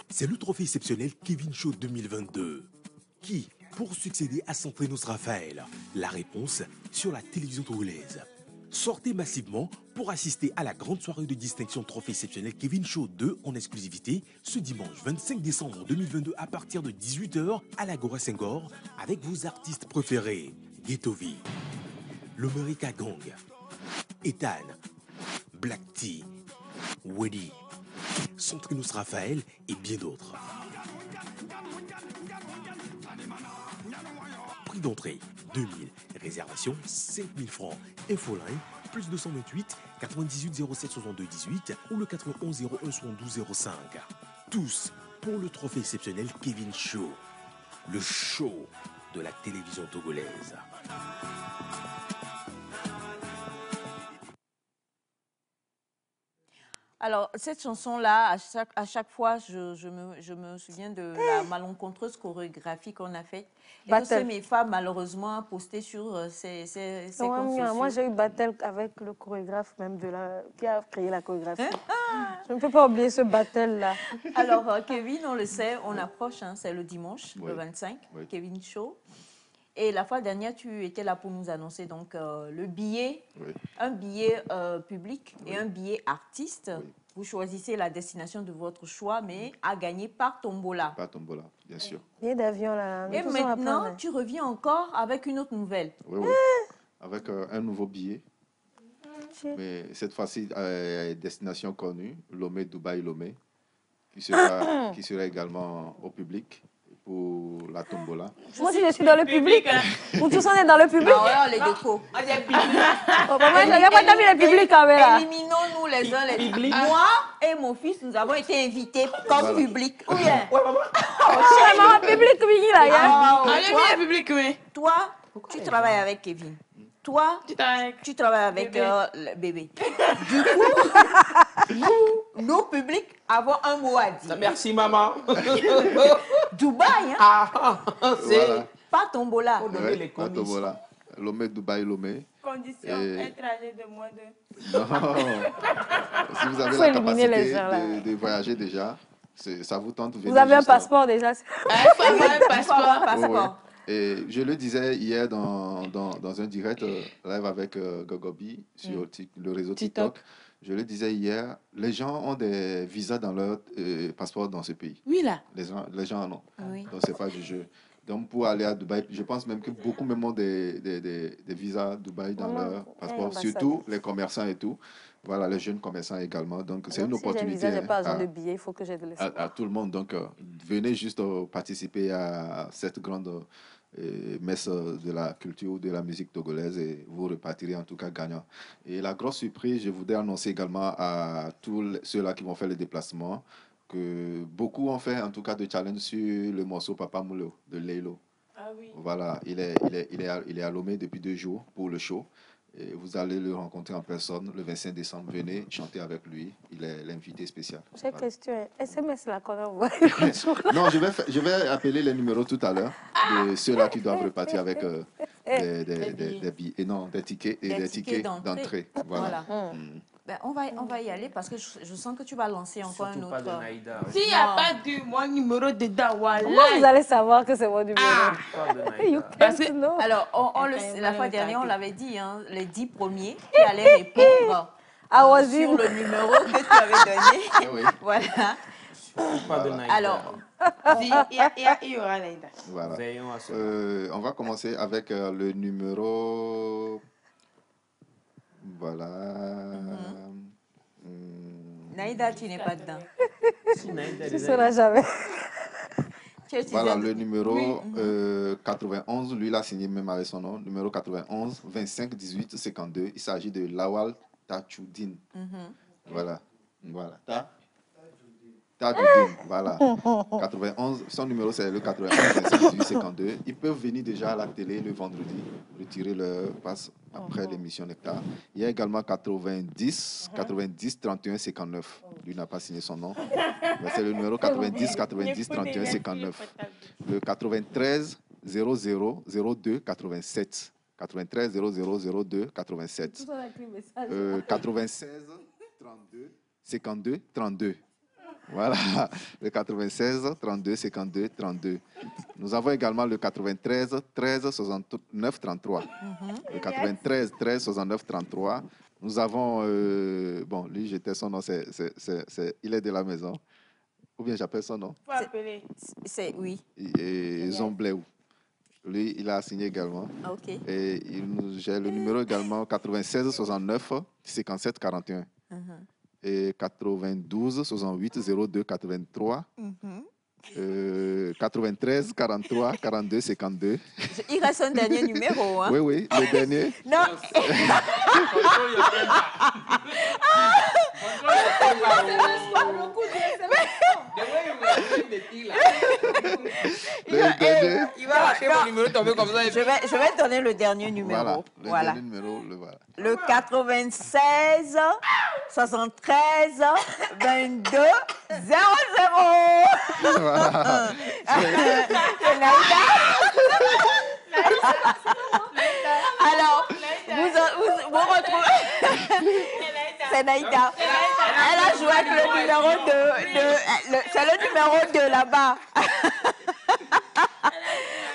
S15: C'est le trophée exceptionnel Kevin Show 2022. Qui, pour succéder à Centrinos Raphaël? La réponse sur la télévision togolaise. Sortez massivement pour assister à la grande soirée de distinction trophée exceptionnel Kevin Show 2 en exclusivité ce dimanche 25 décembre 2022 à partir de 18h à l'Agora Senghor avec vos artistes préférés Ghettovi, l'Omerica Gang, Ethan, Black T, Weddy, Centrinos Raphaël et bien d'autres. Prix d'entrée 2000, réservation 5000 francs. Infoline plus 228 98 07 62 18 ou le 91 01 72 05. Tous pour le trophée exceptionnel Kevin Show, le show de la télévision togolaise.
S1: Alors, Alors, cette chanson-là, à chaque fois, je me souviens de la malencontreuse chorégraphie qu'on a faite. Et que c'est mes femmes, malheureusement, postées sur ces comptes sociaux.
S2: Moi, j'ai eu battle avec le chorégraphe même qui a créé la chorégraphie. Je ne peux pas oublier ce battle-là.
S1: Alors, Kevin, on le sait, on approche, hein, c'est le dimanche,
S6: Oui.
S1: le 25,
S6: Oui.
S1: Kevin Show. Et la fois dernière, tu étais là pour nous annoncer donc le billet,
S6: Oui.
S1: un billet public et
S6: Oui.
S1: un billet artiste.
S6: Oui.
S1: Vous choisissez la destination de votre choix, mais à gagner par tombola.
S6: Par tombola, bien sûr.
S2: Billet d'avion, là.
S1: Et maintenant, tu reviens encore avec une autre nouvelle.
S6: Oui, oui. Avec un nouveau billet. Mais cette fois-ci, destination connue, Lomé, Dubaï, Lomé, qui sera également au public pour la tombola.
S2: Moi aussi, je suis dans le public. Vous tous, on est dans le public.
S1: Ah ouais, les défos.
S2: Oh, maman, il n'y a pas d'amis le public, quand même.
S1: Éliminons-nous les uns les autres. Moi et mon fils, nous avons été invités comme public. Ou bien.
S2: C'est maman, public, oui, là.
S1: Allez, public, oui. Toi, tu travailles avec Kevin. Toi, tu travailles avec le bébé. Du coup, nos publics avons un mot à dire.
S9: Merci, maman.
S1: Dubaï, hein?
S6: Voilà.
S1: Pas tombola.
S6: Ouais, pas tombola. Lomé, Dubaï, Lomé.
S16: Condition, un trajet de moins de...
S6: Non. Si vous avez
S2: Faut
S6: la
S2: éliminer les
S6: capacité
S2: gens, là.
S6: de voyager déjà, ça vous tente.
S2: Vous avez un passeport déjà.
S1: un passeport.
S6: Et je le disais hier dans un direct live avec Gogobi sur le réseau TikTok. Je le disais hier, les gens ont des visas dans leur passeport dans ce pays.
S16: Oui, là.
S6: Les gens en ont.
S1: Oui.
S6: Donc, ce n'est pas du jeu. Donc, pour aller à Dubaï, je pense même que beaucoup même ont des visas Dubaï dans leur passeport, surtout les commerçants et tout. Voilà, les jeunes commerçants également. Donc, c'est une opportunité.
S2: Si j'ai pas besoin de billets, il faut que j'aide les
S6: à tout le monde. Donc, venez juste participer à cette grande messe de la culture, de la musique togolaise et vous repartirez en tout cas gagnant. Et la grosse surprise, je voudrais annoncer également à tous ceux-là qui vont faire le déplacement que beaucoup ont fait en tout cas de challenge sur le morceau Papa Moulou de Leilo.
S16: Ah oui.
S6: Voilà, il est à Lomé depuis 2 jours pour le show. Et vous allez le rencontrer en personne le 25 décembre. Venez chanter avec lui. Il est l'invité spécial.
S2: J'ai une question. SMS là qu'on envoie.
S6: Non, je vais appeler les numéros tout à l'heure de ceux-là qui doivent repartir avec des billets et non des tickets et des tickets d'entrée. Voilà.
S1: Ben, on va y aller parce que je sens que tu vas lancer encore
S9: Surtout
S1: un autre.
S9: pas de Naïda,
S16: S'il n'y a pas de mon numéro dedans, voilà.
S2: Comment vous allez savoir que c'est mon numéro?
S1: Parce que, alors, la fois dernière, on l'avait dit, hein, les 10 premiers qui allaient répondre sur le numéro que tu avais donné. Voilà.
S9: Pas de Naïda.
S1: Alors,
S16: il y aura Naïda.
S6: Voilà.
S9: Veillons à cela.
S6: On va commencer avec le numéro. Voilà.
S1: Naïda, tu n'es pas dedans.
S9: Si Naïda,
S2: Tu ne seras jamais.
S6: Voilà, le numéro 91, lui, il a signé même avec son nom. Numéro 91, 25 18 52. Il s'agit de Lawal Tachoudine. Voilà. Voilà. Tachoudine, voilà. 91, son numéro c'est le 91 25 18 52. Ils peuvent venir déjà à la télé le vendredi, retirer leur passe après l'émission Nectar. Il y a également 90 31 59. Lui n'a pas signé son nom. Mais c'est le numéro 90 31 59. Le 93 00 02 87. 93 00 02 87. 96 32 52 32. Voilà, le 96 32 52 32. Nous avons également le 93 13 69 33. Le 93 13 69 33. Nous avons, bon, lui, j'étais son nom, il est de la maison. Ou bien j'appelle son nom.
S16: Faut appeler.
S1: C'est oui.
S6: Et Zombléou. Lui, il a signé également.
S1: Ok.
S6: Et j'ai le numéro également 96 69 57 41. Et 92 68 02 83. 93 43 42 52.
S1: Il reste un dernier numéro. Hein?
S6: Oui, oui, le dernier.
S1: Non.
S6: Le dernier.
S1: Il va rater
S9: le numéro tombé comme ça.
S1: Je vais donner le dernier numéro.
S6: Voilà, le dernier numéro, le voilà.
S1: Le 96 73 22 00.
S6: Voilà.
S1: C'est Naïda. Alors, vous retrouvez. C'est Naïda. Elle a joué avec le numéro c'est le numéro 2 là-bas.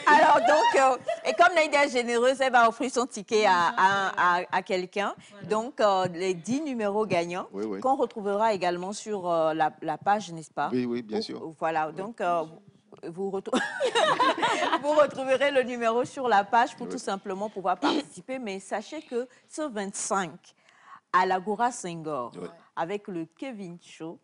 S1: Alors donc, et comme Naïda est généreuse, elle va offrir son ticket à quelqu'un. Donc, les 10 numéros gagnants qu'on retrouvera également sur la page, n'est-ce pas?
S6: Oui, oui, bien sûr.
S1: Voilà, donc vous retrouverez le numéro sur la page pour tout simplement pouvoir participer. Mais sachez que ce 25, à l'Agora Senghor, avec le Kevin Show,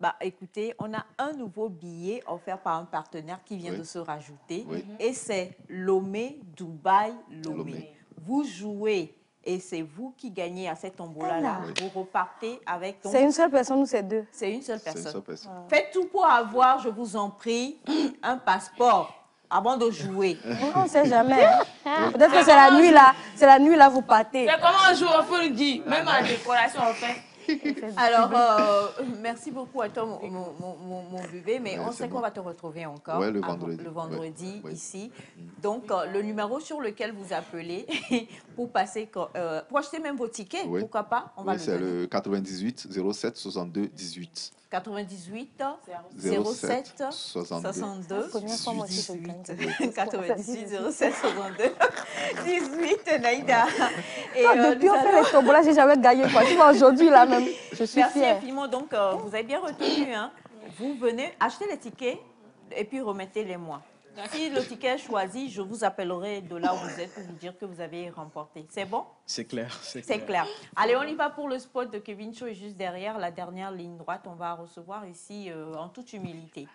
S1: bah, écoutez, on a un nouveau billet offert par un partenaire qui vient de se rajouter. Et c'est Lomé, Dubaï, Lomé. Vous jouez et c'est vous qui gagnez à cette tombola-là. Vous repartez avec...
S2: C'est une seule personne ou c'est deux?
S1: C'est une seule personne.
S6: Une seule personne.
S1: Faites tout pour avoir, je vous en prie, un passeport avant de jouer.
S2: On ne sait jamais. Peut-être que c'est la nuit là. C'est la nuit là, vous partez.
S16: C'est comment on joue, on peut le dire. Même en décoration, on fait.
S1: Alors, merci beaucoup à toi, mon bébé, mais on sait qu'on va te retrouver encore
S6: le vendredi,
S1: le vendredi ici. Donc, le numéro sur lequel vous appelez pour passer, pour acheter même vos tickets, pourquoi pas, on va le
S6: c'est
S1: donner.
S6: le 98 07 62 18.
S1: 98 07 62 18. 98 07 62 18, Naïda.
S2: Et depuis on fait les tombolas, j'ai jamais gagné. Tu vois, aujourd'hui là même, je suis
S1: Merci
S2: fière.
S1: infiniment. Donc, vous avez bien retenu. Hein. Vous venez acheter les tickets et puis remettez-les-moi. Si le ticket est choisi, je vous appellerai de là où vous êtes pour vous dire que vous avez remporté. C'est bon?
S14: C'est clair.
S1: C'est clair. Allez, on y va pour le spot de Kevin Show. Et juste derrière, la dernière ligne droite, on va recevoir ici en toute humilité.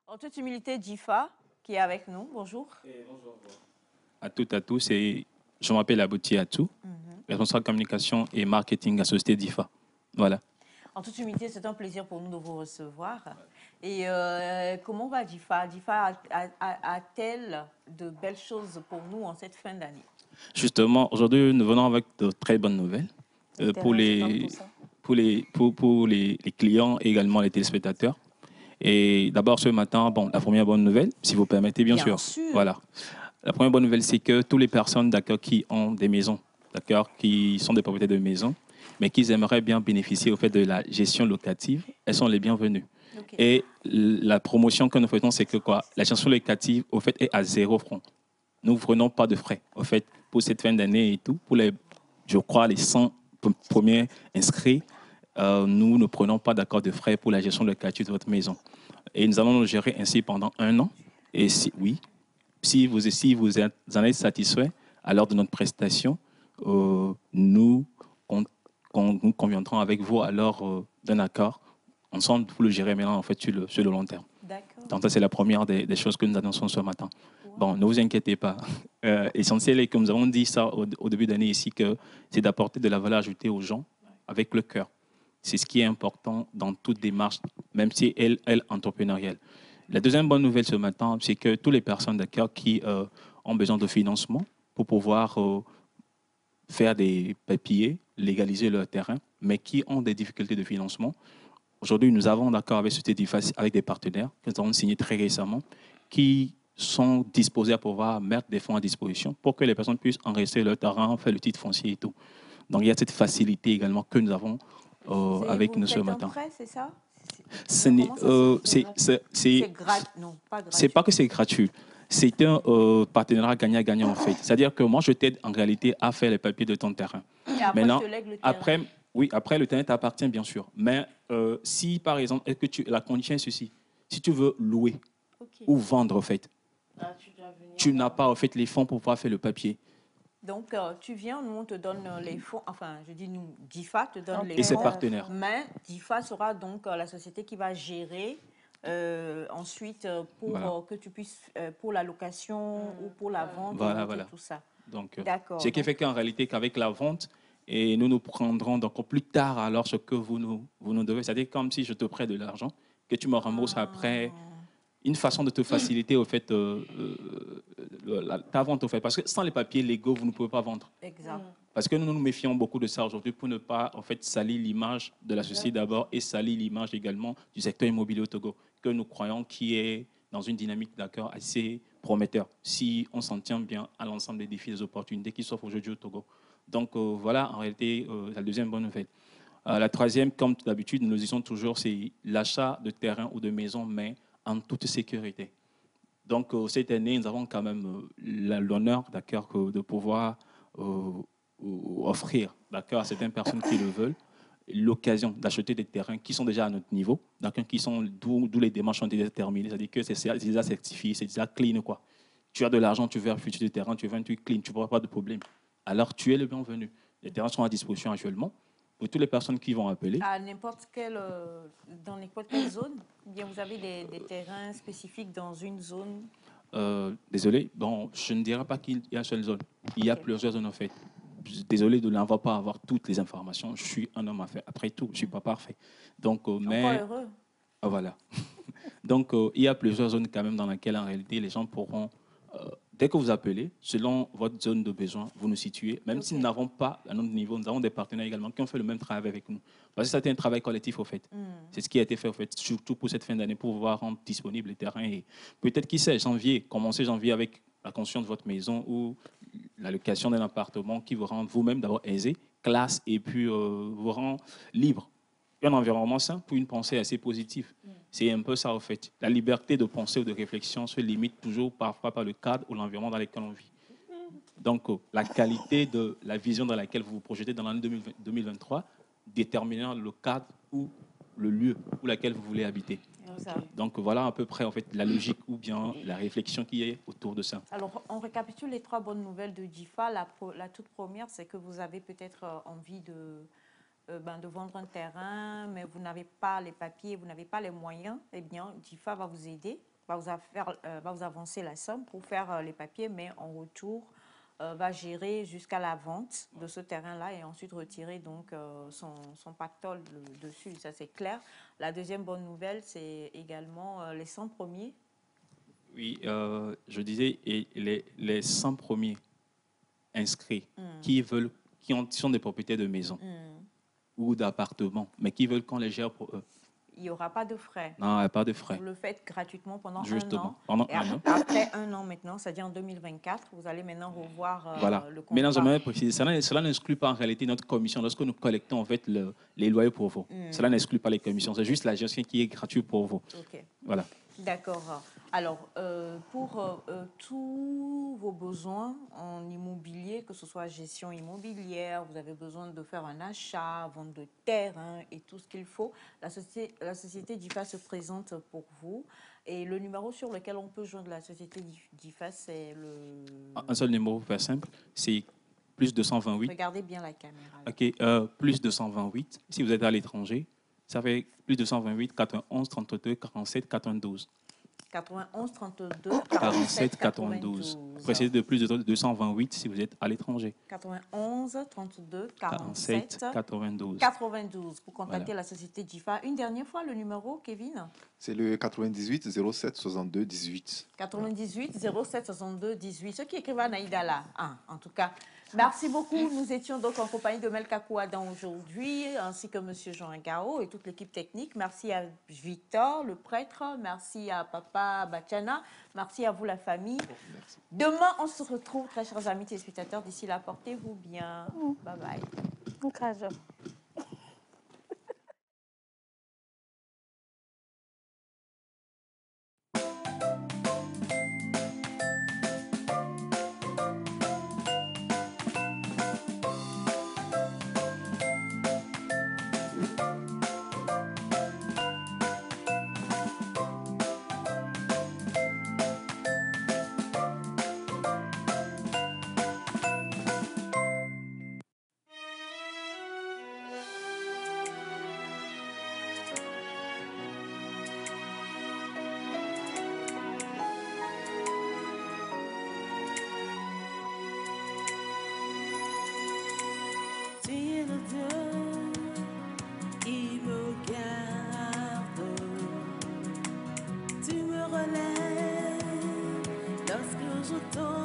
S1: En toute humilité, Jifa, qui est avec nous. Bonjour.
S17: Bonjour à toutes et à tous. Je m'appelle Abouti Atou, responsable communication et marketing à la société DIFA. Voilà.
S1: En toute humilité, c'est un plaisir pour nous de vous recevoir. Et comment va Jifa? Jifa a-t-elle de belles choses pour nous en cette fin d'année?
S17: Justement, aujourd'hui, nous venons avec de très bonnes nouvelles pour les clients et également les téléspectateurs. Et d'abord, ce matin, la première bonne nouvelle, si vous permettez, bien sûr. Voilà. La première bonne nouvelle, c'est que toutes les personnes qui ont des maisons, qui sont des propriétaires de maisons, mais qui aimeraient bien bénéficier au fait de la gestion locative, elles sont les bienvenues. Et la promotion que nous faisons, c'est que la gestion locative, au fait, est à 0 francs. Nous ne prenons pas de frais, au fait, pour cette fin d'année et tout. Pour les, je crois, les 100 premiers inscrits, nous ne prenons pas d'accord de frais pour la gestion locative de votre maison. Et nous allons le gérer ainsi pendant 1 an. Et si vous en êtes satisfait, alors de notre prestation, nous conviendrons avec vous alors d'un accord ensemble pour le gérer maintenant en fait sur le long terme. Donc ça c'est la première des choses que nous annonçons ce matin. Bon, ne vous inquiétez pas. L'essentiel est que nous avons dit ça au début d'année ici, que c'est d'apporter de la valeur ajoutée aux gens avec le cœur. C'est ce qui est important dans toute démarche, même si elle est entrepreneuriale. La deuxième bonne nouvelle ce matin, c'est que toutes les personnes qui ont besoin de financement pour pouvoir faire des papiers, légaliser leur terrain, mais qui ont des difficultés de financement. Aujourd'hui, nous avons d'accord avec Société DIFA, avec des partenaires que nous avons signés très récemment, qui sont disposés à pouvoir mettre des fonds à disposition pour que les personnes puissent enregistrer leur terrain, faire le titre foncier et tout. Donc, il y a cette facilité également que nous avons avec nous ce matin.
S1: C'est ça?
S17: C'est pas que c'est gratuit. C'est un partenariat gagnant-gagnant en fait. C'est-à-dire que moi, je t'aide en réalité à faire les papiers de ton terrain.
S1: Et après,
S17: maintenant,
S1: je te lègue le terrain.
S17: Oui, après, le terrain t'appartient, bien sûr. Mais si, par exemple, la condition est ceci, si tu veux louer ou vendre, en fait, tu n'as pas, en fait, les fonds pour pouvoir faire le papier.
S1: Donc, tu viens, nous, on te donne les fonds, enfin, je dis nous, DIFA te donne les fonds.
S17: Et ses partenaires.
S1: Mais DIFA sera donc la société qui va gérer ensuite pour
S17: Voilà.
S1: que tu puisses, pour la location ou pour la vente,
S17: Voilà.
S1: tout ça.
S17: Donc,
S1: d'accord.
S17: Ce qui fait qu'en réalité, qu'avec la vente, et nous nous prendrons donc plus tard alors ce que vous nous devez. C'est-à-dire comme si je te prête de l'argent, que tu me rembourses après. Une façon de te faciliter au fait ta vente au fait. Parce que sans les papiers légaux, vous ne pouvez pas vendre.
S1: Exact.
S17: Parce que nous nous méfions beaucoup de ça aujourd'hui pour ne pas en fait salir l'image de la société d'abord et salir l'image également du secteur immobilier au Togo, que nous croyons qui est dans une dynamique d'accord assez prometteur si on s'en tient bien à l'ensemble des défis et des opportunités qui s'offrent aujourd'hui au Togo. Donc voilà, en réalité, la deuxième bonne nouvelle. La troisième, comme d'habitude, nous le disons toujours, c'est l'achat de terrain ou de maison, mais en toute sécurité. Donc cette année, nous avons quand même l'honneur, d'accord, de pouvoir offrir, d'accord, à certaines personnes qui le veulent, l'occasion d'acheter des terrains qui sont déjà à notre niveau, d'accord, qui sont d'où les démarches ont déjà terminées, c'est-à-dire que c'est déjà certifié, c'est déjà clean, quoi. Tu as de l'argent, tu veux acheter des terrains, tu veux un truc clean, tu n'auras pas de problème. Alors tu es le bienvenu. Les terrains sont à disposition actuellement pour toutes les personnes qui vont appeler.
S1: À n'importe quelle, dans n'importe quelle zone, ou bien vous avez des terrains spécifiques dans une zone?
S17: Désolé, bon, je ne dirais pas qu'il y a une seule zone. Il y a plusieurs zones en fait. Désolé de n'avoir pas avoir toutes les informations. Je suis un homme à faire. Après tout, je ne suis pas parfait. Donc, mais
S1: heureux.
S17: Voilà. Donc, il y a plusieurs zones quand même dans lesquelles en réalité les gens pourront, dès que vous appelez, selon votre zone de besoin, vous nous situez. Même si nous n'avons pas à notre niveau, nous avons des partenaires également qui ont fait le même travail avec nous. Parce que c'était un travail collectif au fait. C'est ce qui a été fait au fait, surtout pour cette fin d'année, pour pouvoir rendre disponible les terrains. Et peut-être, qui sait, janvier, commencer janvier avec la construction de votre maison ou la location d'un appartement qui vous rend vous-même d'abord aisé, classe, et puis vous rend libre. Un environnement sain pour une pensée assez positive. C'est un peu ça, au fait. La liberté de penser ou de réflexion se limite toujours parfois par le cadre ou l'environnement dans lequel on vit. Donc, la qualité de la vision dans laquelle vous vous projetez dans l'année 2023 déterminera le cadre ou le lieu où laquelle vous voulez habiter. Donc, voilà à peu près en fait, la logique ou bien la réflexion qui est autour de ça.
S1: Alors, on récapitule les trois bonnes nouvelles de DIFA. La toute première, c'est que vous avez peut-être envie de vendre un terrain, mais vous n'avez pas les papiers, vous n'avez pas les moyens. Eh bien, DIFA va vous aider, va vous avancer la somme pour faire les papiers, mais en retour, va gérer jusqu'à la vente de ce terrain-là et ensuite retirer donc son pactole dessus. Ça, c'est clair. La deuxième bonne nouvelle, c'est également les 100 premiers.
S17: Oui, je disais, et les 100 premiers inscrits qui sont des propriétaires de maisons ou d'appartements, mais qui veulent qu'on les gère pour eux.
S1: Il n'y aura pas de frais.
S17: Non, il n'y a pas de frais.
S1: Vous le faites gratuitement pendant
S17: Justement,
S1: un an.
S17: pendant
S1: et
S17: un an.
S1: Après un an maintenant, c'est-à-dire en 2024, vous allez maintenant revoir
S17: Voilà.
S1: le contrat.
S17: Maintenant, j'aimerais préciser, cela n'exclut pas en réalité notre commission. Lorsque nous collectons en fait les loyers pour vous, cela n'exclut pas les commissions. C'est juste la gestion qui est gratuite pour vous.
S1: Ok.
S17: Voilà.
S1: D'accord. Alors, pour tous vos besoins en immobilier, que ce soit gestion immobilière, vous avez besoin de faire un achat, vente de terrain et tout ce qu'il faut, la société DIFA se présente pour vous. Et le numéro sur lequel on peut joindre la société DIFA, c'est le...
S17: Un seul numéro pour faire simple, c'est plus 228.
S1: Regardez bien la caméra.
S17: OK, plus 228. Si vous êtes à l'étranger, ça fait plus 228 91 32 47 92.
S1: 91 32
S17: 47 92. Précisez de plus de 228 si vous êtes à l'étranger.
S1: 91 32 47
S17: 92.
S1: 92 pour contacter
S17: Voilà.
S1: la société DIFA. Une dernière fois, le numéro, Kevin?
S18: C'est le 98 07 62 18.
S1: 98 07 62 18. Ceux qui écrivent à Naïda là, en tout cas. Merci beaucoup. Nous étions donc en compagnie de Melka Kouadan aujourd'hui, ainsi que M. Jean Gao et toute l'équipe technique. Merci à Victor, le prêtre. Merci à Papa Bachana. Merci à vous, la famille.
S18: Merci.
S1: Demain, on se retrouve, très chers amis téléspectateurs. D'ici là, portez-vous bien. Bye bye.
S7: il me garde. Tu me relèves lorsque je tombe.